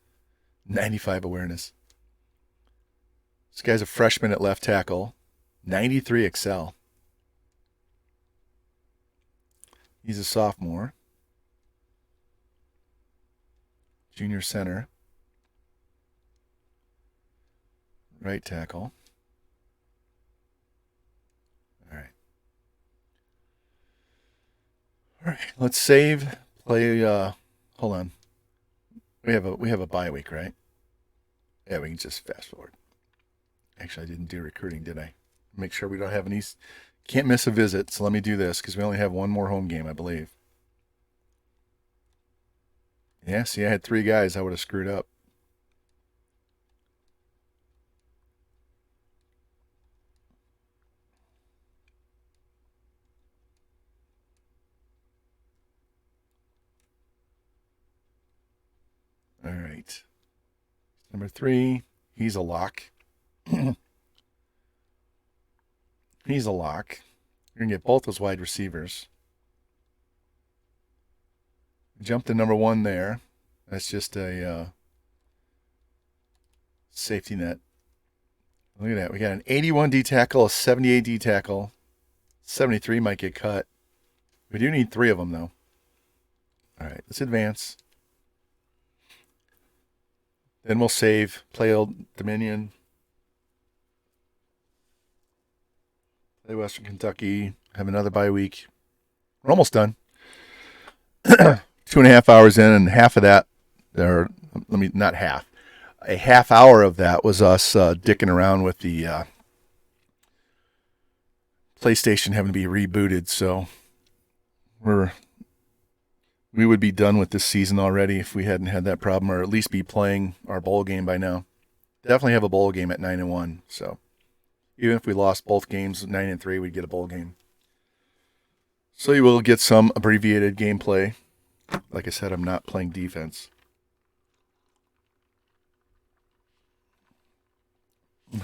A: 95 awareness. This guy's a freshman at left tackle. 93 excel. He's a sophomore. Junior center. Right tackle. All right. All right. Let's save. Play. Hold on. We have a bye week, right? Yeah, we can just fast forward. Actually, I didn't do recruiting, did I? Make sure we don't have any. Can't miss a visit, so let me do this because we only have one more home game, I believe. Yeah, see, I had 3 guys. I would have screwed up. All right. Number 3, he's a lock. He's a lock. You're going to get both those wide receivers. Jump to number 1 there. That's just a safety net. Look at that. We got an 81 D tackle, a 78 D tackle. 73 might get cut. We do need 3 of them, though. All right, let's advance. Then we'll save, play Old Dominion. Play Western Kentucky. Have another bye week. We're almost done. 2.5 hours in, and half of that, or not half. A half hour of that was us dicking around with the PlayStation having to be rebooted. So we would be done with this season already if we hadn't had that problem, or at least be playing our bowl game by now. Definitely have a bowl game at 9-1. So even if we lost both games 9-3, we'd get a bowl game. So you will get some abbreviated gameplay. Like I said, I'm not playing defense.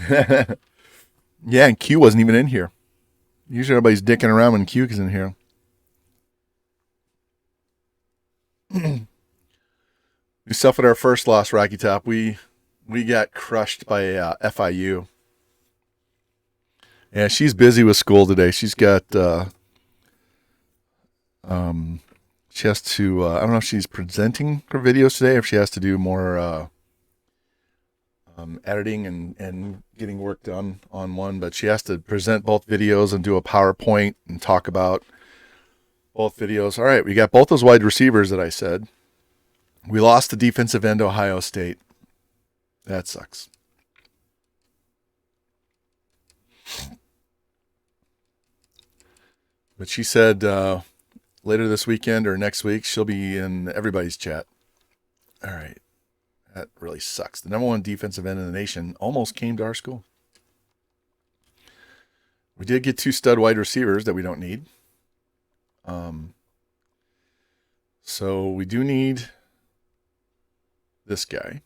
A: Yeah, and Q wasn't even in here. Usually everybody's dicking around when Q is in here. We suffered our first loss, Rocky Top. We got crushed by FIU. Yeah, she's busy with school today. She's got she has to I don't know if she's presenting her videos today or if she has to do more editing and getting work done on one, but she has to present both videos and do a PowerPoint and talk about both videos. All right, we got both those wide receivers that I said. We lost the defensive end to Ohio State. That sucks. But she said later this weekend or next week. She'll be in everybody's chat. All right. That really sucks. The #1 defensive end in the nation almost came to our school. We did get 2 stud wide receivers that we don't need. So we do need this guy.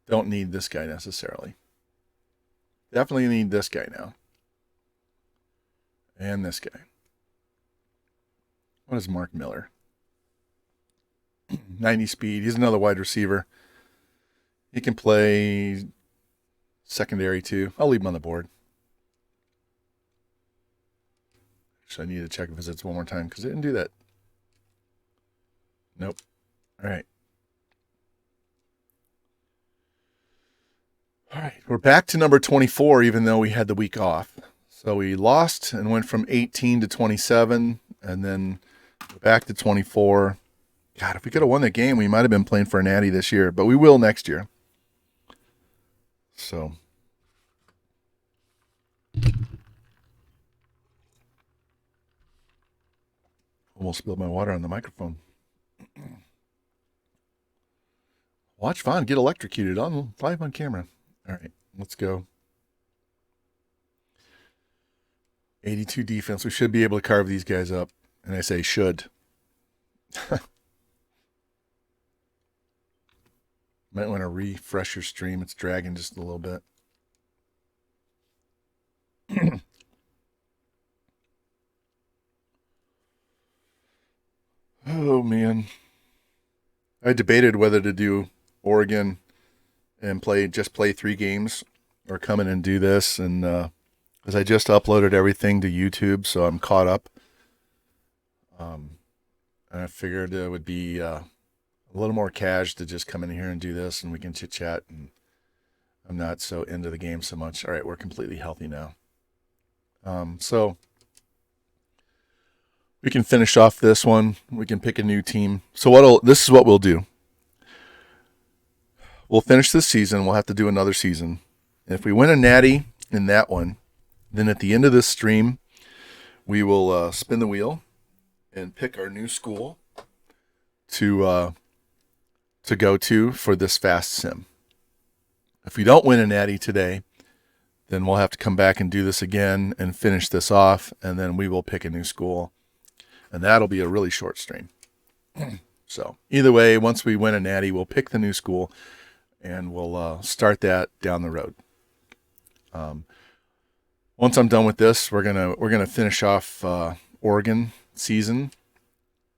A: Don't need this guy necessarily. Definitely need this guy now. And this guy. What is Mark Miller? 90 speed. He's another wide receiver. He can play secondary too. I'll leave him on the board. Actually, I need to check visits one more time because I didn't do that. Nope. All right. All right. We're back to number 24, even though we had the week off. So we lost and went from 18 to 27, and then back to 24. God, if we could have won the game, we might have been playing for a Natty this year, but we will next year. So. Almost spilled my water on the microphone. Watch Vaughn get electrocuted on live on camera. All right, let's go. 82 defense. We should be able to carve these guys up. And I say should. Might want to refresh your stream. It's dragging just a little bit. Oh, man. I debated whether to do Oregon and just play 3 games or come in and do this. And because I just uploaded everything to YouTube, so I'm caught up. And I figured it would be a little more cash to just come in here and do this, and we can chit-chat, and I'm not so into the game so much. All right, we're completely healthy now. So we can finish off this one. We can pick a new team. So this is what we'll do. We'll finish this season. We'll have to do another season. And if we win a Natty in that one, then at the end of this stream, we will spin the wheel and pick our new school to go to for this fast sim. If we don't win a Natty today, then we'll have to come back and do this again and finish this off, and then we will pick a new school. And that'll be a really short stream. So either way, once we win a Natty, we'll pick the new school, and we'll start that down the road. Once I'm done with this, we're gonna finish off Oregon season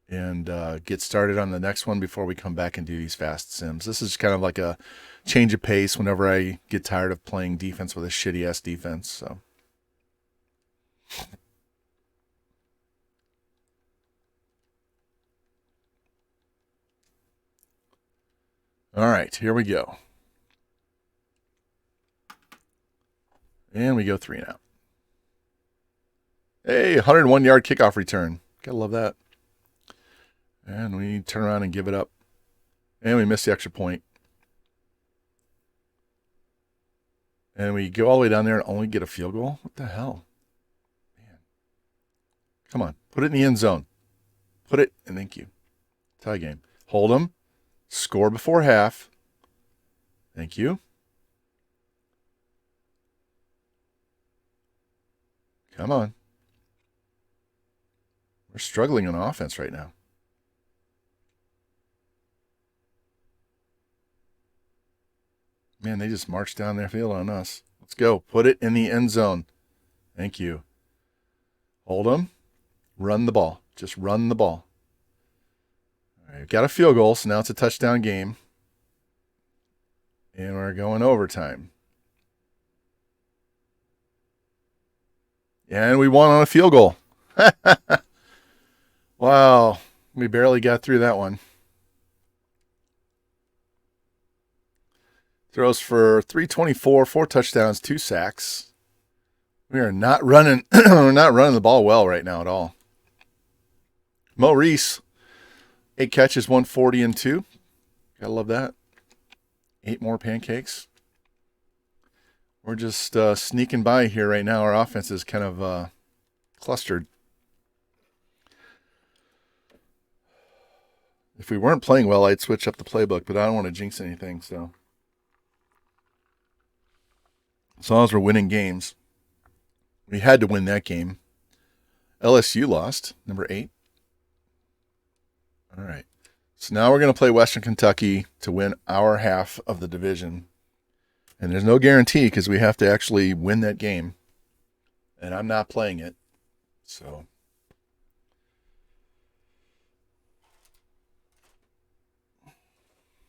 A: and get started on the next one before we come back and do these fast sims. This is kind of like a change of pace whenever I get tired of playing defense with a shitty ass defense. So. All right, here we go. And we go 3 and out. Hey, 101-yard kickoff return. Gotta love that. And we turn around and give it up. And we miss the extra point. And we go all the way down there and only get a field goal? What the hell? Man. Come on. Put it in the end zone. Put it, and thank you. Tie game. Hold them. Score before half. Thank you. Come on. We're struggling on offense right now. Man, they just marched down their field on us. Let's go. Put it in the end zone. Thank you. Hold them. Run the ball. Just run the ball. All right, got a field goal, so now it's a touchdown game. And we're going overtime. And we won on a field goal. Wow. We barely got through that one. Throws for 324, 4 touchdowns, 2 sacks. We are not running we're not running the ball well right now at all. Mo Reese, 8 catches, 140 and 2. Gotta love that. 8 more pancakes. We're just sneaking by here right now. Our offense is kind of clustered. If we weren't playing well, I'd switch up the playbook, but I don't want to jinx anything, so. As long as we're winning games. We had to win that game. LSU lost, number 8. All right. So now we're going to play Western Kentucky to win our half of the division. And there's no guarantee because we have to actually win that game. And I'm not playing it. So.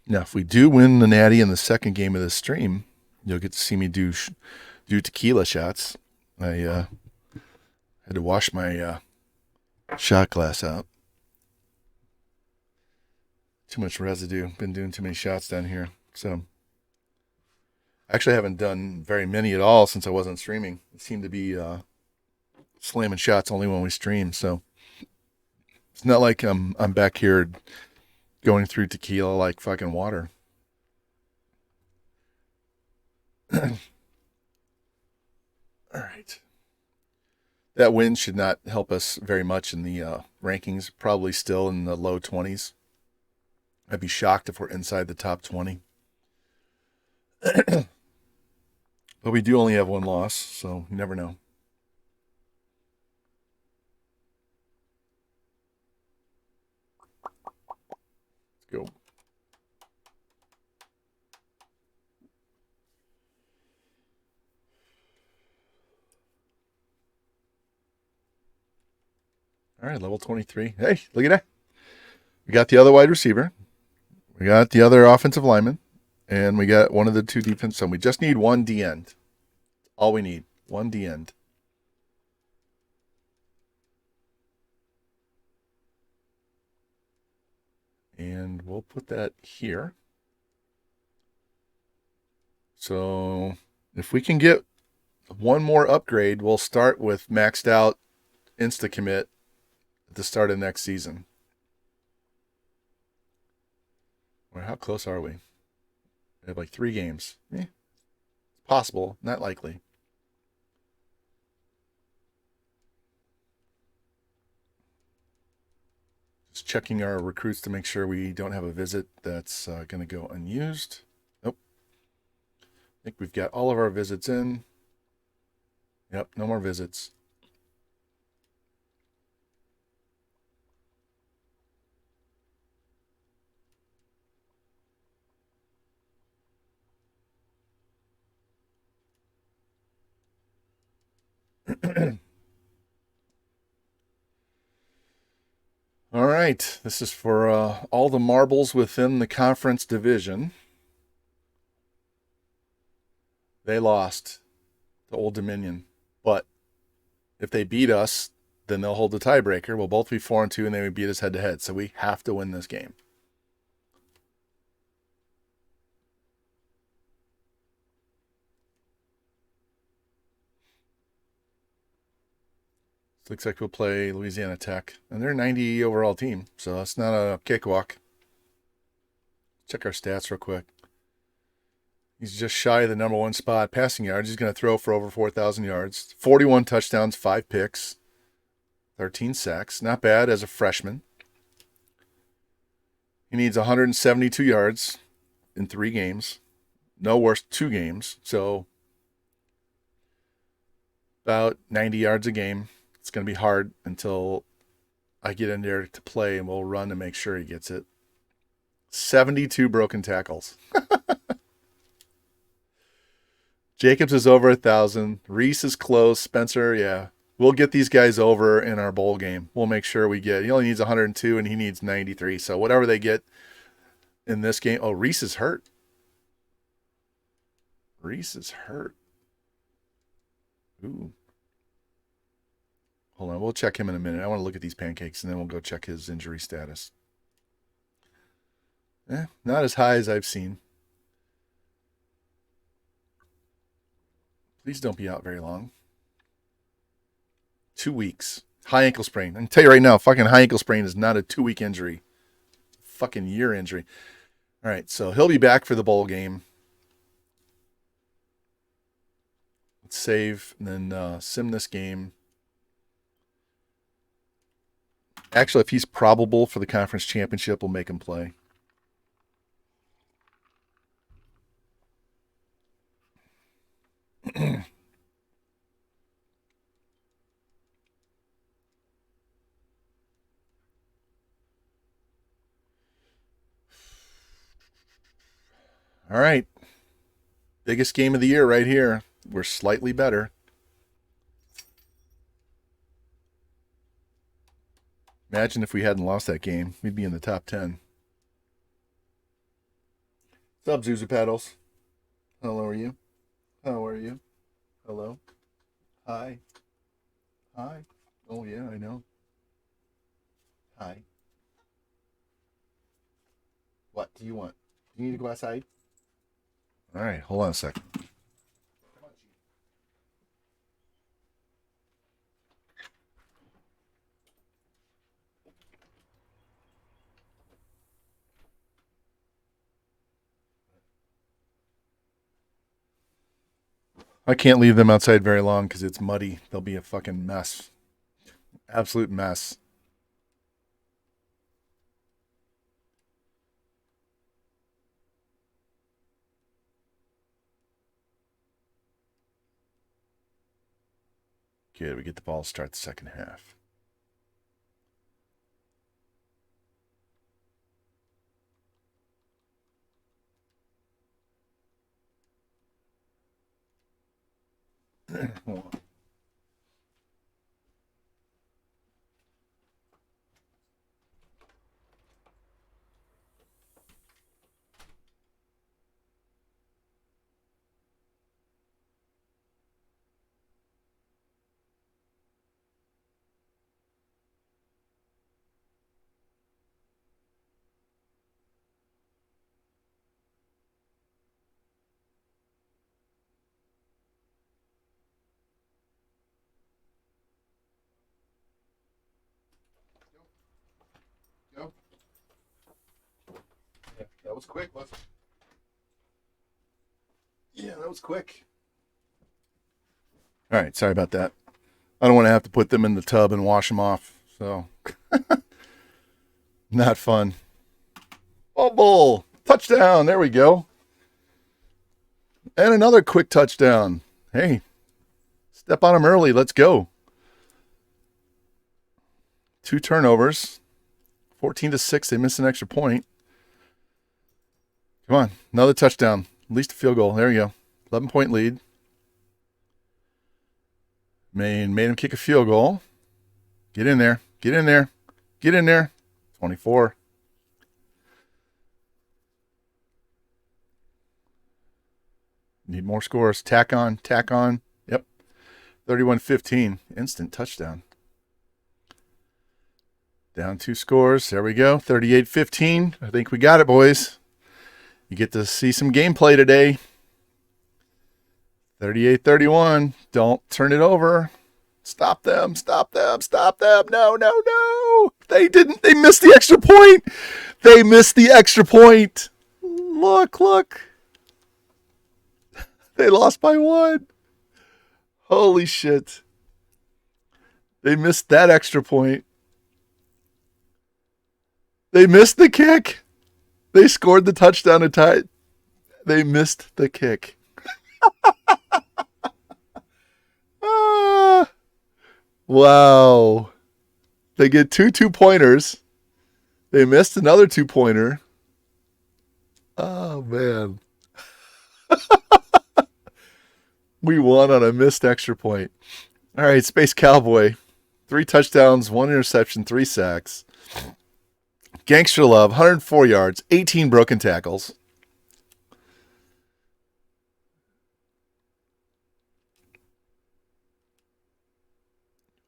A: Now, if we do win the Natty in the second game of the stream, you'll get to see me do tequila shots. I had to wash my shot glass out. Too much residue. Been doing too many shots down here. So, actually, I haven't done very many at all since I wasn't streaming. It seemed to be slamming shots only when we stream. So, it's not like I'm back here going through tequila like fucking water. All right. That win should not help us very much in the rankings. Probably still in the low 20s. I'd be shocked if we're inside the top 20. But we do only have one loss, so you never know. Let's go. All right, level 23. Hey, look at that. We got the other wide receiver. We got the other offensive lineman. And we got one of the 2 defense. So we just need 1 D-end. All we need. 1 D-end. And we'll put that here. So if we can get one more upgrade, we'll start with maxed out insta-commit at the start of next season. Or how close are we? We have like 3 games. It's possible, not likely. Just checking our recruits to make sure we don't have a visit that's going to go unused. Nope. I think we've got all of our visits in. Yep, no more visits. All right, this is for all the marbles within the conference division. They lost to Old Dominion, but if they beat us, then they'll hold the tiebreaker. We'll both be 4-2, and they would beat us head to head. So we have to win this game. Looks like we'll play Louisiana Tech. And they're a 90 overall team, so that's not a cakewalk. Check our stats real quick. He's just shy of the number 1 spot. Passing yards, he's going to throw for over 4,000 yards. 41 touchdowns, 5 picks, 13 sacks. Not bad as a freshman. He needs 172 yards in 3 games. No worse, 2 games. So about 90 yards a game. It's going to be hard until I get in there to play, and we'll run to make sure he gets it. 72 broken tackles. Jacobs is over 1,000. Reese is close. Spencer, yeah. We'll get these guys over in our bowl game. We'll make sure we get. He only needs 102, and he needs 93. So whatever they get in this game. Oh, Reese is hurt. Reese is hurt. Ooh. Hold on, we'll check him in a minute. I want to look at these pancakes, and then we'll go check his injury status. Not as high as I've seen. Please don't be out very long. 2 weeks. High ankle sprain. I can tell you right now, fucking high ankle sprain is not a 2-week injury. Fucking year injury. All right, so he'll be back for the bowl game. Let's save and then sim this game. Actually, if he's probable for the conference championship, we'll make him play. All right. Biggest game of the year right here. We're slightly better. Imagine if we hadn't lost that game. We'd be in the top 10. What's up, Zuzu Paddles? How are you? How are you? Hello? Hi. Hi. Oh, yeah, I know. Hi. What do you want? Do you need to go outside? All right, hold on a second. I can't leave them outside very long because it's muddy. They'll be a fucking mess. Absolute mess. Good, we get the ball to start the second half. Go. Yeah, that was quick, wasn't it? Yeah, that was quick. All right, sorry about that. I don't want to have to put them in the tub and wash them off. So, not fun. Bubble. Touchdown. There we go. And another quick touchdown. Hey, step on them early. Let's go. 2 turnovers. 14-6. They missed an extra point. Come on. Another touchdown. At least a field goal. There you go. 11-point lead. Made him kick a field goal. Get in there. Get in there. Get in there. 24. Need more scores. Tack on. Tack on. Yep. 31-15. Instant touchdown. Down 2 scores. There we go. 38-15. I think we got it, boys. You get to see some gameplay today. 38-31. Don't turn it over. Stop them. Stop them. Stop them. No, no, no. They didn't. They missed the extra point. They missed the extra point. Look, look. They lost by 1. Holy shit. They missed that extra point. They missed the kick. They scored the touchdown to tie. They missed the kick. Wow. They get 2 2-pointers. They missed another 2-pointer. Oh, man. We won on a missed extra point. All right, Space Cowboy. 3 touchdowns, 1 interception, 3 sacks. Gangster Love, 104 yards, 18 broken tackles.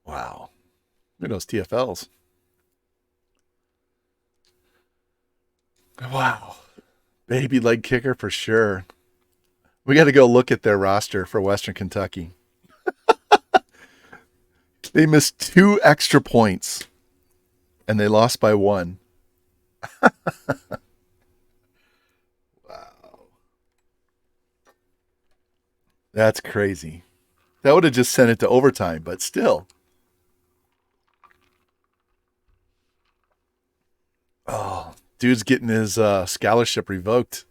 A: Wow. Look at those TFLs. Wow. Baby leg kicker for sure. We got to go look at their roster for Western Kentucky. They missed 2 extra points, and they lost by 1. Wow. That's crazy. That would have just sent it to overtime, but still. Dude's getting his scholarship revoked.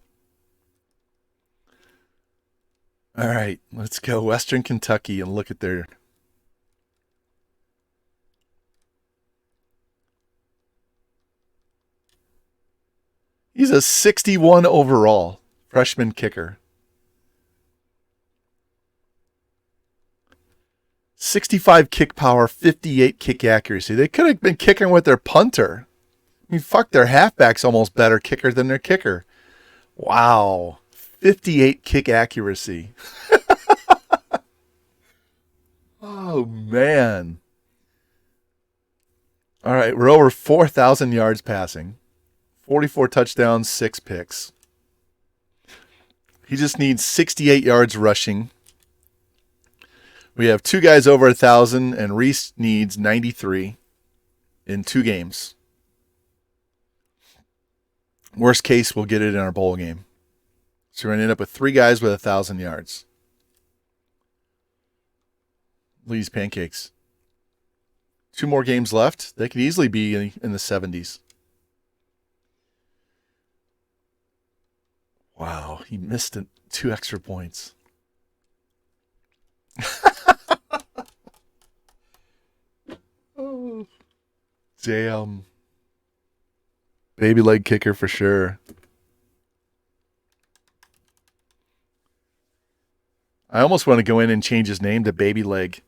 A: All right, let's go Western Kentucky and look at their. He's a 61 overall freshman kicker. 65 kick power, 58 kick accuracy. They could have been kicking with their punter. I mean, fuck, their halfback's almost better kicker than their kicker. Wow. 58 kick accuracy. Oh, man. All right, we're over 4,000 yards passing. 44 touchdowns, 6 picks. He just needs 68 yards rushing. We have 2 guys over 1,000, and Reese needs 93 in 2 games. Worst case, we'll get it in our bowl game. So we're going to end up with 3 guys with 1,000 yards. Look at these pancakes. 2 more games left. They could easily be in the 70s. Wow, he missed 2 extra points. Oh, damn. Baby leg kicker for sure. I almost want to go in and change his name to Baby Leg.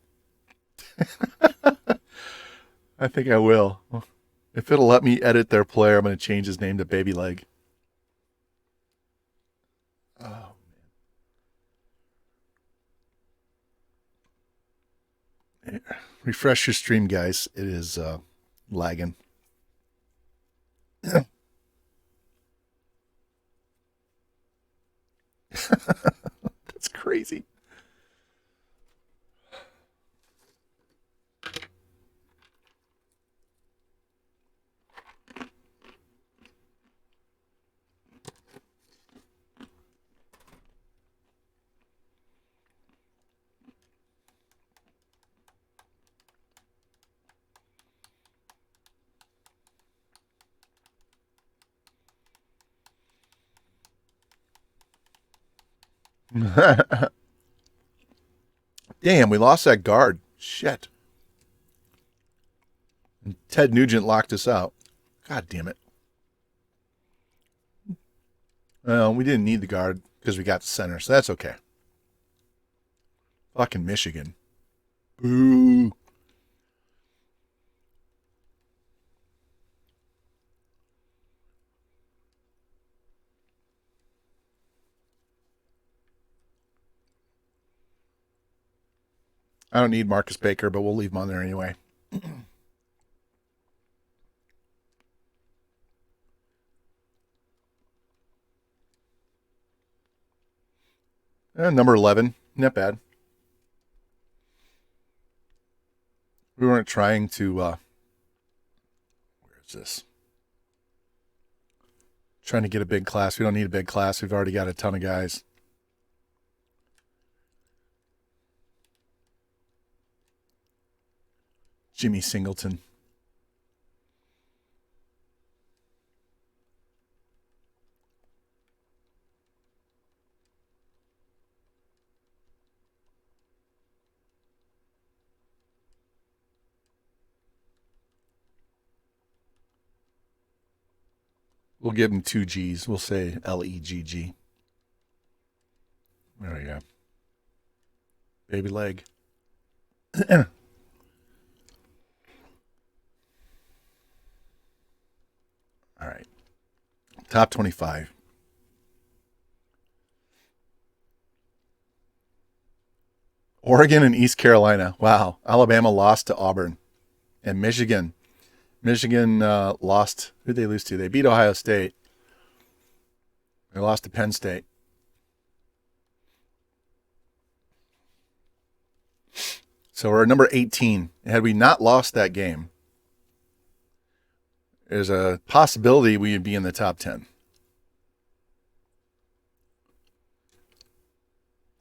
A: I think I will. If it'll let me edit their player, I'm going to change his name to Baby Leg. Oh, man. Refresh your stream, guys. It is lagging. That's crazy. Damn, we lost that guard. Shit. And Ted Nugent locked us out. God damn it. Well, we didn't need the guard because we got the center, so that's okay. Fucking Michigan. Boo. I don't need Marcus Baker, but we'll leave him on there anyway. Number 11. Not bad. We weren't trying to... where is this? Trying to get a big class. We don't need a big class. We've already got a ton of guys. Jimmy Singleton. We'll give him 2 G's. We'll say Legg. There we go. Baby leg. All right. Top 25. Oregon and East Carolina. Wow. Alabama lost to Auburn. And Michigan. Michigan lost. Who'd they lose to? They beat Ohio State. They lost to Penn State. So we're at number 18. Had we not lost that game, there's a possibility we would be in the top 10.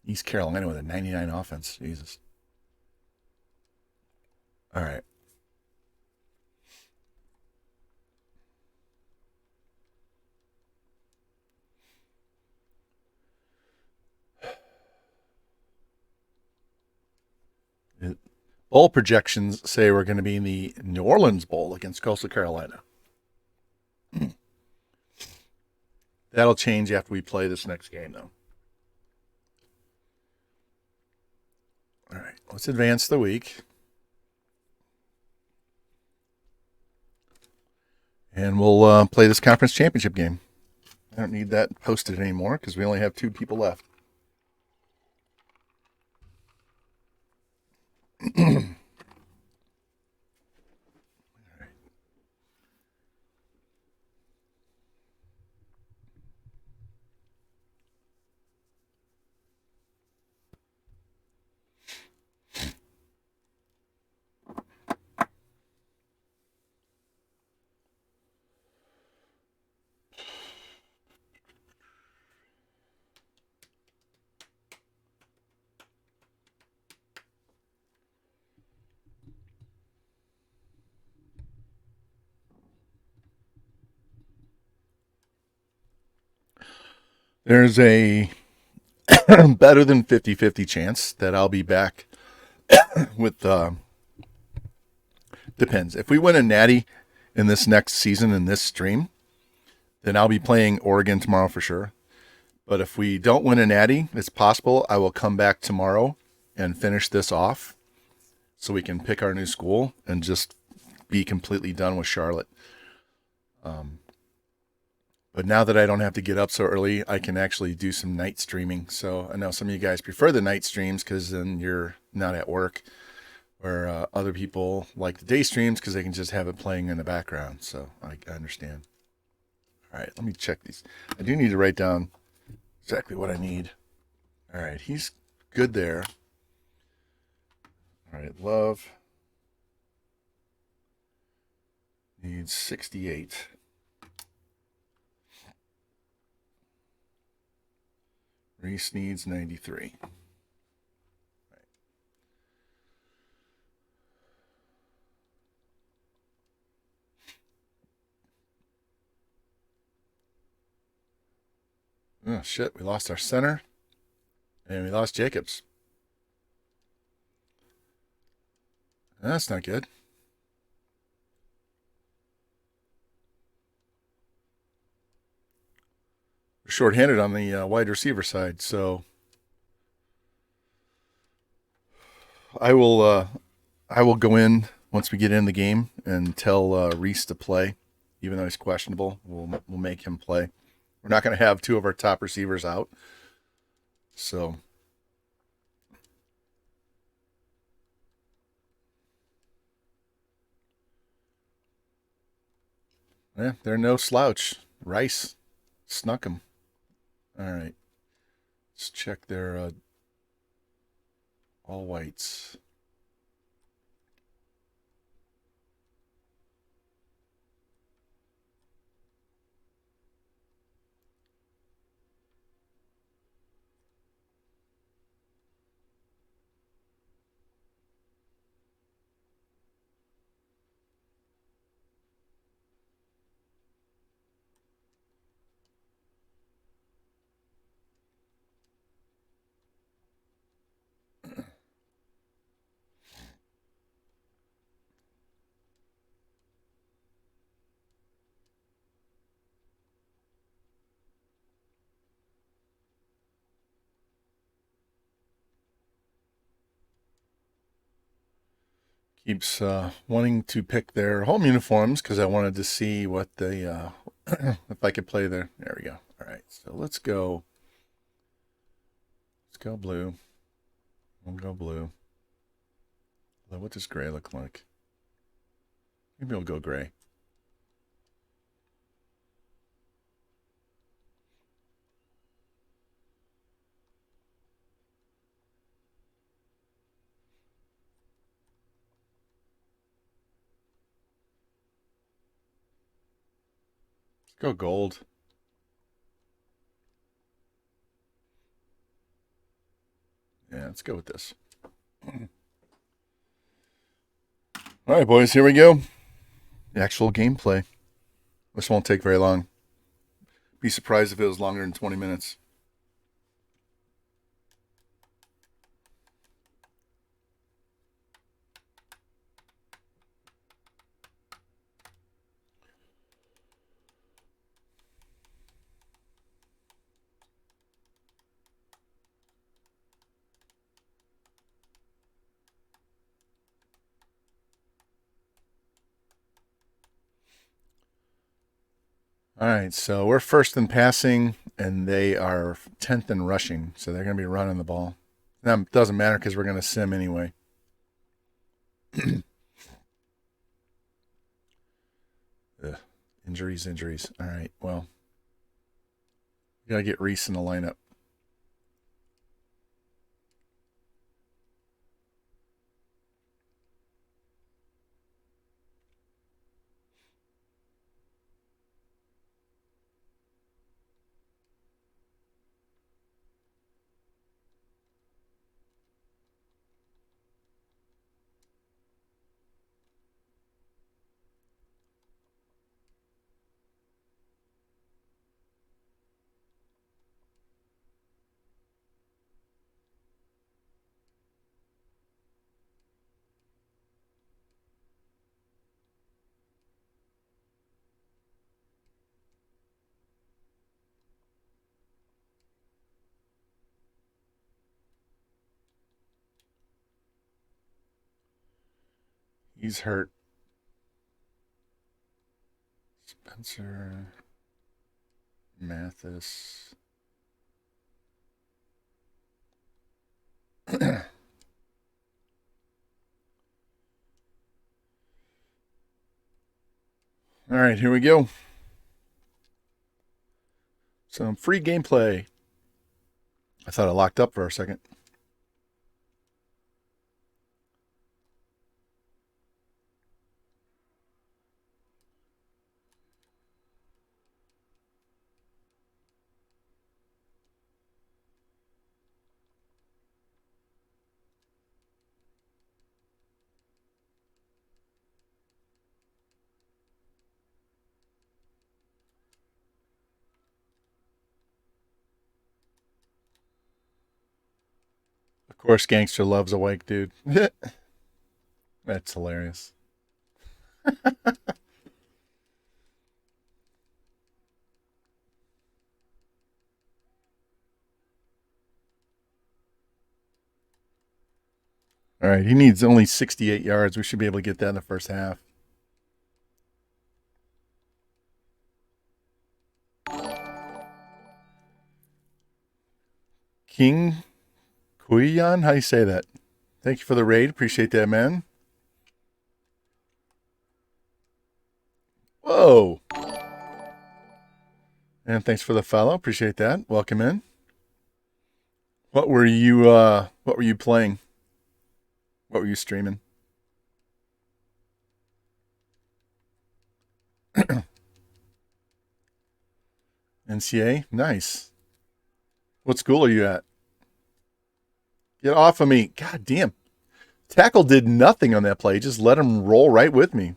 A: East Carolina with a 99 offense. Jesus. All right. Bowl projections say we're going to be in the New Orleans Bowl against Coastal Carolina. That'll change after we play this next game, though. All right, let's advance the week. And we'll play this conference championship game. I don't need that posted anymore because we only have 2 people left. There's a better than 50-50 chance that I'll be back with depends. If we win a Natty in this next season in this stream, then I'll be playing Oregon tomorrow for sure. But if we don't win a Natty, it's possible I will come back tomorrow and finish this off so we can pick our new school and just be completely done with Charlotte. But now that I don't have to get up so early, I can actually do some night streaming. So I know some of you guys prefer the night streams because then you're not at work, where other people like the day streams because they can just have it playing in the background. So I understand. All right, let me check these. I do need to write down exactly what I need. All right, he's good there. All right, Love needs 68. Reese needs 93. Oh, shit. We lost our center. And we lost Jacobs. That's not good. We're shorthanded on the wide receiver side, so I will go in once we get in the game and tell Reese to play, even though he's questionable. We'll make him play. We're not going to have 2 of our top receivers out. So, yeah, they're no slouch. Rice snuck him. All right. Let's check their all whites. Keeps wanting to pick their home uniforms because I wanted to see what they if I could play there. There we go. All right, so let's go. Let's go blue. We'll go blue. What does gray look like? Maybe we'll go gray. Let's go gold. Yeah, let's go with this. All right, boys, here we go. The actual gameplay. This won't take very long. Be surprised if it was longer than 20 minutes. All right, so we're first in passing, and they are 10th in rushing, so they're going to be running the ball. That doesn't matter because we're going to sim anyway. Ugh. Injuries. All right, well, we got to get Reese in the lineup. He's hurt. Spencer Mathis. All right, here we go. Some free gameplay. I thought I locked up for a second. Of course, Gangster loves a white dude. That's hilarious. All right, he needs only 68 yards. We should be able to get that in the first half. King Kuyan, how do you say that? Thank you for the raid. Appreciate that, man. Whoa. And thanks for the follow. Appreciate that. Welcome in. What were you playing? What were you streaming? NCA? Nice. What school are you at? Get off of me. God damn. Tackle did nothing on that play. Just let him roll right with me.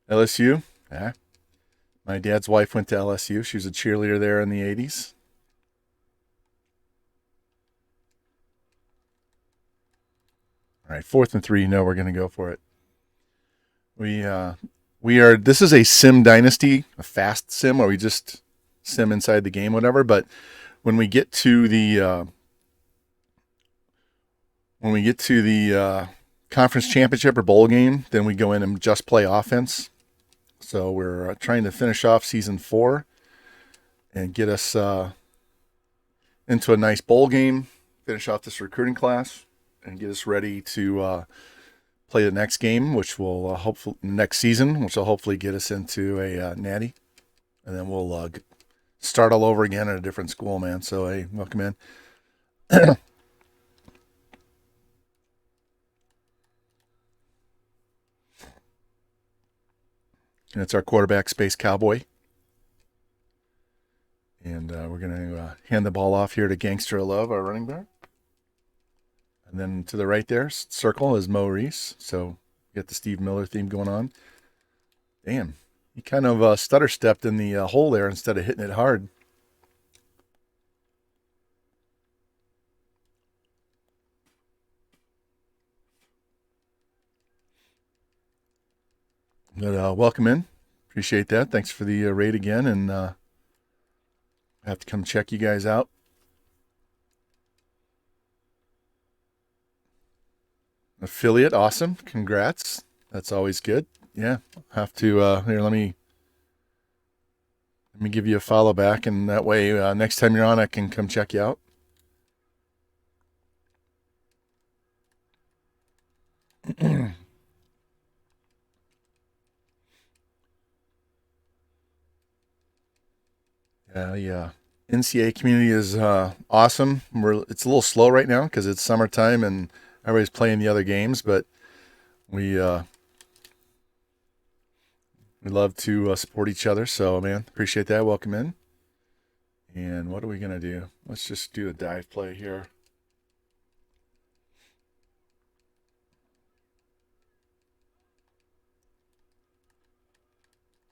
A: LSU? Yeah. My dad's wife went to LSU. She was a cheerleader there in the 80s. All right, 4th and 3. You know we're going to go for it. We are. This is a sim dynasty, a fast sim where we just sim inside the game, whatever. But when we get to the conference championship or bowl game, then we go in and just play offense. So we're trying to finish off season 4 and get us into a nice bowl game, finish off this recruiting class, and get us ready to play the next game, which will hopefully next season, which will hopefully get us into a Natty, and then we'll start all over again at a different school, man. So hey, welcome in. And it's our quarterback, Space Cowboy. And we're going to hand the ball off here to Gangster Love, our running back. And then to the right there, circle, is Mo Reese. So you got the Steve Miller theme going on. Damn, he kind of stutter stepped in the hole there instead of hitting it hard. But welcome in. Appreciate that. Thanks for the raid again. And I have to come check you guys out. Affiliate, awesome. Congrats. That's always good. Yeah. Have to here, let me give you a follow back, and that way next time you're on I can come check you out. Yeah. NCAA community is awesome. It's a little slow right now because it's summertime and everybody's playing the other games, but we love to support each other. So, man, appreciate that. Welcome in. And what are we gonna do? Let's just do a dive play here.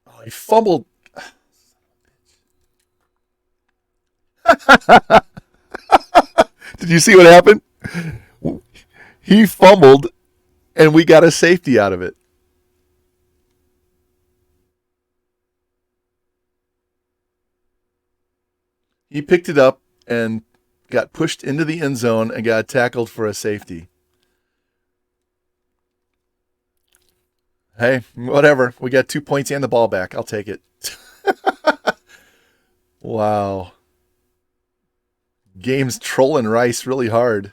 A: Oh, he fumbled. Did you see what happened? He fumbled, and we got a safety out of it. He picked it up and got pushed into the end zone and got tackled for a safety. Hey, whatever. We got 2 points and the ball back. I'll take it. Wow. Game's trolling Rice really hard.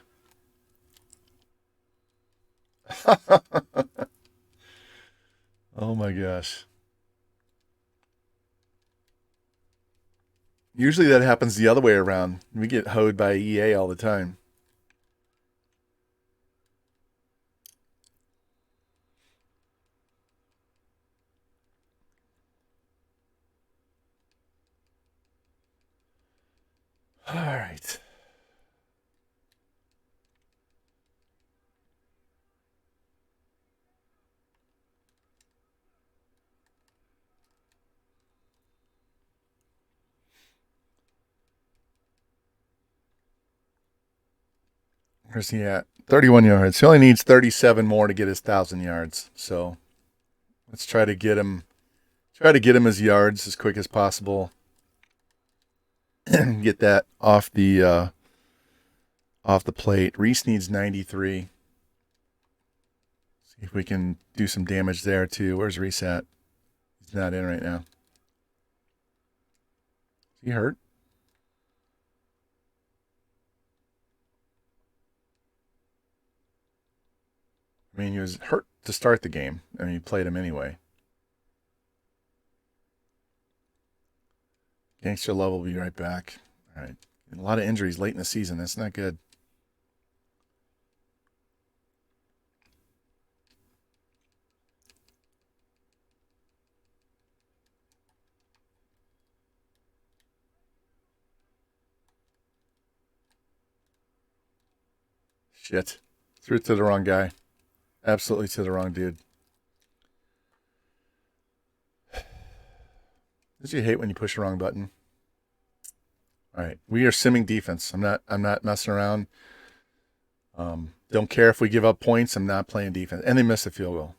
A: Oh my gosh. Usually that happens the other way around. We get hoed by EA all the time. All right. Where's he at? 31 yards. He only needs 37 more to get his 1,000 yards. So let's try to get him his yards as quick as possible. Get that off the plate. Reese needs 93. See if we can do some damage there too. Where's Reese at? He's not in right now. Is he hurt? I mean, he was hurt to start the game. I mean, he played him anyway. Gangster Love will be right back. All right. A lot of injuries late in the season. That's not good. Shit. Threw it to the wrong guy. Absolutely to the wrong dude. Did you hate when you push the wrong button? All right. We are simming defense. I'm not messing around. Don't care if we give up points. I'm not playing defense. And they missed a field goal.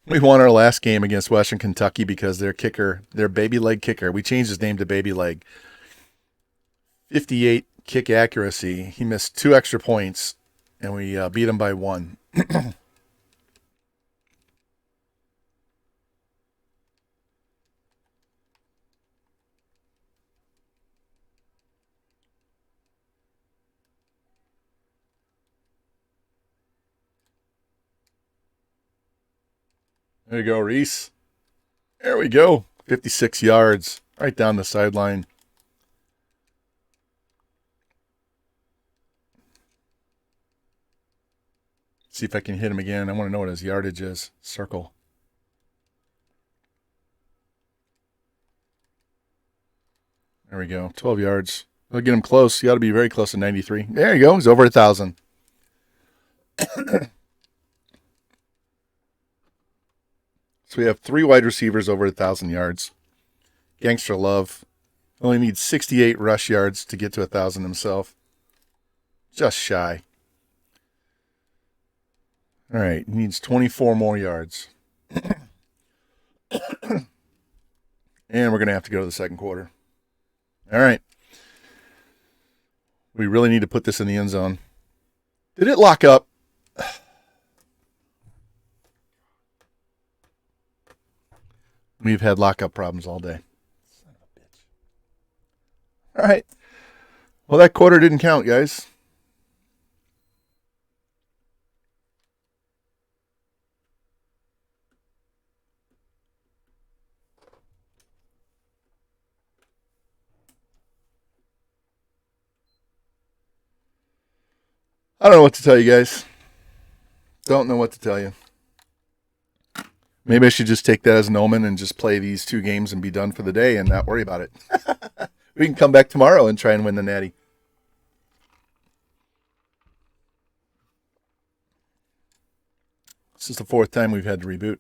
A: We won our last game against Western Kentucky because their kicker, their baby leg kicker, we changed his name to Baby Leg. 58 kick accuracy. He missed 2 extra points, and we beat him by 1. There you go, Reese. There we go. 56 yards, right down the sideline. See if I can hit him again. I want to know what his yardage is. Circle. There we go. 12 yards. I'll get him close. You got to be very close to 93. There you go. He's over 1,000. So we have 3 wide receivers over 1,000 yards. Gangster Love only needs 68 rush yards to get to 1,000 himself. Just shy. All right, he needs 24 more yards. And we're going to have to go to the second quarter. All right. We really need to put this in the end zone. Did it lock up? We've had lockup problems all day. Son of a bitch. All right. Well, that quarter didn't count, guys. I don't know what to tell you guys. Don't know what to tell you. Maybe I should just take that as an omen and just play these 2 games and be done for the day and not worry about it. We can come back tomorrow and try and win the Natty. This is the 4th time we've had to reboot.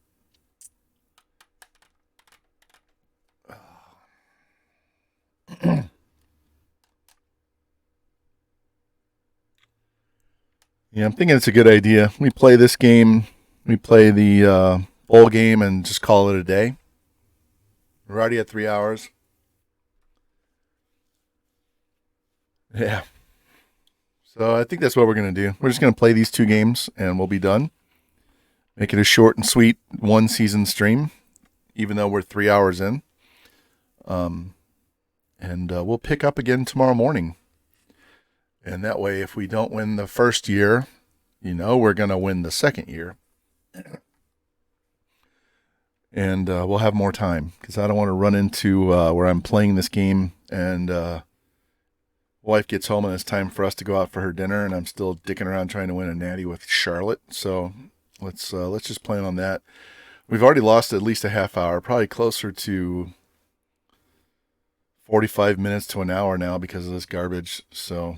A: Yeah, I'm thinking it's a good idea. We play this game, we play the bowl game, and just call it a day. We're already at 3 hours. Yeah. So I think that's what we're going to do. We're just going to play these 2 games, and we'll be done. Make it a short and sweet 1-season stream, even though we're 3 hours in. And we'll pick up again tomorrow morning. And that way, if we don't win the first year, we're going to win the second year. And we'll have more time because I don't want to run into where I'm playing this game and wife gets home and it's time for us to go out for her dinner and I'm still dicking around trying to win a natty with Charlotte. So let's just plan on that. We've already lost at least a half hour, probably closer to 45 minutes to an hour now because of this garbage. So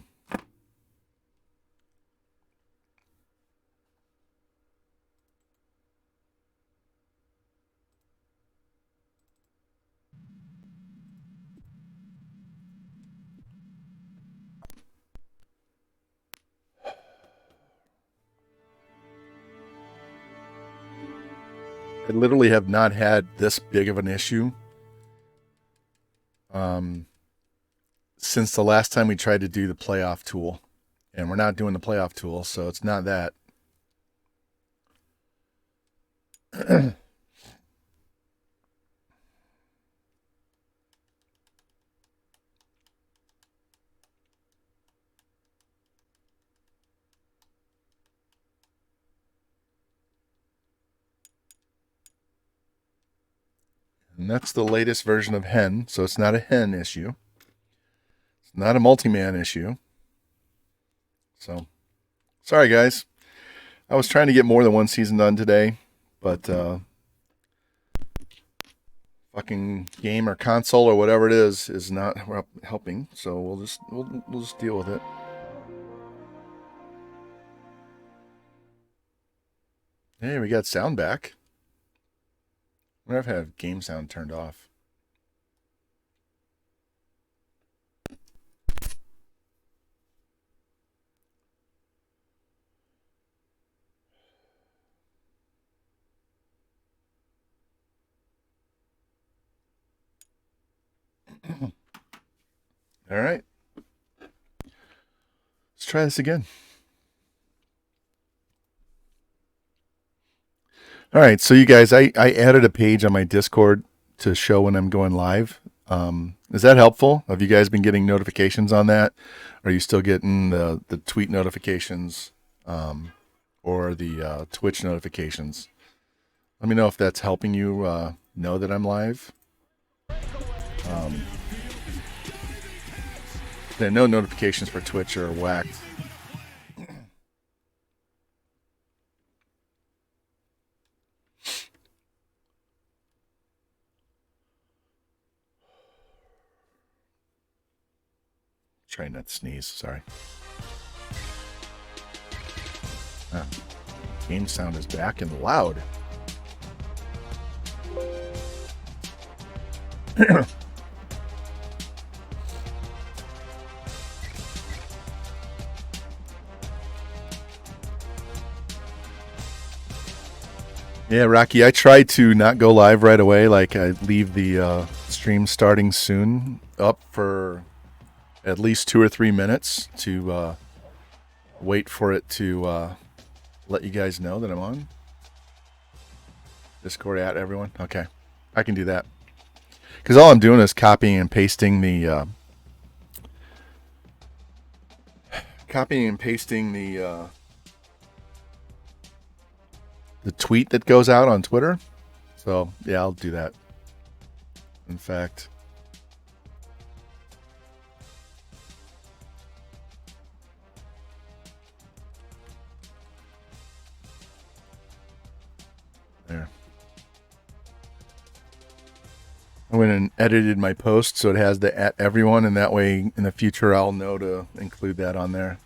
A: I literally have not had this big of an issue since the last time we tried to do the playoff tool. And we're not doing the playoff tool, so it's not that. And that's the latest version of hen, so it's not a hen issue. It's not a multi-man issue. So, sorry guys. I was trying to get more than 1 season done today, but fucking game or console or whatever it is not helping. So we'll just deal with it. Hey, we got sound back. I wonder if I have game sound turned off. All right. Let's try this again. All right, so you guys, I added a page on my Discord to show when I'm going live. Is that helpful? Have you guys been getting notifications on that? Are you still getting the tweet notifications or the Twitch notifications? Let me know if that's helping you know that I'm live. No notifications for Twitch are whacked. Try not to sneeze, sorry. Game sound is back and loud. Yeah, Rocky, I try to not go live right away. Like, I leave the stream starting soon up for at least 2 or 3 minutes to wait for it to let you guys know that I'm on. Discord at everyone. Okay, I can do that. Because all I'm doing is copying and pasting the the tweet that goes out on Twitter. So yeah, I'll do that. In fact, there. I went and edited my post so it has the at everyone, and that way in the future I'll know to include that on there.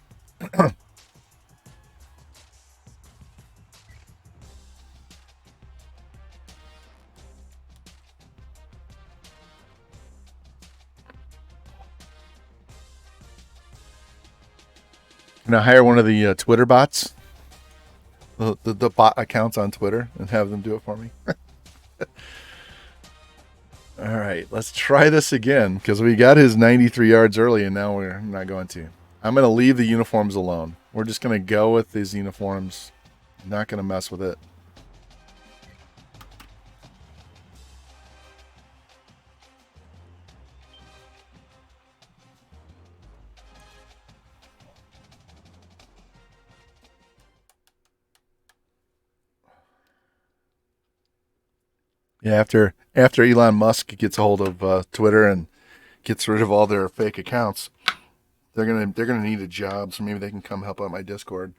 A: Can I hire one of the Twitter bots? The bot accounts on Twitter and have them do it for me? All right, let's try this again because we got his 93 yards early and now we're not going to. I'm going to leave the uniforms alone. We're just going to go with these uniforms. Not going to mess with it. Yeah, after Elon Musk gets a hold of Twitter and gets rid of all their fake accounts, they're gonna need a job. So maybe they can come help out my Discord.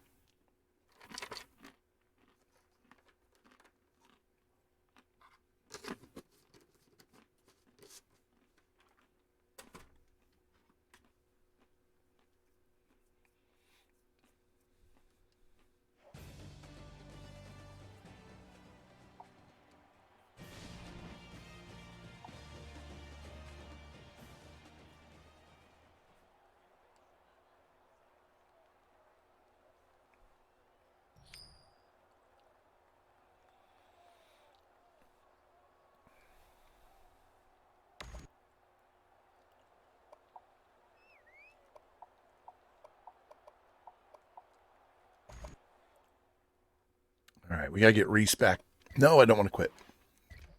A: All right, we gotta get Reese back. No, I don't want to quit.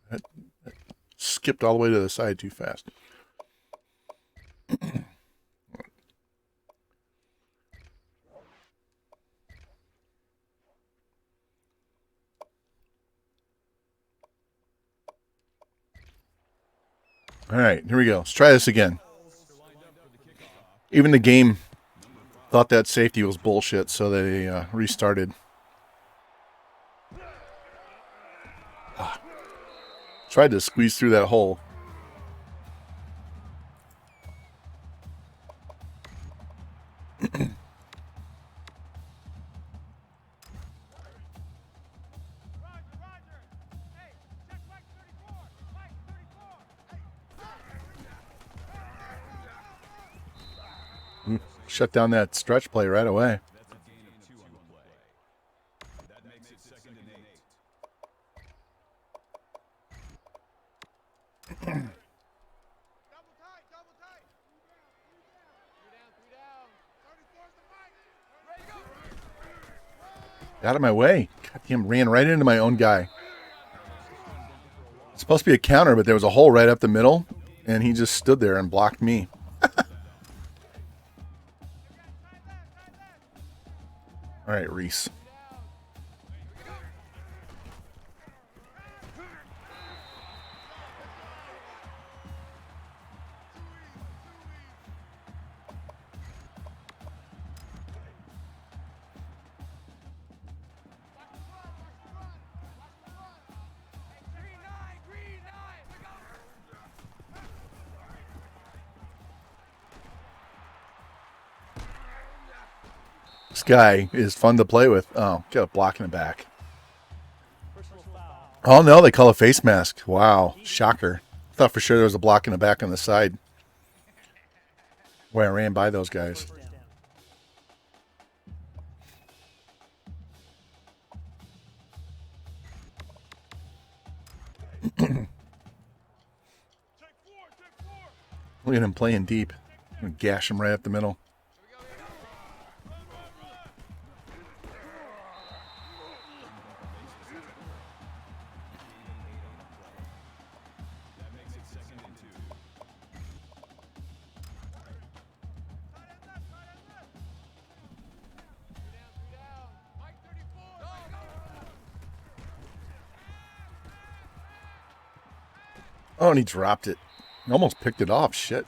A: I skipped all the way to the side too fast. All right, here we go. Let's try this again. Even the game thought that safety was bullshit, so they restarted. Tried to squeeze through that hole. Shut down that stretch play right away. Out of my way. Goddamn, ran right into my own guy. It's supposed to be a counter, but there was a hole right up the middle, and he just stood there and blocked me. All right, Reese. This guy is fun to play with. Oh, got a block in the back. Oh, no, they call a face mask. Wow, shocker. Thought for sure there was a block in the back on the side. Boy, I ran by those guys. Look at him playing deep. I'm going to gash him right up the middle. Oh, and he dropped it. He almost picked it off. Shit.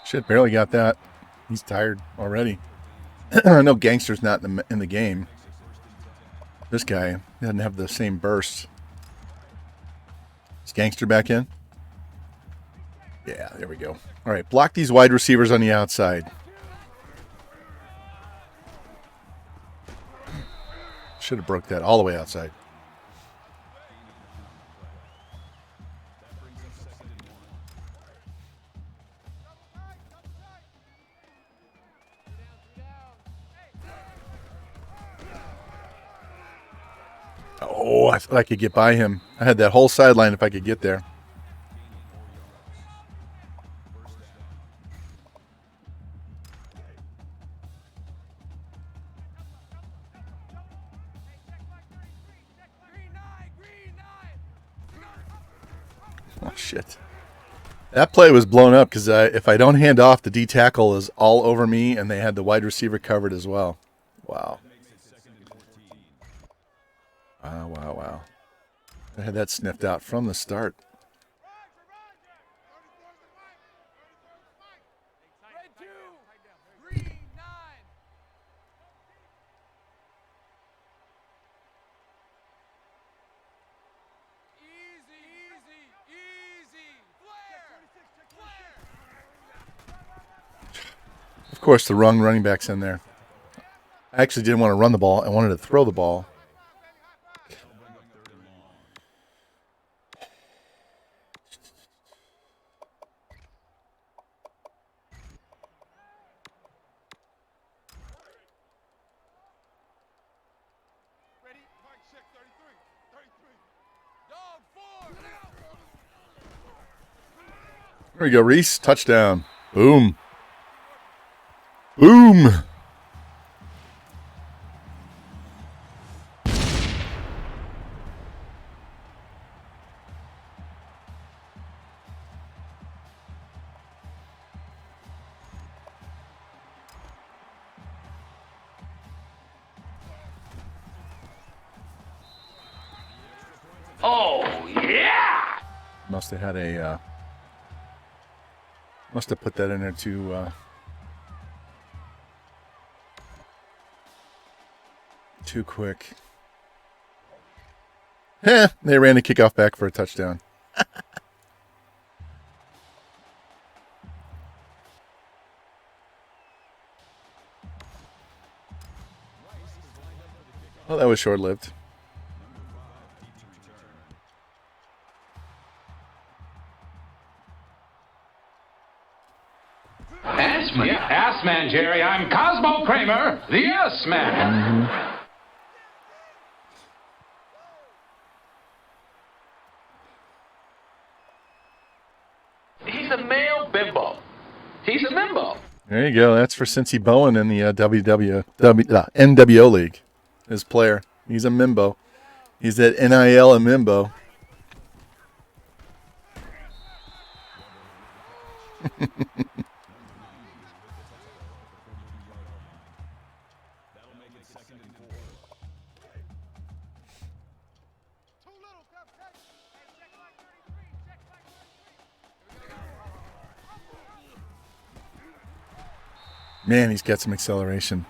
A: Shit, barely got that. He's tired already. No, Gangster's not in the game. This guy doesn't have the same burst. Is Gangster back in? Yeah, there we go. All right, block these wide receivers on the outside. Should have broke that all the way outside. Oh, I thought I could get by him. I had that whole sideline if I could get there. Oh, shit. That play was blown up because if I don't hand off, the D tackle is all over me, and they had the wide receiver covered as well. Wow. Wow. I had that sniffed out from the start. Of course, the wrong running back's in there. I actually didn't want to run the ball. I wanted to throw the ball. There we go, Reese. Touchdown. Boom. Boom.
B: Oh, yeah!
A: Must have had a... must have put that in there too quick. They ran the kickoff back for a touchdown. Well, that was short-lived.
B: S-Man. Yeah, S-Man, Jerry. I'm Cosmo Kramer, the S-Man.
A: Mm-hmm.
B: He's a male bimbo. He's a bimbo.
A: There you go. That's for Cincy Bowen in the NWO League. His player. He's a Mimbo. He's at NIL and Mimbo. Man, he's got some acceleration.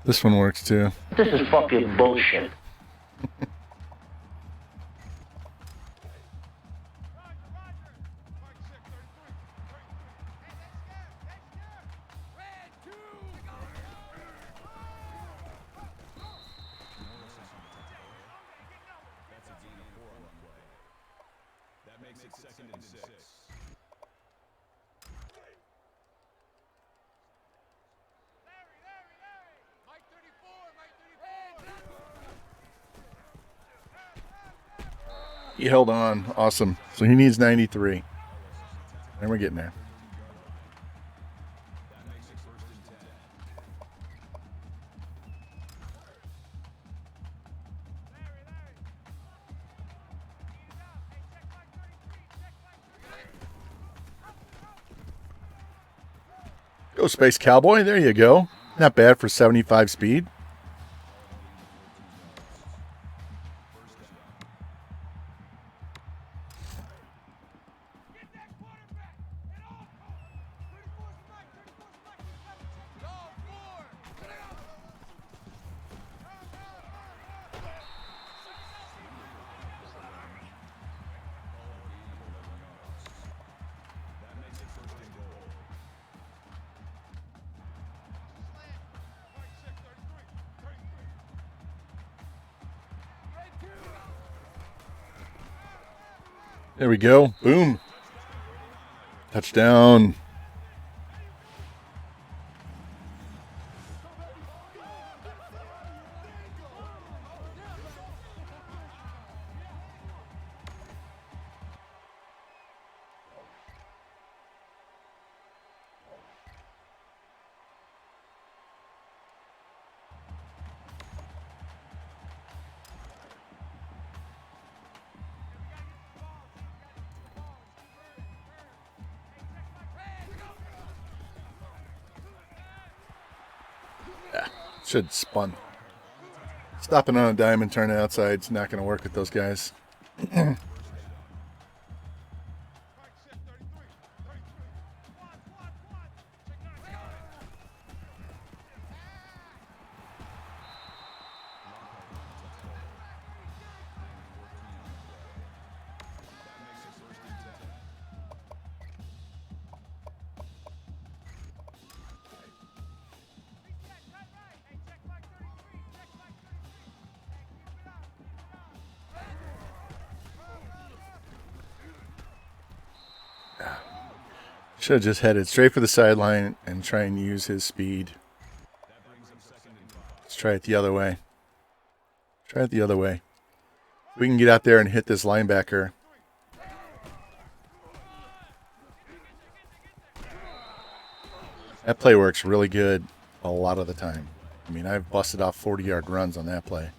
A: This one works too.
C: This is fucking bullshit.
A: He held on. Awesome. So he needs 93. And we're getting there. Go Space Cowboy. There you go. Not bad for 75 speed. There we go. Boom. Touchdown. Should spun. Stopping on a dime and turning outside is not going to work with those guys. Should have just headed straight for the sideline and try and use his speed. Let's try it the other way. Try it the other way. We can get out there and hit this linebacker. That play works really good a lot of the time. I mean, I've busted off 40-yard runs on that play.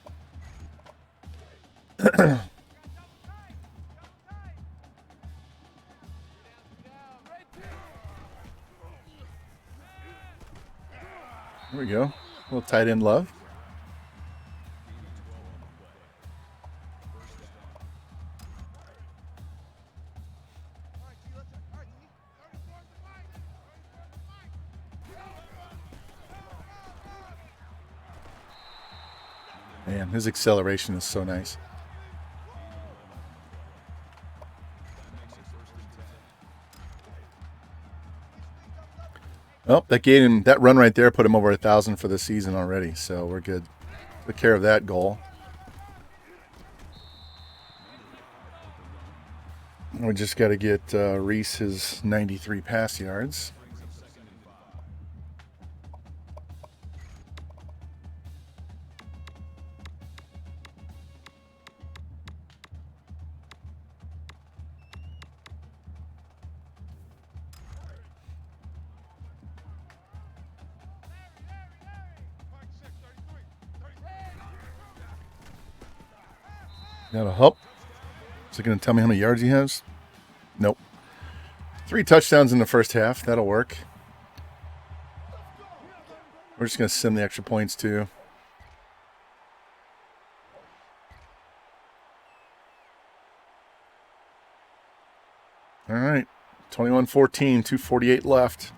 A: There we go. A little tight end love. Man, his acceleration is so nice. Oh, that gave him, that run right there put him over 1,000 for the season already, so we're good. Took care of that goal. We just got to get Reese his 93 pass yards. That'll help. Is it going to tell me how many yards he has? Nope. 3 touchdowns in the first half. That'll work. We're just going to sim the extra points too. All right. 21-14, 2:48 left.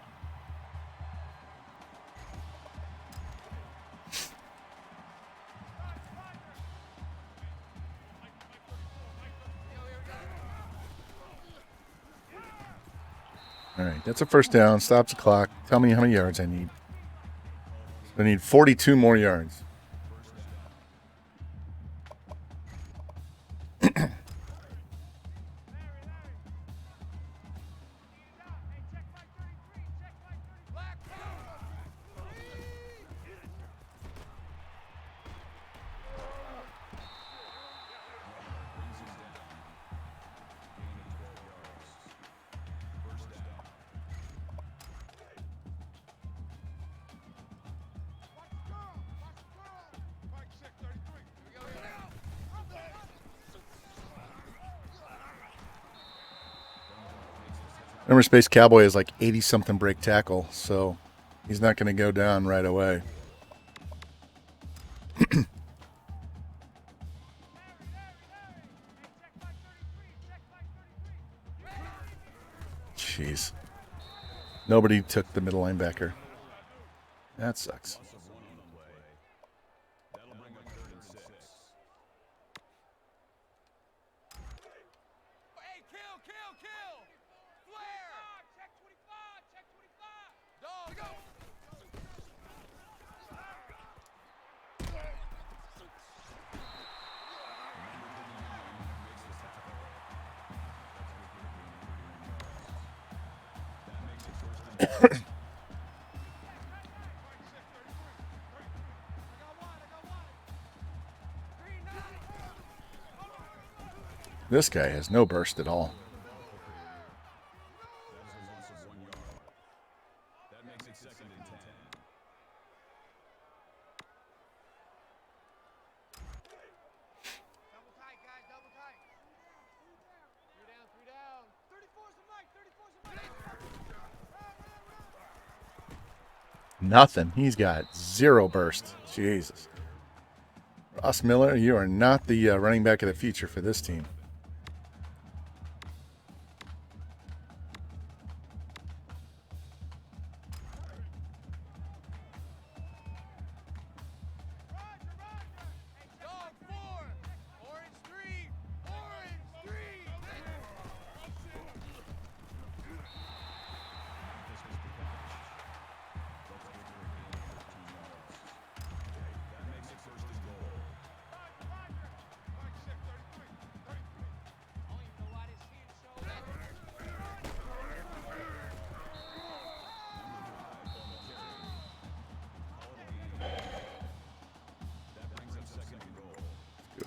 A: All right, that's a first down. Stops the clock. Tell me how many yards I need. I need 42 more yards. Remember, Space Cowboy is like 80-something break tackle, so He's not going to go down right away. Jeez. Nobody took the middle linebacker. That sucks. This guy has no burst at all. Nothing. He's got zero burst. Jesus. Ross Miller, you are not the running back of the future for this team.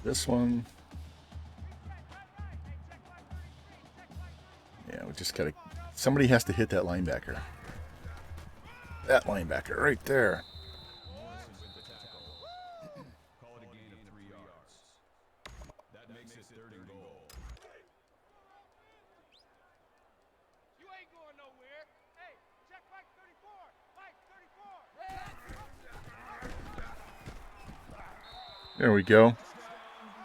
A: This one. Yeah, we just gotta. Somebody has to hit that linebacker. That linebacker right there. There we go.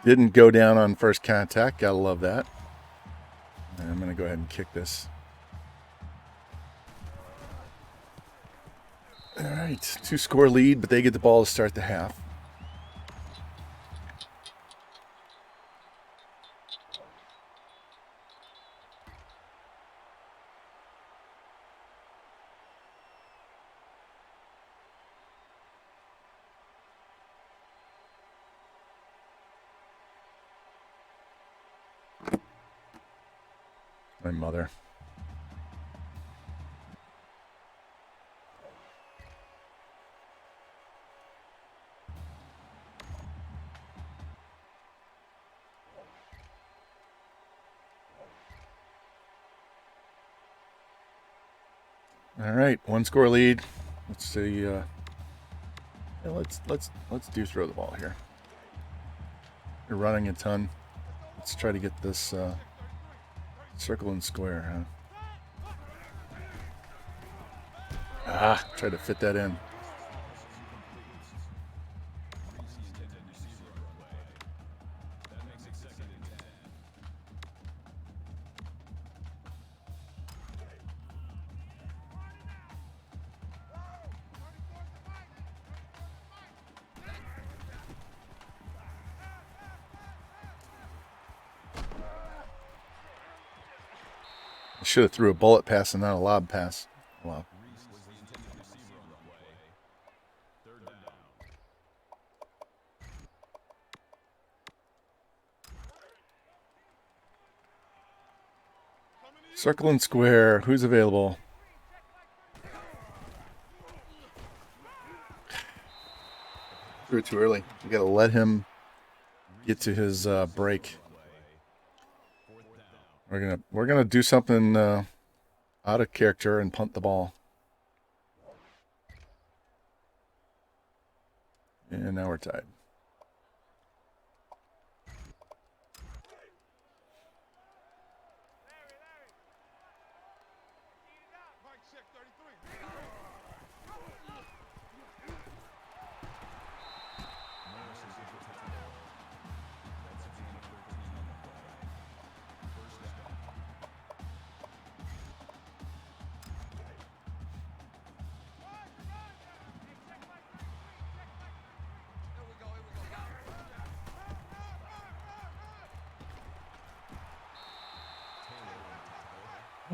A: Didn't go down on first contact. Gotta love that. And I'm going to go ahead and kick this. All right. 2-score lead, but they get the ball to start the half. My mother. All right, 1-score lead. Let's see. Yeah, let's do throw the ball here. You're running a ton. Let's try to get this circle and square, huh? Try to fit that in. I should have threw a bullet pass and not a lob pass. Wow. Circle and square. Who's available? Threw it too early. We got to let him get to his break. We're gonna do something out of character and punt the ball. And now we're tied.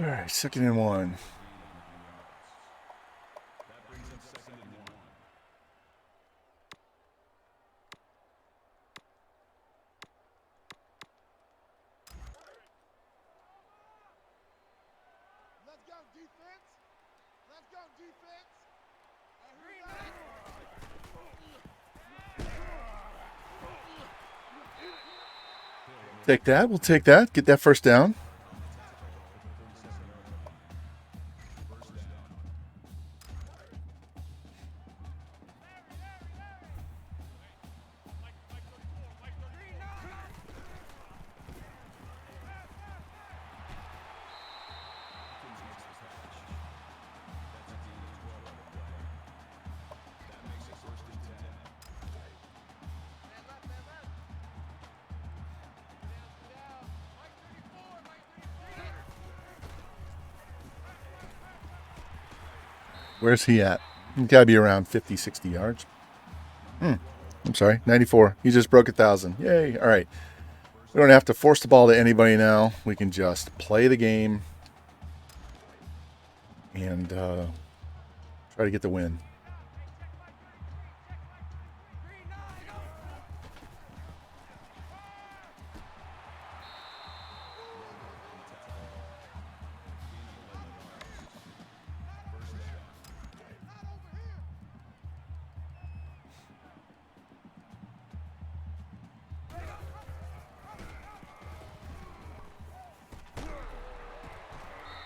A: All right, 2nd and 1.
D: Let's go defense. Let's go defense.
A: Take that. We'll take that. Get that first down. Where's he at? He's got to be around 50, 60 yards. I'm sorry, 94. He just broke 1,000. Yay. All right. We don't have to force the ball to anybody now. We can just play the game and try to get the win.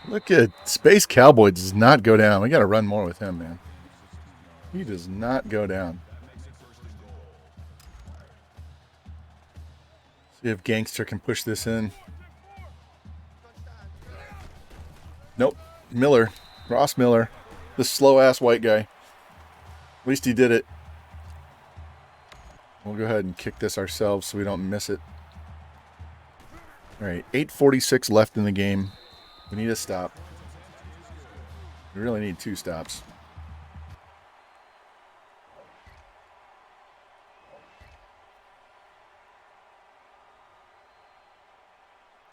A: Look at Space Cowboy does not go down. We got to run more with him, man. He does not go down. See if Gangster can push this in. Nope. Miller. Ross Miller. This slow-ass white guy. At least he did it. We'll go ahead and kick this ourselves so we don't miss it. All right. 8:46 left in the game. We need a stop. We really need 2 stops.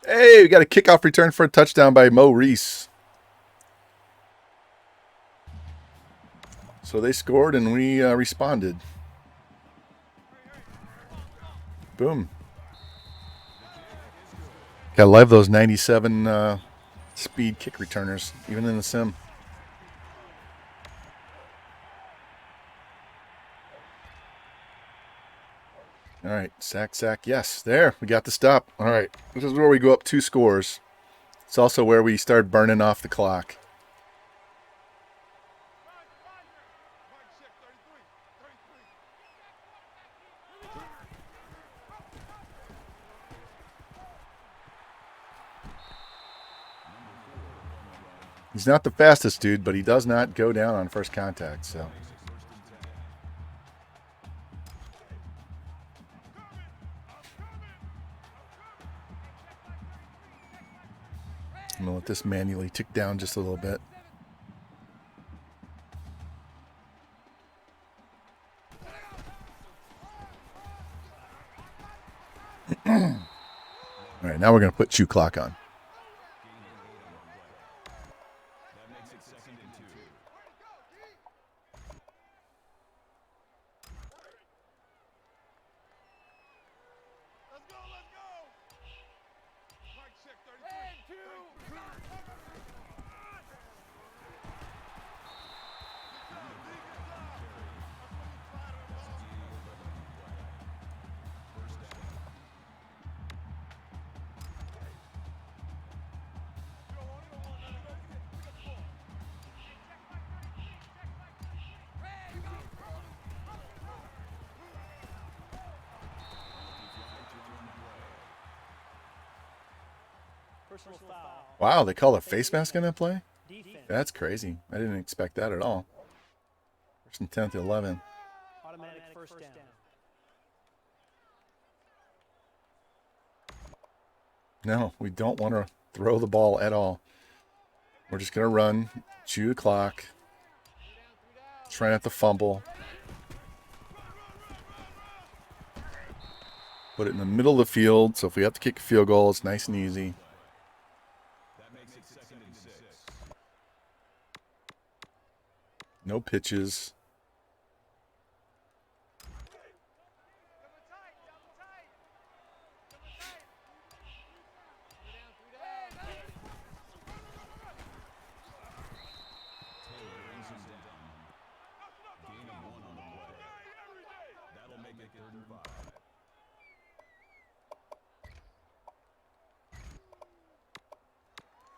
A: Hey, we got a kickoff return for a touchdown by Mo Reese. So they scored and we responded. Boom. Gotta love those 97 speed kick returners, even in the sim. All right, sack. Yes, there, we got the stop. All right, this is where we go up 2 scores. It's also where we start burning off the clock. He's not the fastest dude, but he does not go down on first contact, so. I'm going to let this manually tick down just a little bit. All right, now we're going to put chew clock on. Wow, they call a face mask in that play? That's crazy. I didn't expect that at all. 1st and 10th, 11.
E: Automatic first down.
A: No, we don't want to throw the ball at all. We're just going to run, chew the clock, try not to fumble. Put it in the middle of the field, so if we have to kick a field goal, it's nice and easy. No pitches.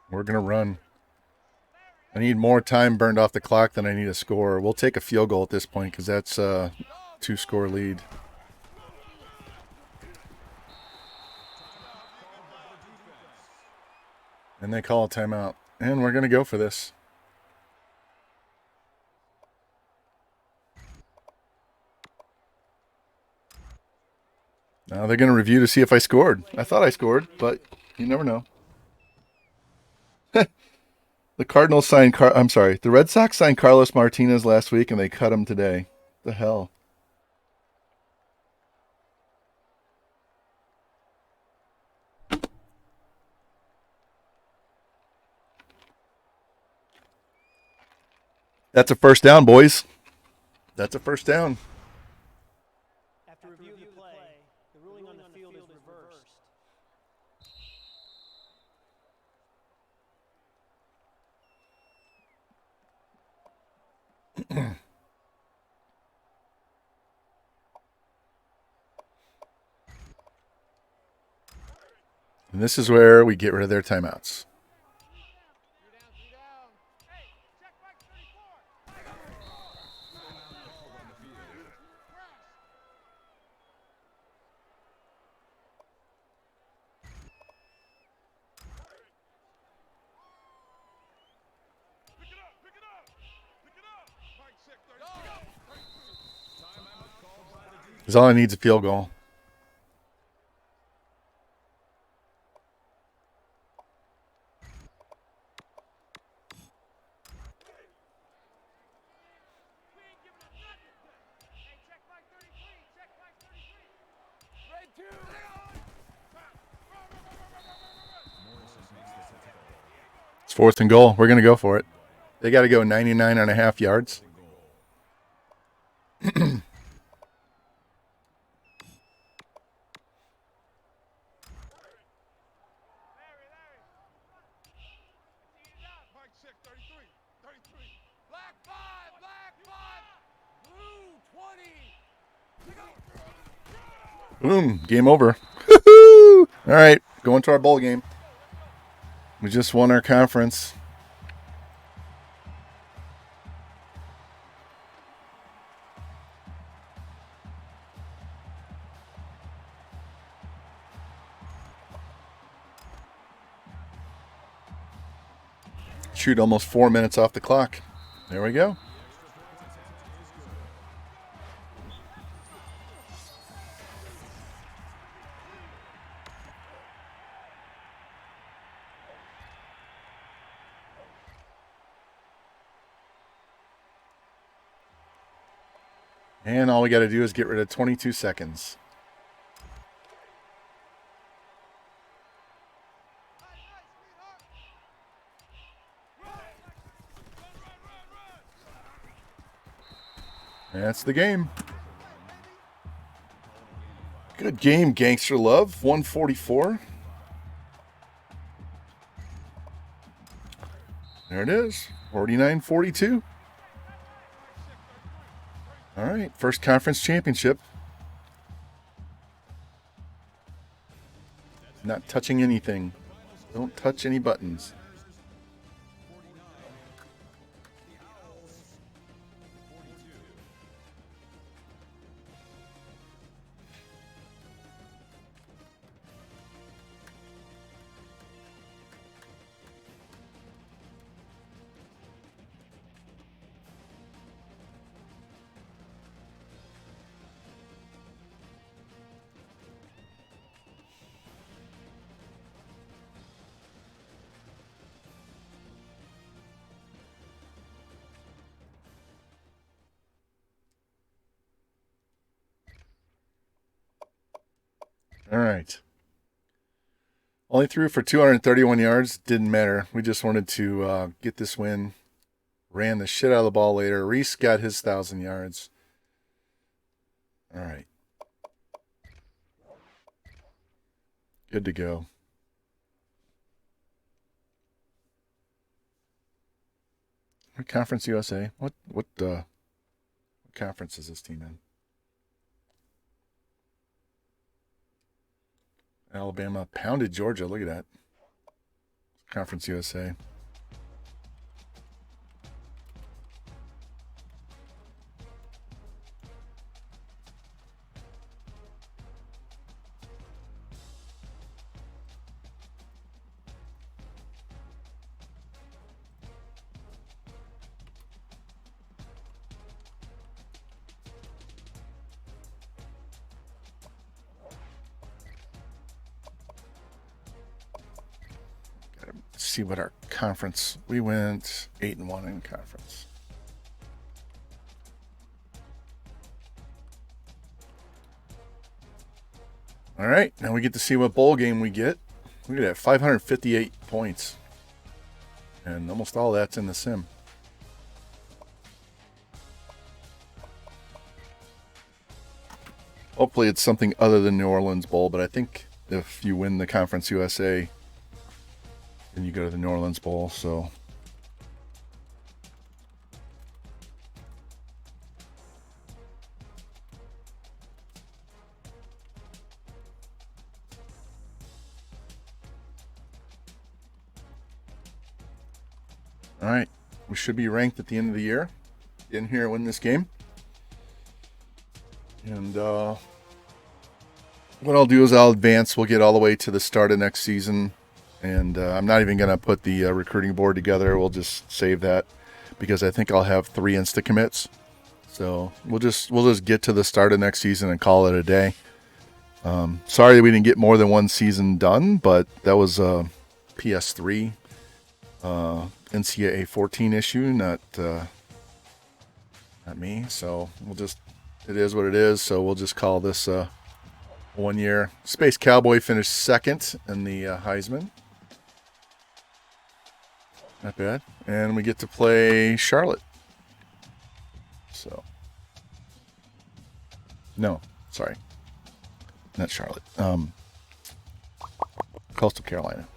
A: We're going to run. I need more time burned off the clock than I need a score. We'll take a field goal at this point because that's a 2-score lead. And they call a timeout. And we're going to go for this. Now they're going to review to see if I scored. I thought I scored, but you never know. The Cardinals signed the Red Sox signed Carlos Martinez last week and they cut him today. The hell? That's a first down, boys. That's a first down.
E: After review of the play, the ruling on the field is reversed.
A: And this is where we get rid of their timeouts. Because all I need is a field goal. It's 4th and goal. We're going to go for it. They got to go 99.5 yards. Boom. Game over. All right. Going to our bowl game. We just won our conference. Shoot, almost 4 minutes off the clock. There we go. And all we got to do is get rid of 22 seconds. That's the game. Good game, Gangster Love. 144. There it is. 49-42. All right, first conference championship. Not touching anything. Don't touch any buttons. All right. Only threw for 231 yards. Didn't matter. We just wanted to get this win ran the shit out of the ball later. Reese got his 1,000 yards. All right. Good to go. Conference USA. What conference is this team in? Alabama pounded Georgia. Look at that. Conference USA. See what our conference, we went 8-1 in conference. All right, now we get to see what bowl game we get. Look at that, 558 points, and almost all that's in the sim. Hopefully it's something other than New Orleans Bowl, but I think if you win the Conference USA, then you go to the New Orleans Bowl, so. All right, we should be ranked at the end of the year. Get in here and win this game. And what I'll do is I'll advance. We'll get all the way to the start of next season. And I'm not even going to put the recruiting board together. We'll just save that because I think I'll have 3 insta commits. So we'll just get to the start of next season and call it a day. Sorry we didn't get more than 1 season done, but that was a PS3 NCAA 14 issue, not me. So it is what it is. So we'll just call this 1 year. Space Cowboy finished 2nd in the Heisman. Not bad. And we get to play Charlotte. So. No, sorry. Not Charlotte. Coastal Carolina.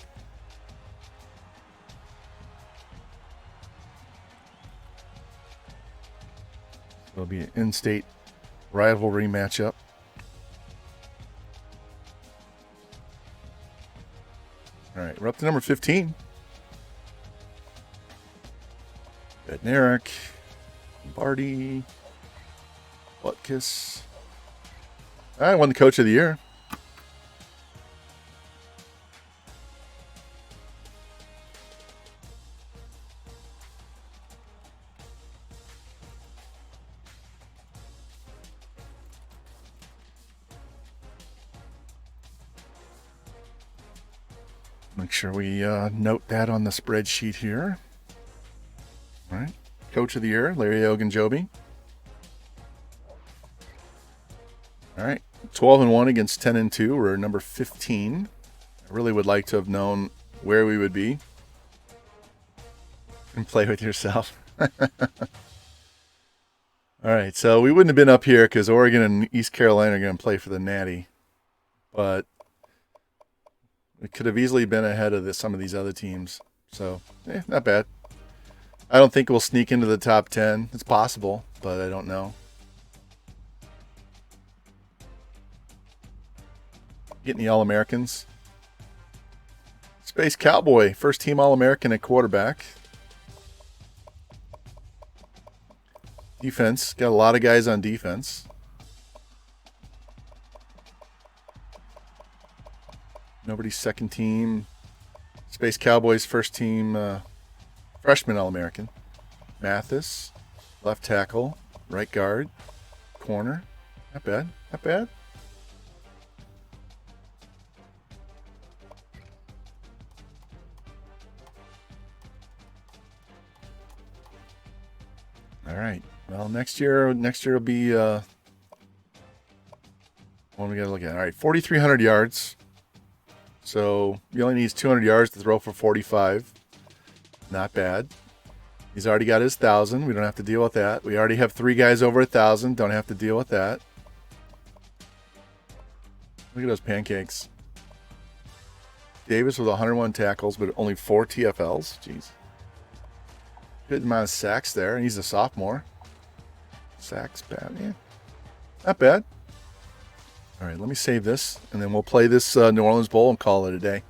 A: It'll be an in-state rivalry matchup. All right, we're up to number 15. Bednarik, Barty, Butkus. I won the Coach of the Year. Make sure we note that on the spreadsheet here. All right. Coach of the Year, Larry Ogunjobi. All right. 12-1 against 10-2. We're number 15. I really would like to have known where we would be. And play with yourself. All right. So we wouldn't have been up here because Oregon and East Carolina are going to play for the Natty. But we could have easily been ahead of some of these other teams. So, not bad. I don't think we'll sneak into the top 10. It's possible, but I don't know. Getting the All-Americans. Space Cowboy, first team All-American at quarterback. Defense, got a lot of guys on defense. Nobody's second team. Space Cowboys first team freshman All-American. Mathis, left tackle, right guard, corner. Not bad. Not bad. All right. Well, next year will be what we got to look at. All right, 4,300 yards. So he only needs 200 yards to throw for 45. Not bad. He's already got his 1,000. We don't have to deal with that. We already have 3 guys over 1,000. Don't have to deal with that. Look at those pancakes. Davis with 101 tackles, but only 4 TFLs. Jeez. Good amount of sacks there, and he's a sophomore. Sacks, bad, yeah. Not bad. All right, let me save this, and then we'll play this New Orleans Bowl and call it a day.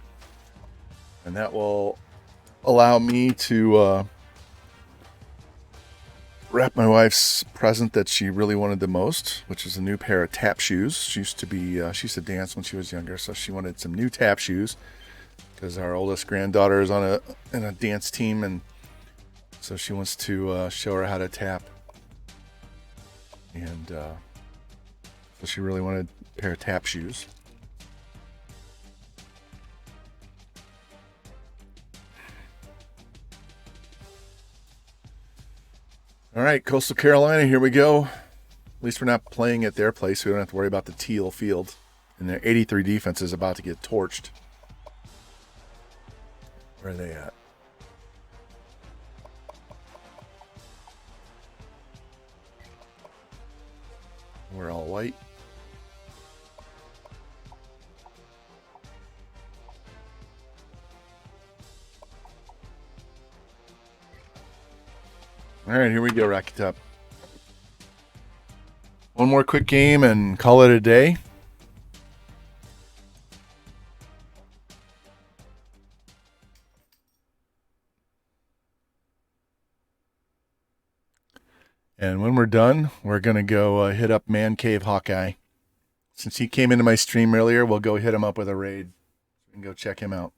A: And that will allow me to wrap my wife's present that she really wanted the most, which is a new pair of tap shoes. She used to dance when she was younger, so she wanted some new tap shoes because our oldest granddaughter is on a dance team, and so she wants to show her how to tap. And so she really wanted a pair of tap shoes. All right, Coastal Carolina, here we go. At least we're not playing at their place. So we don't have to worry about the teal field. And their 83 defense is about to get torched. Where are they at? We're all white. All right, here we go, Rocky Top. One more quick game and call it a day. And when we're done, we're going to go hit up Man Cave Hawkeye. Since he came into my stream earlier, we'll go hit him up with a raid and go check him out.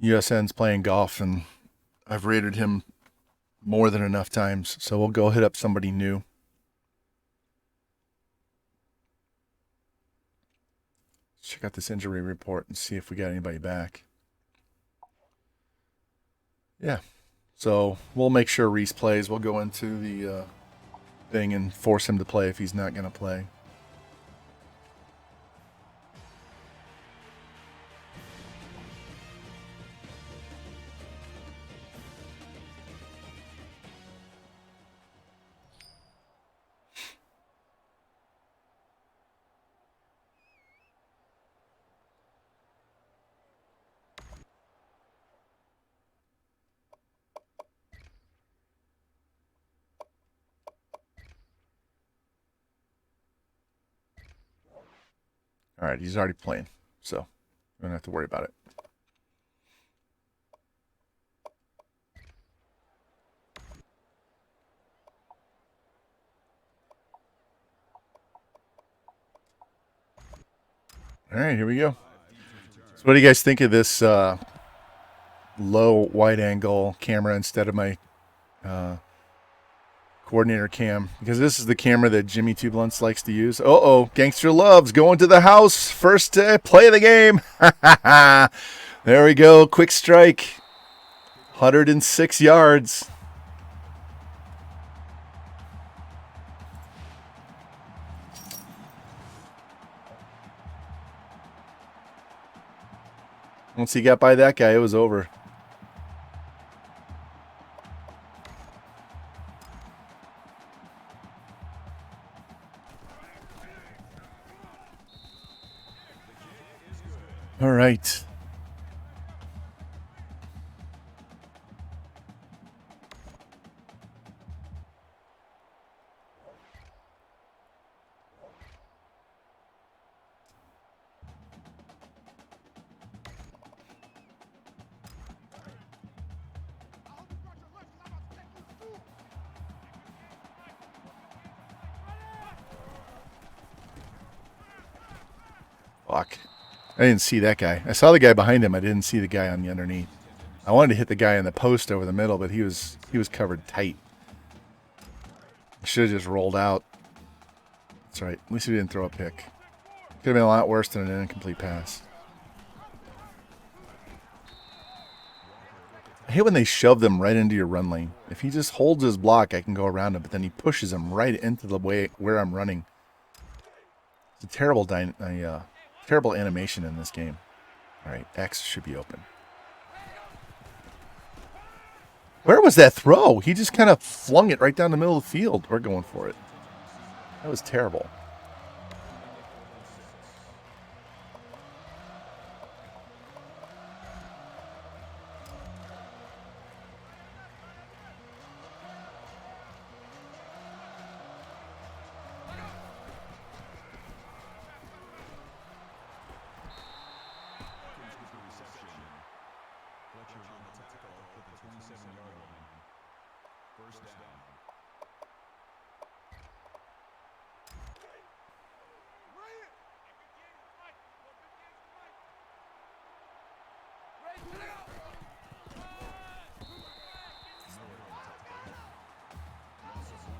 A: USN's playing golf, and I've raided him more than enough times, so we'll go hit up somebody new. Let's check out this injury report and see if we got anybody back. Yeah. So we'll make sure Reese plays. We'll go into the thing and force him to play if he's not going to play. All right, he's already playing, so we don't have to worry about it. All right, here we go. So what do you guys think of this low wide angle camera instead of my coordinator cam? Because this is the camera that Jimmy Tublance likes to use. Gangster Loves going to the house. First play of the game. There we go. Quick strike. 106 yards. Once he got by that guy, it was over. All right. Fuck. I didn't see that guy. I saw the guy behind him. I didn't see the guy on the underneath. I wanted to hit the guy in the post over the middle, but he was covered tight. I should have just rolled out. That's right. At least he didn't throw a pick. Could have been a lot worse than an incomplete pass. I hate when they shove them right into your run lane. If he just holds his block, I can go around him, but then he pushes him right into the way where I'm running. It's a terrible terrible animation in this game. All right, X should be open. Where was that throw? He just kind of flung it right down the middle of the field. We're going for it. That was terrible.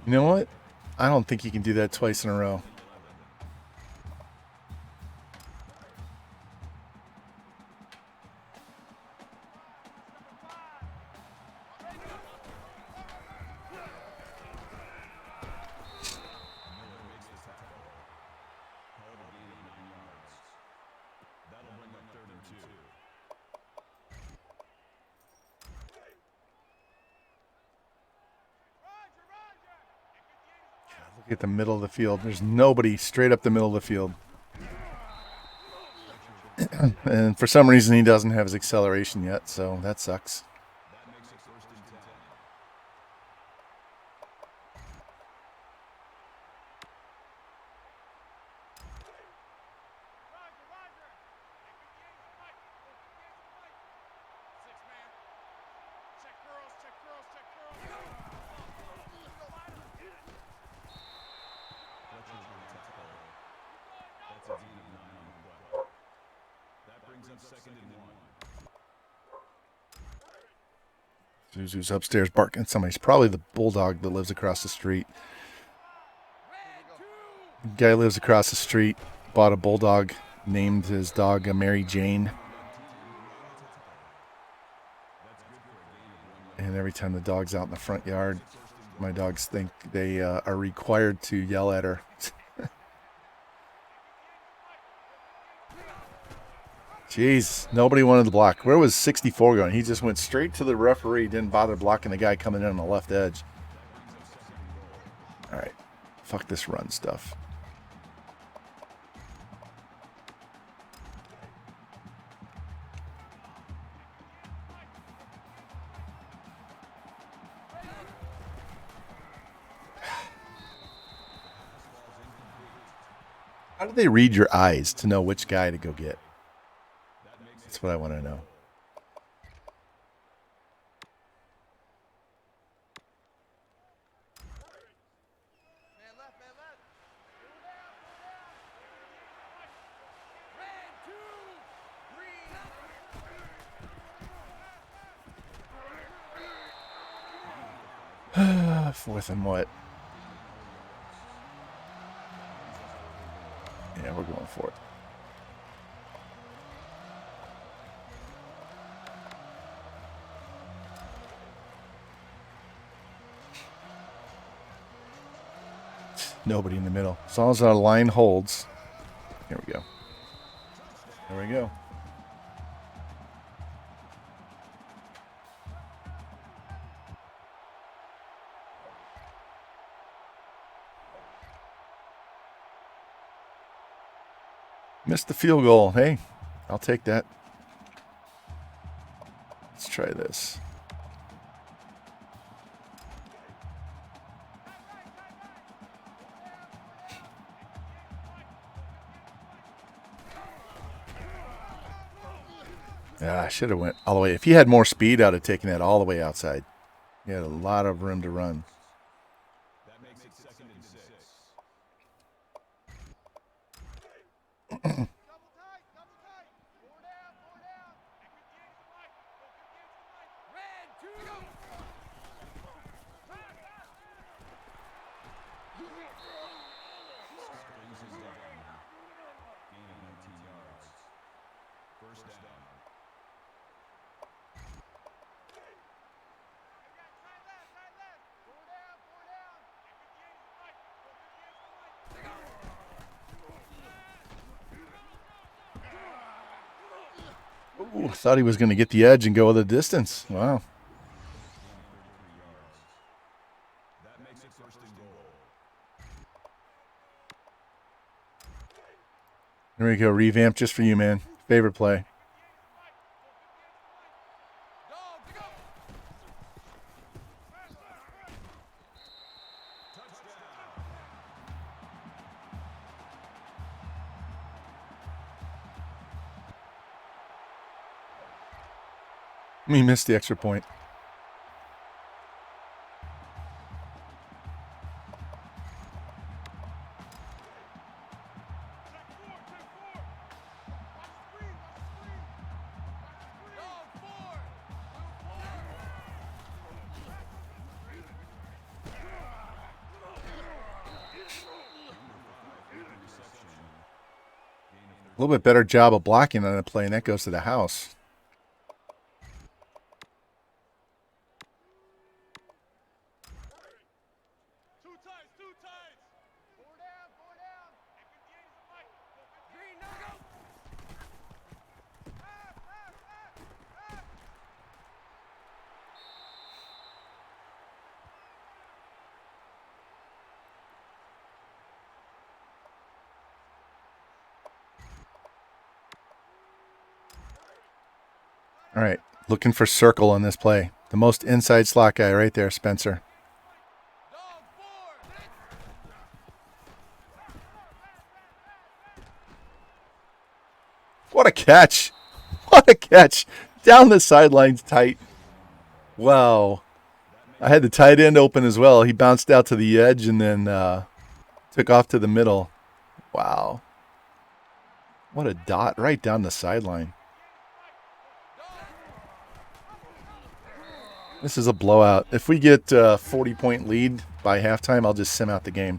A: You know what? I don't think he can do that twice in a row. Look at the middle of the field. There's nobody straight up the middle of the field. And for some reason, he doesn't have his acceleration yet, so that sucks. Zuzu's upstairs barking at somebody. It's probably the bulldog that lives across the street. The guy lives across the street, bought a bulldog, named his dog Mary Jane. And every time the dog's out in the front yard, my dogs think they are required to yell at her. Jeez, nobody wanted to block. Where was 64 going? He just went straight to the referee, didn't bother blocking the guy coming in on the left edge. All right, fuck this run stuff. How do they read your eyes to know which guy to go get? That's what I want to know. Fourth and what? Yeah, we're going for it. Nobody in the middle. As long as our line holds. Here we go. There we go. Missed the field goal. Hey, I'll take that. Let's try this. Yeah, I should have went all the way. If he had more speed, I'd have taken that all the way outside. He had a lot of room to run.
F: That makes it 2nd and 6.
A: Ooh, thought he was going to get the edge and go the distance. Wow. Here we go. Revamp just for you, man. Favorite play. He missed the extra point. A little bit better job of blocking on a play, and that goes to the house. All right, looking for circle on this play. The most inside slot guy right there, Spencer. What a catch. What a catch. Down the sidelines tight. Wow. I had the tight end open as well. He bounced out to the edge and then took off to the middle. Wow. What a dot right down the sideline. This is a blowout. If we get a 40-point lead by halftime, I'll just sim out the game.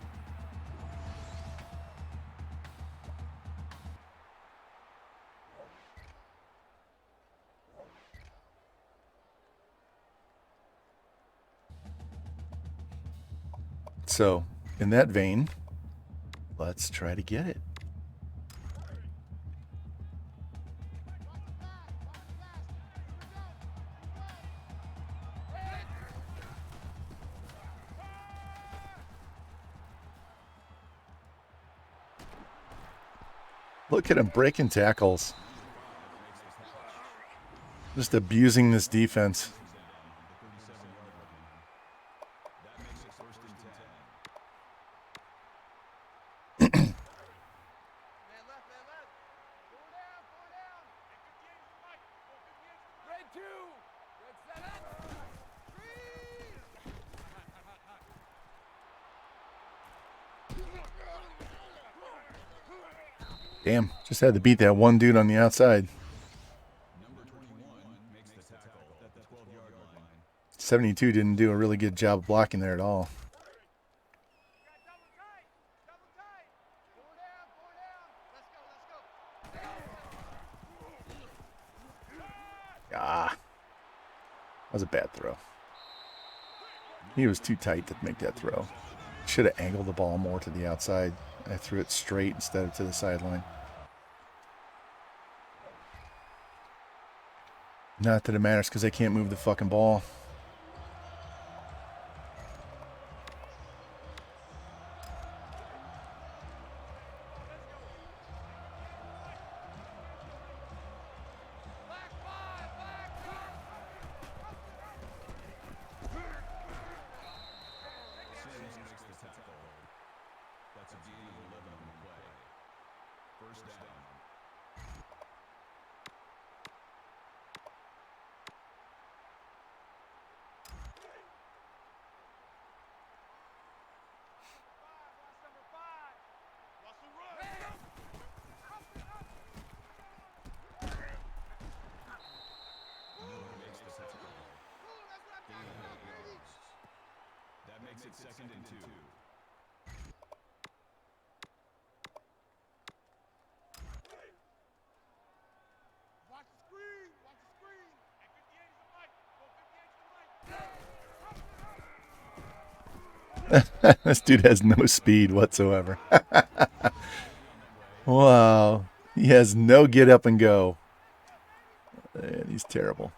A: So, in that vein, let's try to get it. Look at him breaking tackles. Just abusing this defense. Damn, just had to beat that one dude on the outside. 72 didn't do a really good job of blocking there at all. Ah, that was a bad throw. He was too tight to make that throw. Should have angled the ball more to the outside. I threw it straight instead of to the sideline. Not that it matters because they can't move the fucking ball.
F: Makes it 2nd and 2.
D: Watch the screen. Watch the screen. At 58 is the mic.
A: This dude has no speed whatsoever. Wow. He has no get up and go. Man, he's terrible.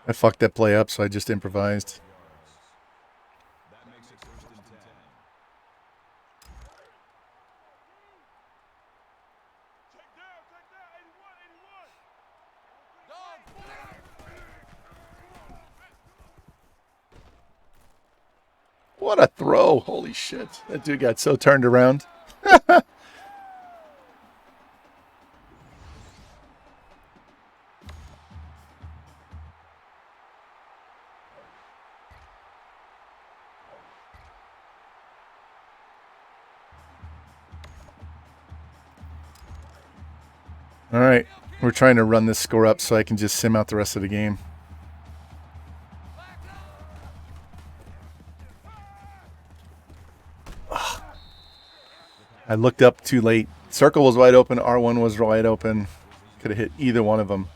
A: I fucked that play up, so I just improvised.
F: That makes it 1st and 10.
D: Check down, 81, 81.
A: What a throw. Holy shit. That dude got so turned around. All right. We're trying to run this score up so I can just sim out the rest of the game. Ugh. I looked up too late. Circle was wide open. R1 was wide open. Could have hit either one of them.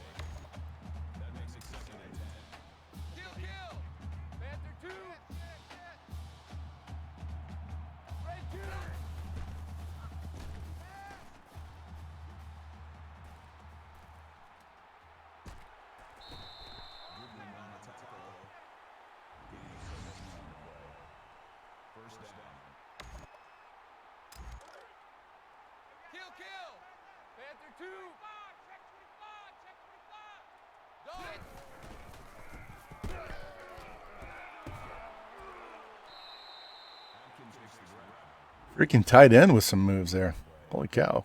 A: Freaking tight end with some moves there. Holy cow.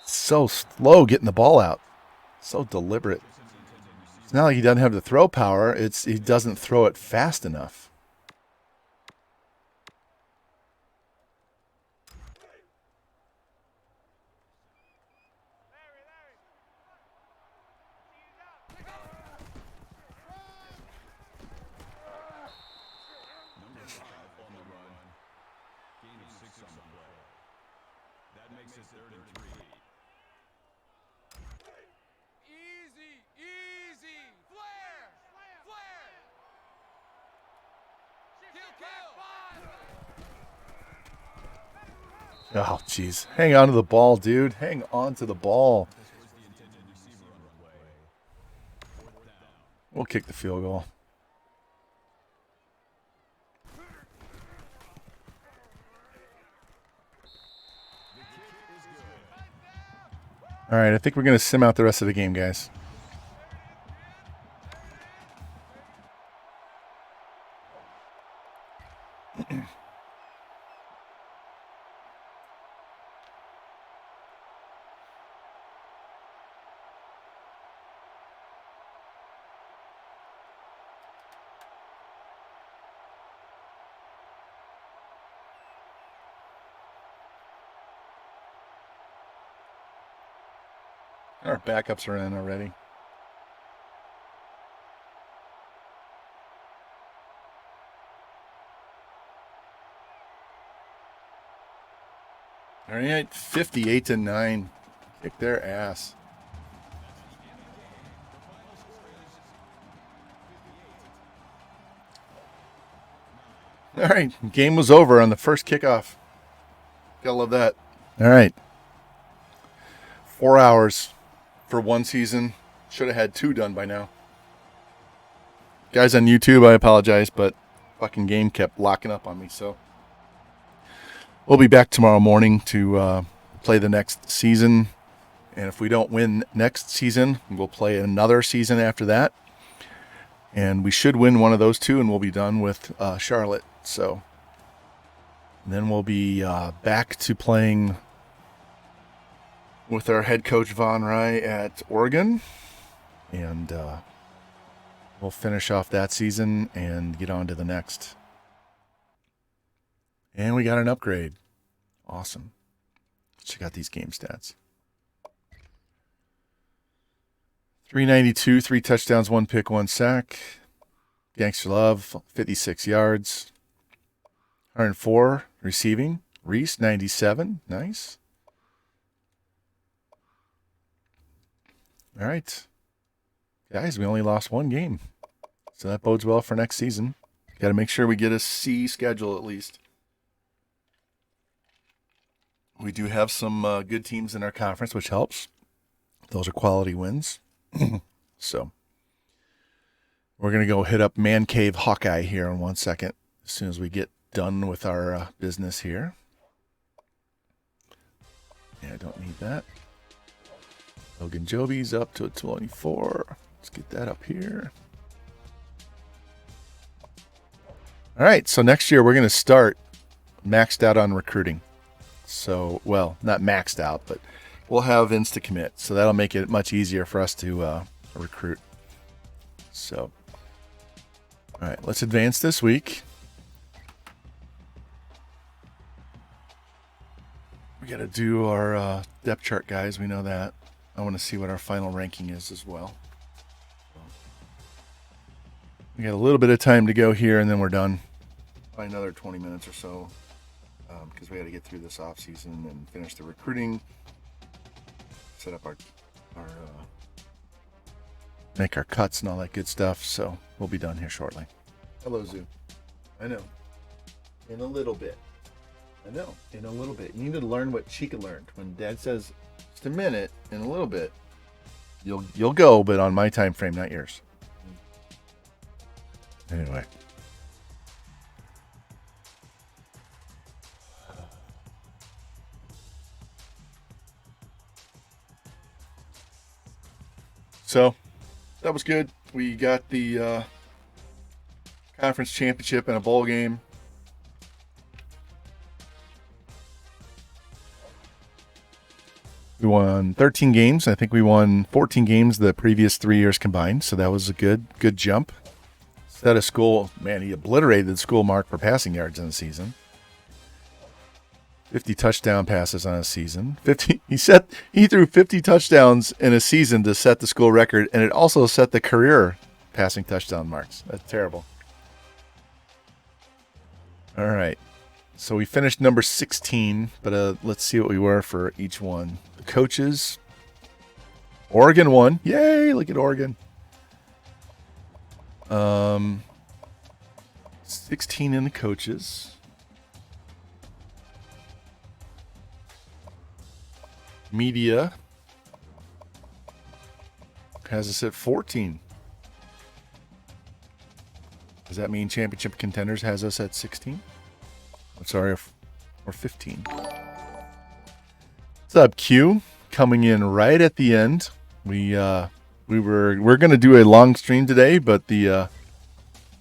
A: So slow getting the ball out. So deliberate. It's not like he doesn't have the throw power. It's he doesn't throw it fast enough.
F: Number 5 on the run. Gain of 6 on the play. That makes it 3rd and 3.
G: Easy. Flare. Kill.
A: Oh, jeez. Hang on to the ball, dude. Hang on to the ball. We'll kick the field goal. All right, I think we're going to sim out the rest of the game, guys. Our backups are in already. All right, 58-9. Kick their ass. All right, game was over on the first kickoff. Gotta love that. All right. 4 hours for one season. Should have had 2 done by now. Guys on YouTube, I apologize, but fucking game kept locking up on me, so we'll be back tomorrow morning to play the next season. And if we don't win next season, we'll play another season after that. And we should win one of those 2, and we'll be done with Charlotte. So then we'll be back to playing with our head coach Von Rye at Oregon. And we'll finish off that season and get on to the next. And we got an upgrade. Awesome. Check out these game stats. 392, 3 touchdowns, 1 pick, 1 sack. Gangster Love, 56 yards. 104 receiving, Reese, 97. Nice. All right. Guys, we only lost one game. So that bodes well for next season. Got to make sure we get a C schedule at least. We do have some good teams in our conference, which helps. Those are quality wins. So we're going to go hit up Man Cave Hawkeye here in 1 second as soon as we get done with our business here. Yeah, I don't need that. Logan Joby's up to a 24. Let's get that up here. All right, so next year we're going to start maxed out on recruiting. So, well, not maxed out, but we'll have insta-commit. So that'll make it much easier for us to recruit. So, all right, let's advance this week. We got to do our depth chart, guys. We know that. I want to see what our final ranking is as well. We got a little bit of time to go here, and then we're done. By another 20 minutes or so, because we got to get through this off season and finish the recruiting, set up our make our cuts and all that good stuff. So we'll be done here shortly. Hello, Zoo. I know. In a little bit. I know. In a little bit. You need to learn what Chica learned. When Dad says, just a minute, in a little bit, you'll go, but on my time frame, not yours. Anyway. So that was good. We got the conference championship and a bowl game. We won 13 games. I think we won 14 games the previous 3 years combined. So that was a good jump. Set a school, man, he obliterated the school mark for passing yards in the season. 50 touchdown passes on a season. He threw 50 touchdowns in a season to set the school record, and it also set the career passing touchdown marks. That's terrible. All right. So we finished number 16, but let's see what we were for each one. The coaches. Oregon won. Yay, look at Oregon. 16 in the coaches. Media has us at 14. Does that mean championship contenders has us at 16? I'm sorry, or 15. What's up, Q? Coming in right at the end. We're going to do a long stream today, but the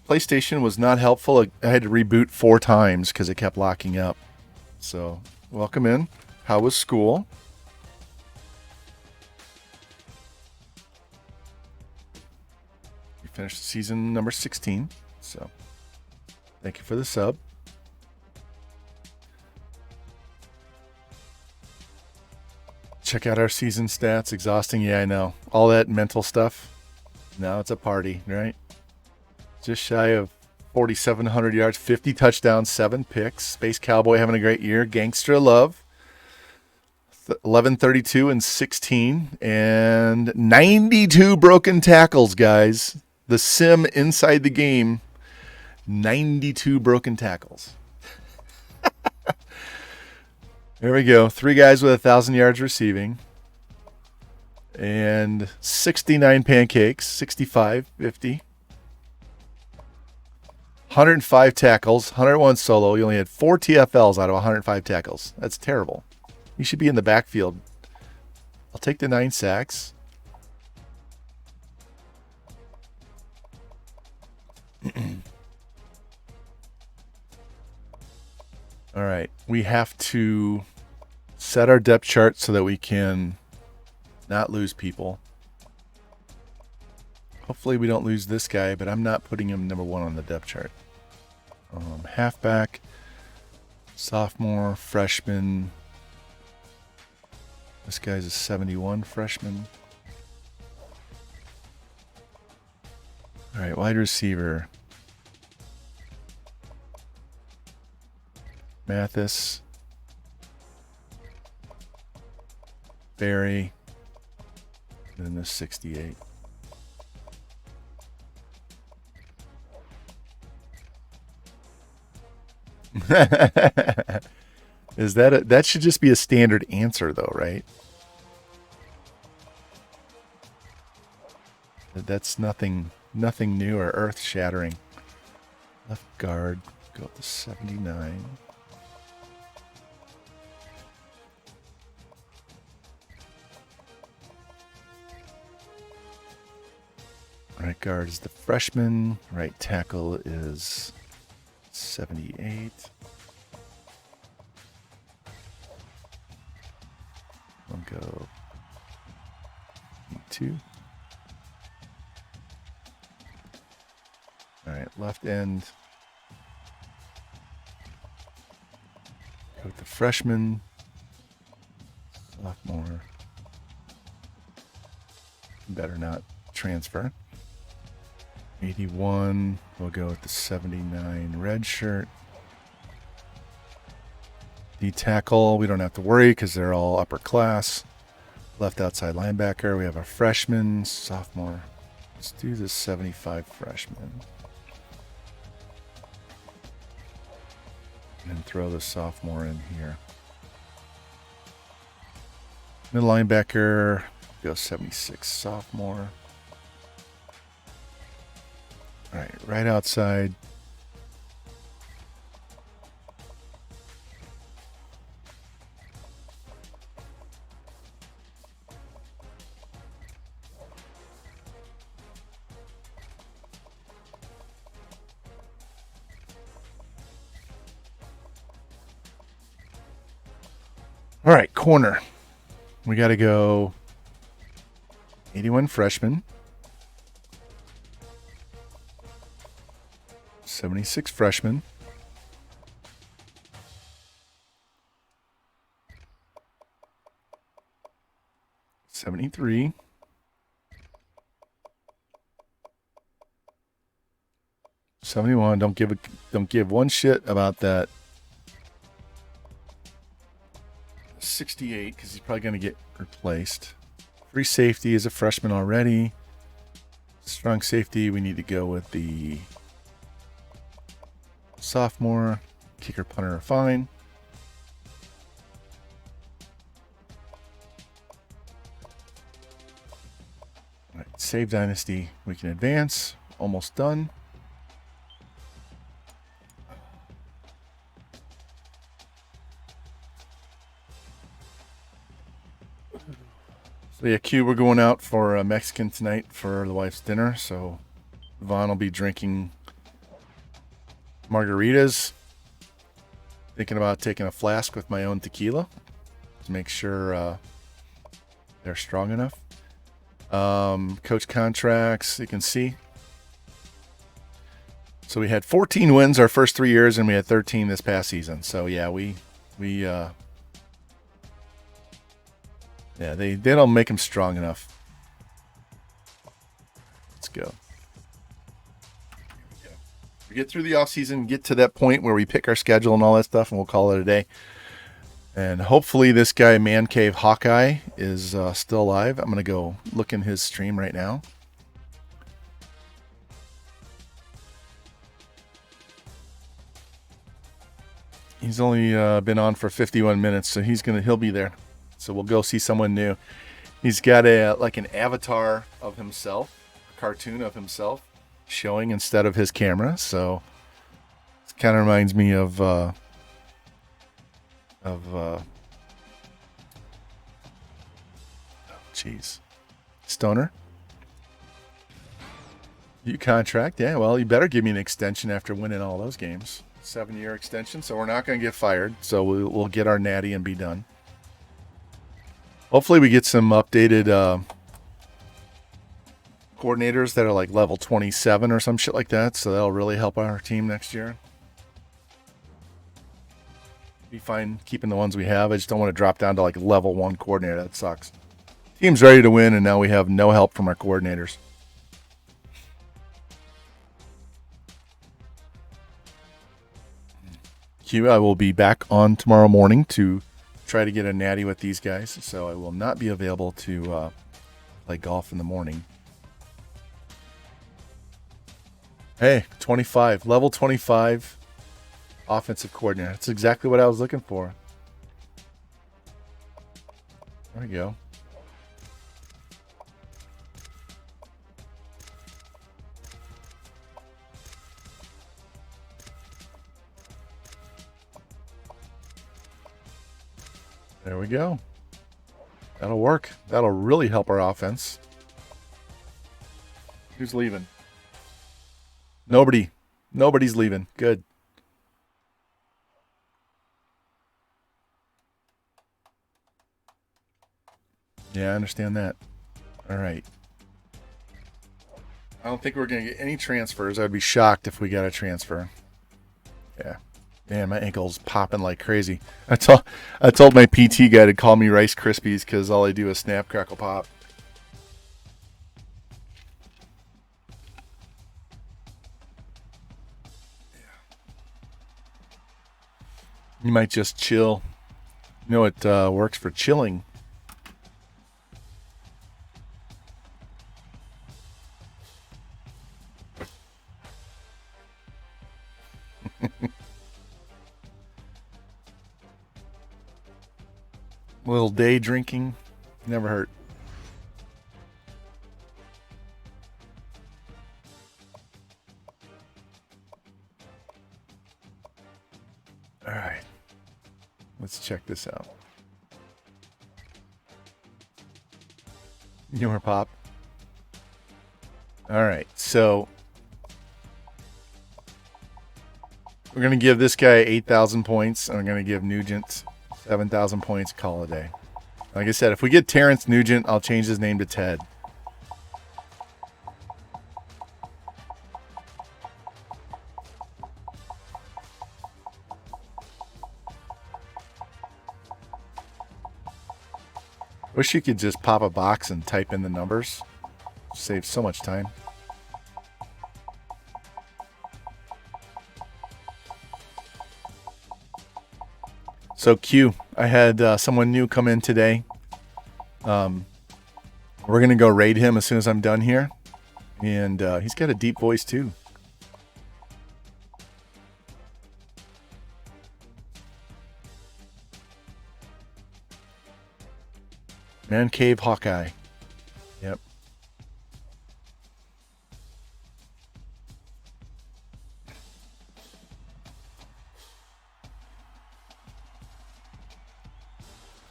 A: PlayStation was not helpful. I had to reboot 4 times because it kept locking up. So, welcome in. How was school? We finished season number 16. So, thank you for the sub. Check out our season stats. Exhausting. Yeah, I know. All that mental stuff. Now it's a party, right? Just shy of 4,700 yards, 50 touchdowns, 7 picks. Space Cowboy having a great year. Gangsta Love, 1132 and 16. And 92 broken tackles, guys. The sim inside the game, 92 broken tackles. There we go. 3 guys with 1,000 yards receiving. And 69 pancakes, 65, 50. 105 tackles, 101 solo. You only had 4 TFLs out of 105 tackles. That's terrible. You should be in the backfield. I'll take the 9 sacks. All right. We have to set our depth chart so that we can not lose people. Hopefully we don't lose this guy, but I'm not putting him number 1 on the depth chart. Halfback, sophomore, freshman. This guy's a 71 freshman. All right, wide receiver. Mathis. Barry. And then this 68. Is that should just be a standard answer though, right? That's nothing new or earth-shattering. Left guard, go up to 79. Right guard is the freshman. Right tackle is 78. We'll go 2. All right, left end. Go with the freshman. Sophomore. Better not transfer. 81. We'll go with the 79 red shirt. The tackle, we don't have to worry because they're all upper class. Left outside linebacker, we have a freshman, sophomore. Let's do the 75 freshman. And throw the sophomore in here. Middle linebacker, go 76 sophomore. All right, right outside. All right, corner. We got to go 81 freshman. 76 freshman. '73. '71. Don't give one shit about that. 68 because he's probably going to get replaced. Free safety is a freshman already. Strong safety, we need to go with the sophomore. Kicker, punter are fine. All right, save Dynasty. We can advance. Almost done. So yeah, Q, we're going out for Mexican tonight for the wife's dinner. So Vaughn will be drinking margaritas. Thinking about taking a flask with my own tequila to make sure they're strong enough. Coach contracts, you can see. So we had 14 wins our first 3 years, and we had 13 this past season. So yeah, they don't make them strong enough. Let's go. We get through the off season, get to that point where we pick our schedule and all that stuff, and we'll call it a day. And hopefully this guy, Man Cave Hawkeye, is still alive. I'm going to go look in his stream right now. He's only been on for 51 minutes, so he'll be there. So we'll go see someone new. He's got an avatar of himself, a cartoon of himself showing instead of his camera. So it kind of reminds me of Stoner. You contract, yeah. Well, you better give me an extension after winning all those games. 7-year extension, so we're not going to get fired. So we'll get our natty and be done. Hopefully we get some updated coordinators that are like level 27 or some shit like that. So that'll really help our team next year. Be fine keeping the ones we have. I just don't want to drop down to like level 1 coordinator. That sucks. Team's ready to win, and now we have no help from our coordinators. Q, I will be back on tomorrow morning to try to get a natty with these guys, so I will not be available to play golf in the morning. Hey, 25. Level 25 offensive coordinator. That's exactly what I was looking for. There we go. There we go. That'll work. That'll really help our offense. Who's leaving? Nobody. Nobody's leaving. Good. Yeah, I understand that. All right. I don't think we're going to get any transfers. I'd be shocked if we got a transfer. Yeah. Man, my ankle's popping like crazy. I told my PT guy to call me Rice Krispies because all I do is snap, crackle, pop. You might just chill. You know it works for chilling. A little day drinking never hurt. All right. Let's check this out. Newer pop. All right. So we're going to give this guy 8,000 points, and we're going to give Nugent 7,000 points, call it a day. Like I said, if we get Terrence Nugent, I'll change his name to Ted. Wish you could just pop a box and type in the numbers. Saves so much time. So Q, I had someone new come in today. We're going to go raid him as soon as I'm done here. And he's got a deep voice too. Man Cave Hawkeye. Yep.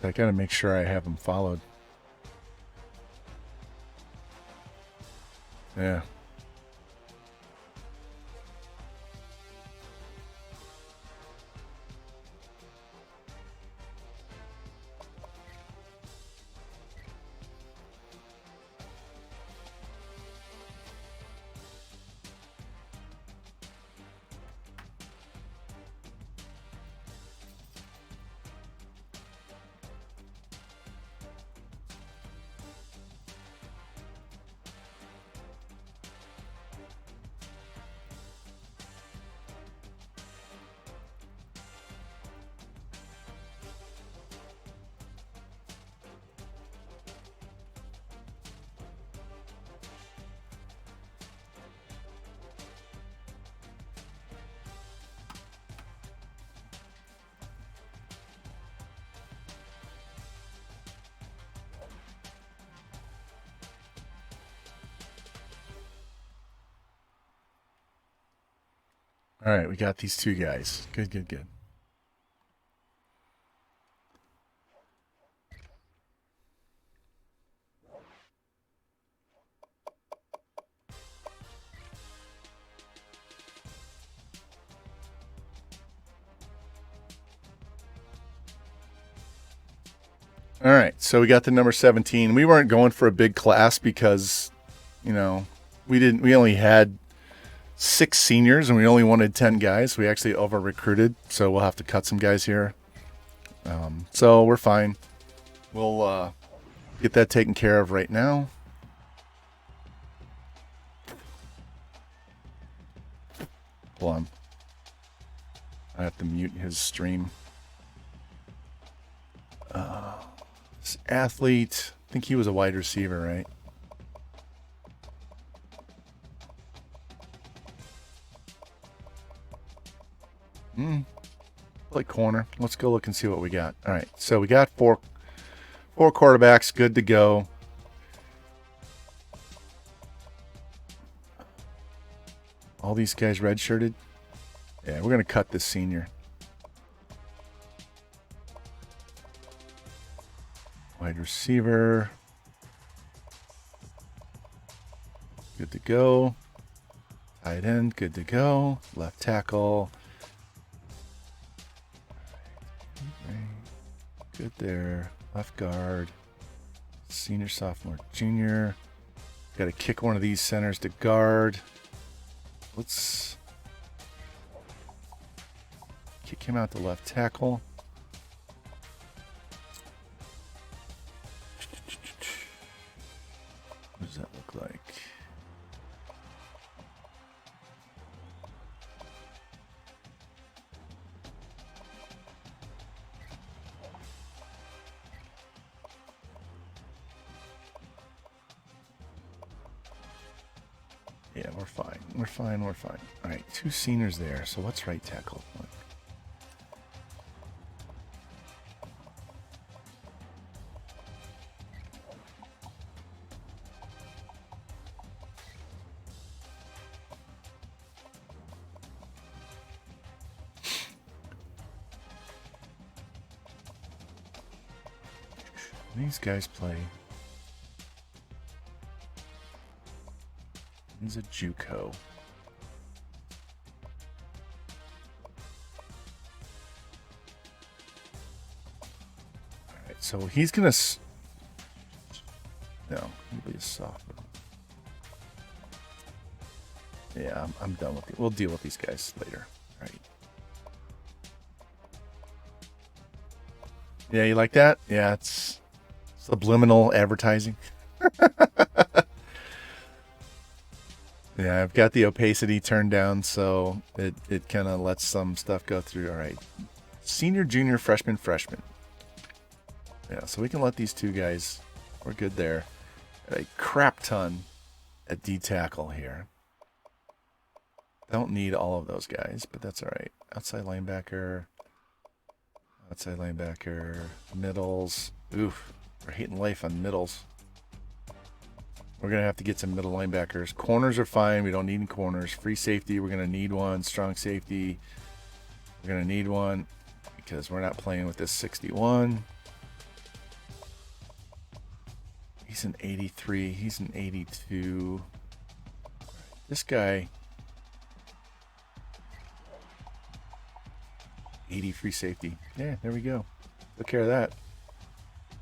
A: I gotta make sure I have him followed. Yeah. All right, we got these two guys. Good, good, good. All right, so we got the number 17. We weren't going for a big class because, you know, we only had 6 seniors and we only wanted 10 guys. We actually over recruited, so we'll have to cut some guys here. So we're fine. We'll get that taken care of right now. Hold on. I have to mute his stream. This athlete, I think he was a wide receiver, right? Like corner. Let's go look and see what we got. All right, so we got four quarterbacks good to go. All these guys redshirted. Yeah, we're gonna cut this senior. Wide receiver. Good to go. Tight end, good to go. Left tackle. Good there. Left guard. Senior, sophomore, junior. Got to kick one of these centers to guard. Let's kick him out to left tackle. What does that look like? Yeah, we're fine. We're fine. We're fine. All right, 2 seniors there. So what's right tackle? These guys play. He's a JUCO. All right, so he's gonna. No, he'll be a sophomore. Yeah, I'm done with it. We'll deal with these guys later. All right. Yeah, you like that? Yeah, it's subliminal advertising. Yeah, I've got the opacity turned down, so it kind of lets some stuff go through. All right. Senior, junior, freshman. Yeah, so we can let these 2 guys. We're good there. A crap ton at D tackle here. Don't need all of those guys, but that's all right. Outside linebacker. Middles. Oof. We're hating life on middles. We're going to have to get some middle linebackers. Corners are fine. We don't need any corners. Free safety, we're going to need one. Strong safety, we're going to need one because we're not playing with this 61. He's an 83. He's an 82. This guy, 80 free safety. Yeah, there we go. Took care of that.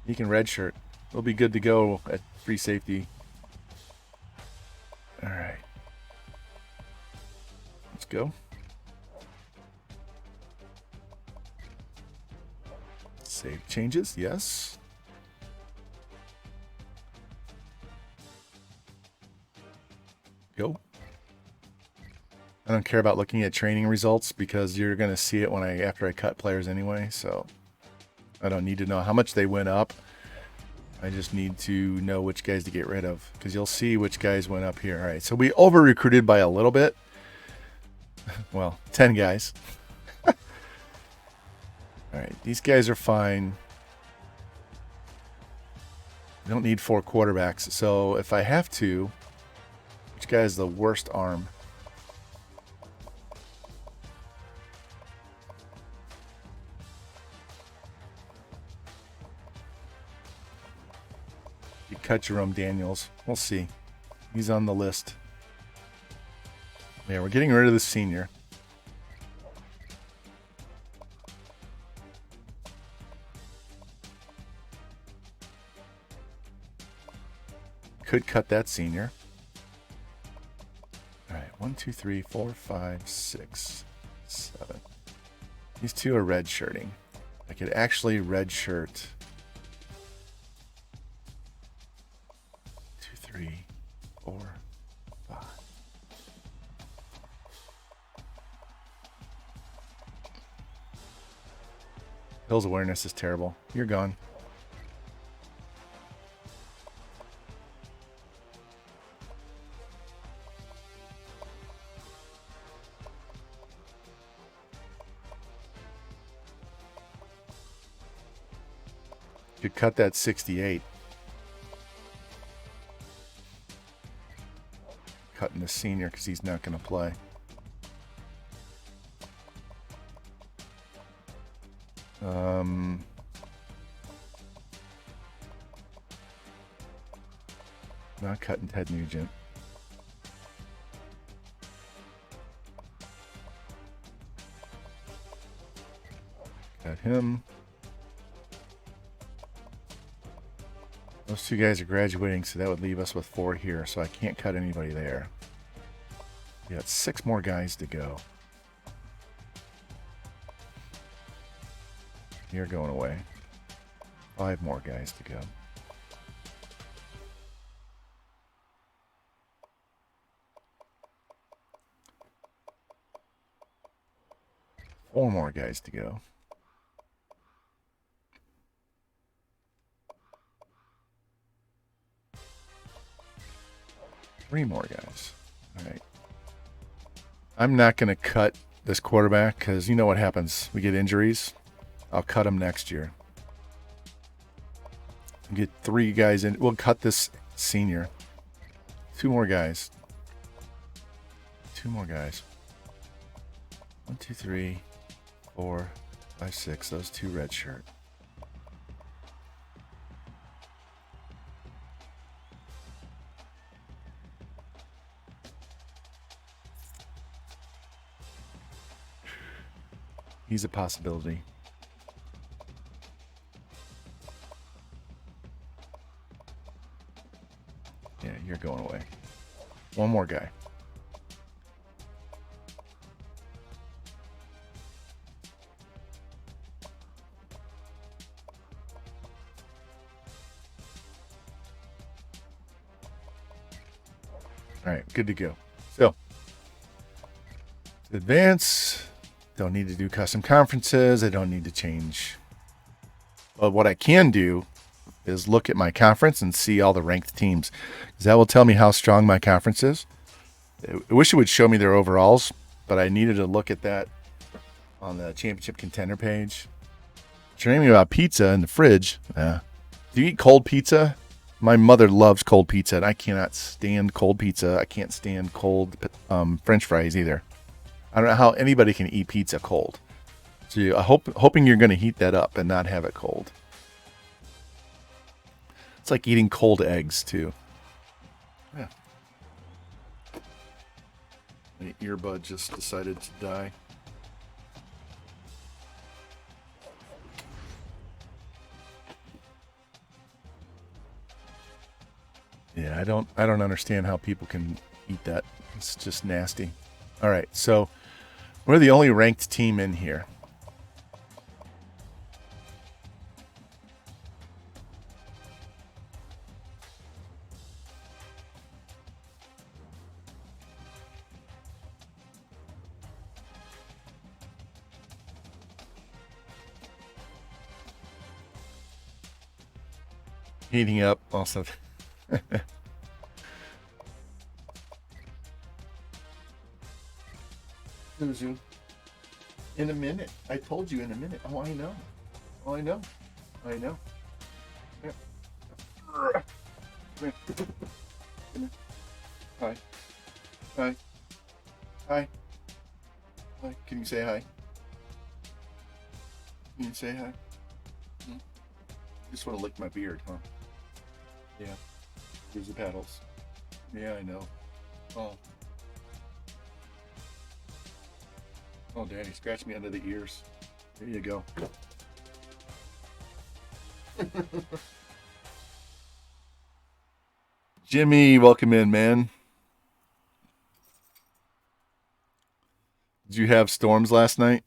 A: He can redshirt. We'll be good to go at free safety. All right. Let's go. Save changes. Yes. Go. I don't care about looking at training results because you're going to see it after I cut players anyway, so I don't need to know how much they went up. I just need to know which guys to get rid of because you'll see which guys went up here. All right, so we over-recruited by a little bit. Well, 10 guys. All right, these guys are fine. We don't need 4 quarterbacks. So if I have to, which guy has the worst arm? You cut Jerome Daniels. We'll see. He's on the list. Yeah, we're getting rid of the senior. Could cut that senior. All right, 1, 2, 3, 4, 5, 6, 7. These 2 are red shirting. I could actually red shirt 2, 3, 4, 5. Hill's awareness is terrible. You're gone. Could cut that 68. Cutting the senior because he's not going to play. Not cutting Ted Nugent. Cut him. Those two guys are graduating, so that would leave us with 4 here, so I can't cut anybody there. We got 6 more guys to go. You're going away. 5 more guys to go. Four more guys to go. Three more guys. All right. I'm not going to cut this quarterback because you know what happens. We get injuries. I'll cut him next year. Get 3 guys in. We'll cut this senior. 2 more guys. 2 more guys. 1, 2, 3, 4, 5, 6. Those 2 red shirt. He's a possibility. Yeah, you're going away. 1 more guy. All right, good to go. So, to advance. Don't need to do custom conferences. I don't need to change. But what I can do is look at my conference and see all the ranked teams, because that will tell me how strong my conference is. I wish it would show me their overalls, but I needed to look at that on the championship contender page. You're naming about pizza in the fridge. Do you eat cold pizza? My mother loves cold pizza, and I cannot stand cold pizza. I can't stand cold French fries either. I don't know how anybody can eat pizza cold. So hoping you're going to heat that up and not have it cold. It's like eating cold eggs too. Yeah. My earbud just decided to die. Yeah, I don't understand how people can eat that. It's just nasty. All right, so we're the only ranked team in here. Heating up also. Suzu. In a minute. I told you in a minute. Oh, I know. Oh, I know. I know. Yeah. Come here. Come here. Hi. Hi. Hi. Hi. Can you say hi? Can you say hi? You just want to lick my beard, huh? Yeah. Here's the paddles. Yeah, I know. Oh. Oh, Daddy, scratch me under the ears. There you go. Jimmy, welcome in, man. Did you have storms last night?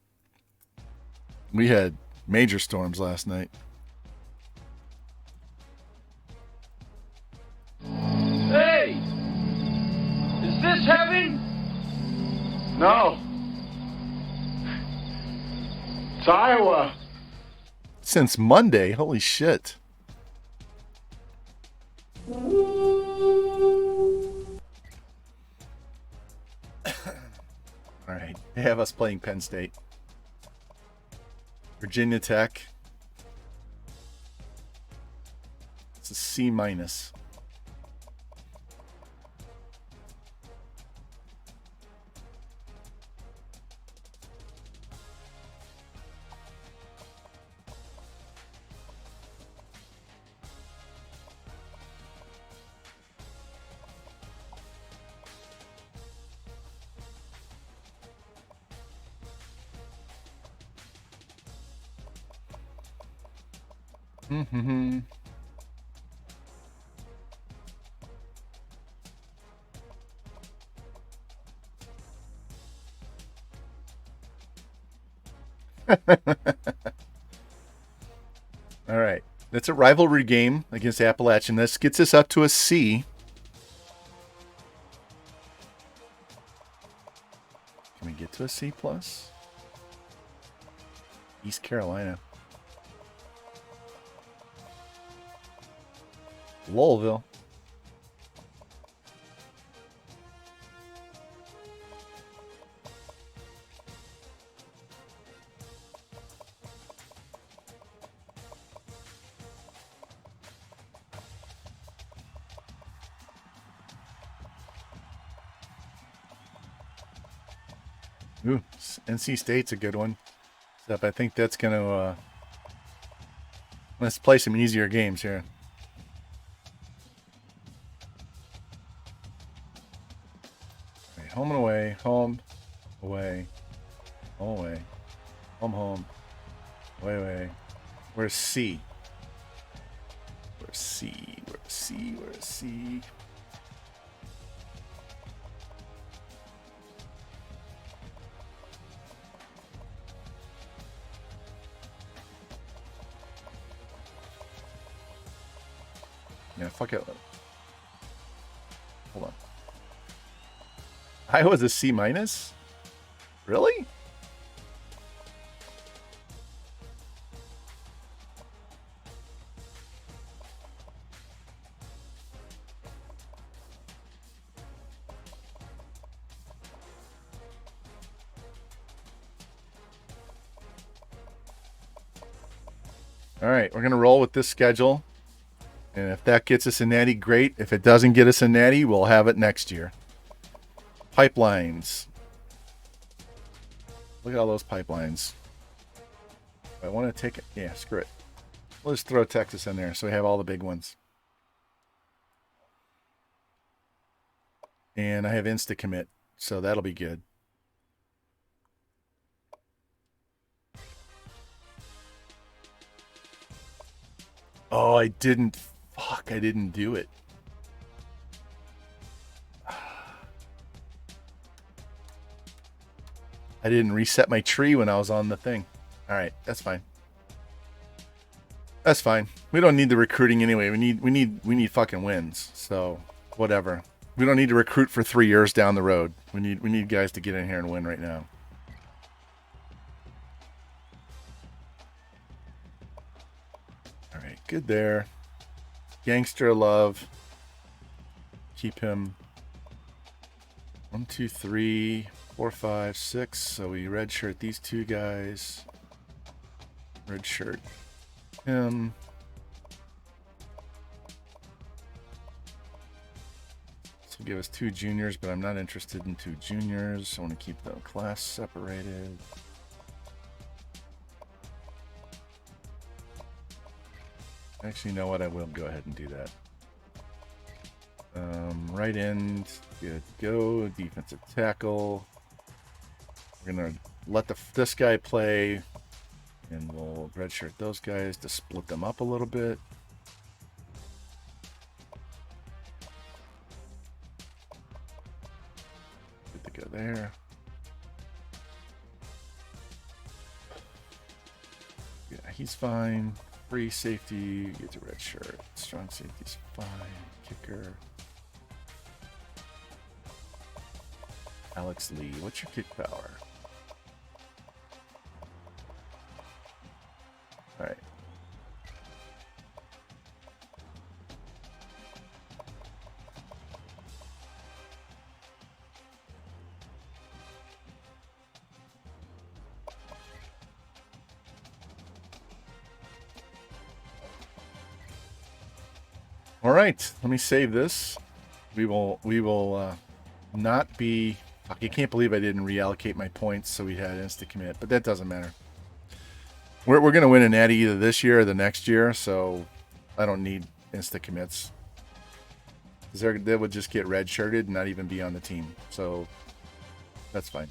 A: We had major storms last night.
G: Hey! Is this heaven? No. It's Iowa.
A: since Monday. Holy shit. All right. They have us playing Penn State. Virginia Tech. It's a C minus. Mm-hmm. All right. That's a rivalry game against Appalachian. This gets us up to a C. Can we get to a C plus? East Carolina. Louisville. Ooh, NC State's a good one. Except I think that's going to... let's play some easier games here. All right, home and away. Home, away. Home, away. Home, home. Away, away. Where's C? Where's C? Where's C? Where's C? Yeah, fuck it. Hold on. Iowa's a C minus? Really? All right, we're going to roll with this schedule. And if that gets us a natty, great. If it doesn't get us a natty, we'll have it next year. Pipelines. Look at all those pipelines. I want to take it. Yeah, screw it. We'll just throw Texas in there so we have all the big ones. And I have insta commit, so that'll be good. Oh, I didn't. Fuck, I didn't do it. I didn't reset my tree when I was on the thing. All right, that's fine. That's fine. We don't need the recruiting anyway. We need fucking wins. So, whatever. We don't need to recruit for 3 years down the road. We need guys to get in here and win right now. All right, good there. Gangster Love. Keep him. 1, 2, 3, 4, 5, 6. So we redshirt these two guys. Redshirt him. This will give us 2 juniors, but I'm not interested in 2 juniors. I want to keep the class separated. Actually, you know what? I will go ahead and do that. Right end, good to go. Defensive tackle. We're gonna let this guy play, and we'll redshirt those guys to split them up a little bit. Good to go there. Yeah, he's fine. Free safety, gets a red shirt. Strong safety's fine. Kicker. Alex Lee, what's your kick power? Alright, All right, let me save this. We will not be. I can't believe I didn't reallocate my points so we had insta commit, but that doesn't matter. We're going to win a Natty either this year or the next year, so I don't need insta commits. They would just get redshirted and not even be on the team, so that's fine.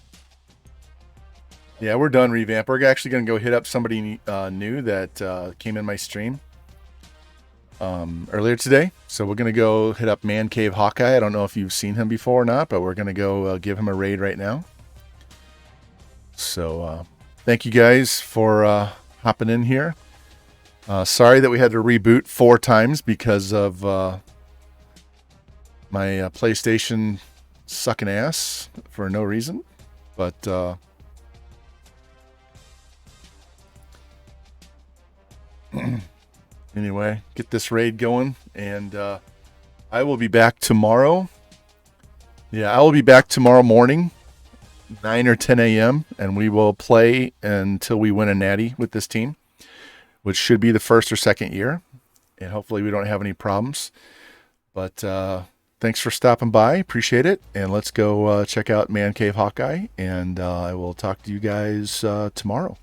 A: Yeah, we're done revamp. We're actually going to go hit up somebody new that came in my stream earlier today. So we're going to go hit up Man Cave Hawkeye. I don't know if you've seen him before or not, but we're going to go give him a raid right now. So thank you guys for hopping in here. Sorry that we had to reboot 4 times because of my PlayStation sucking ass for no reason. But anyway, get this raid going, and I will be back tomorrow. Yeah, I will be back tomorrow morning, 9 or 10 a.m., and we will play until we win a Natty with this team, which should be the first or second year, and hopefully we don't have any problems. But thanks for stopping by. Appreciate it, and let's go check out Man Cave Hawkeye, and I will talk to you guys tomorrow.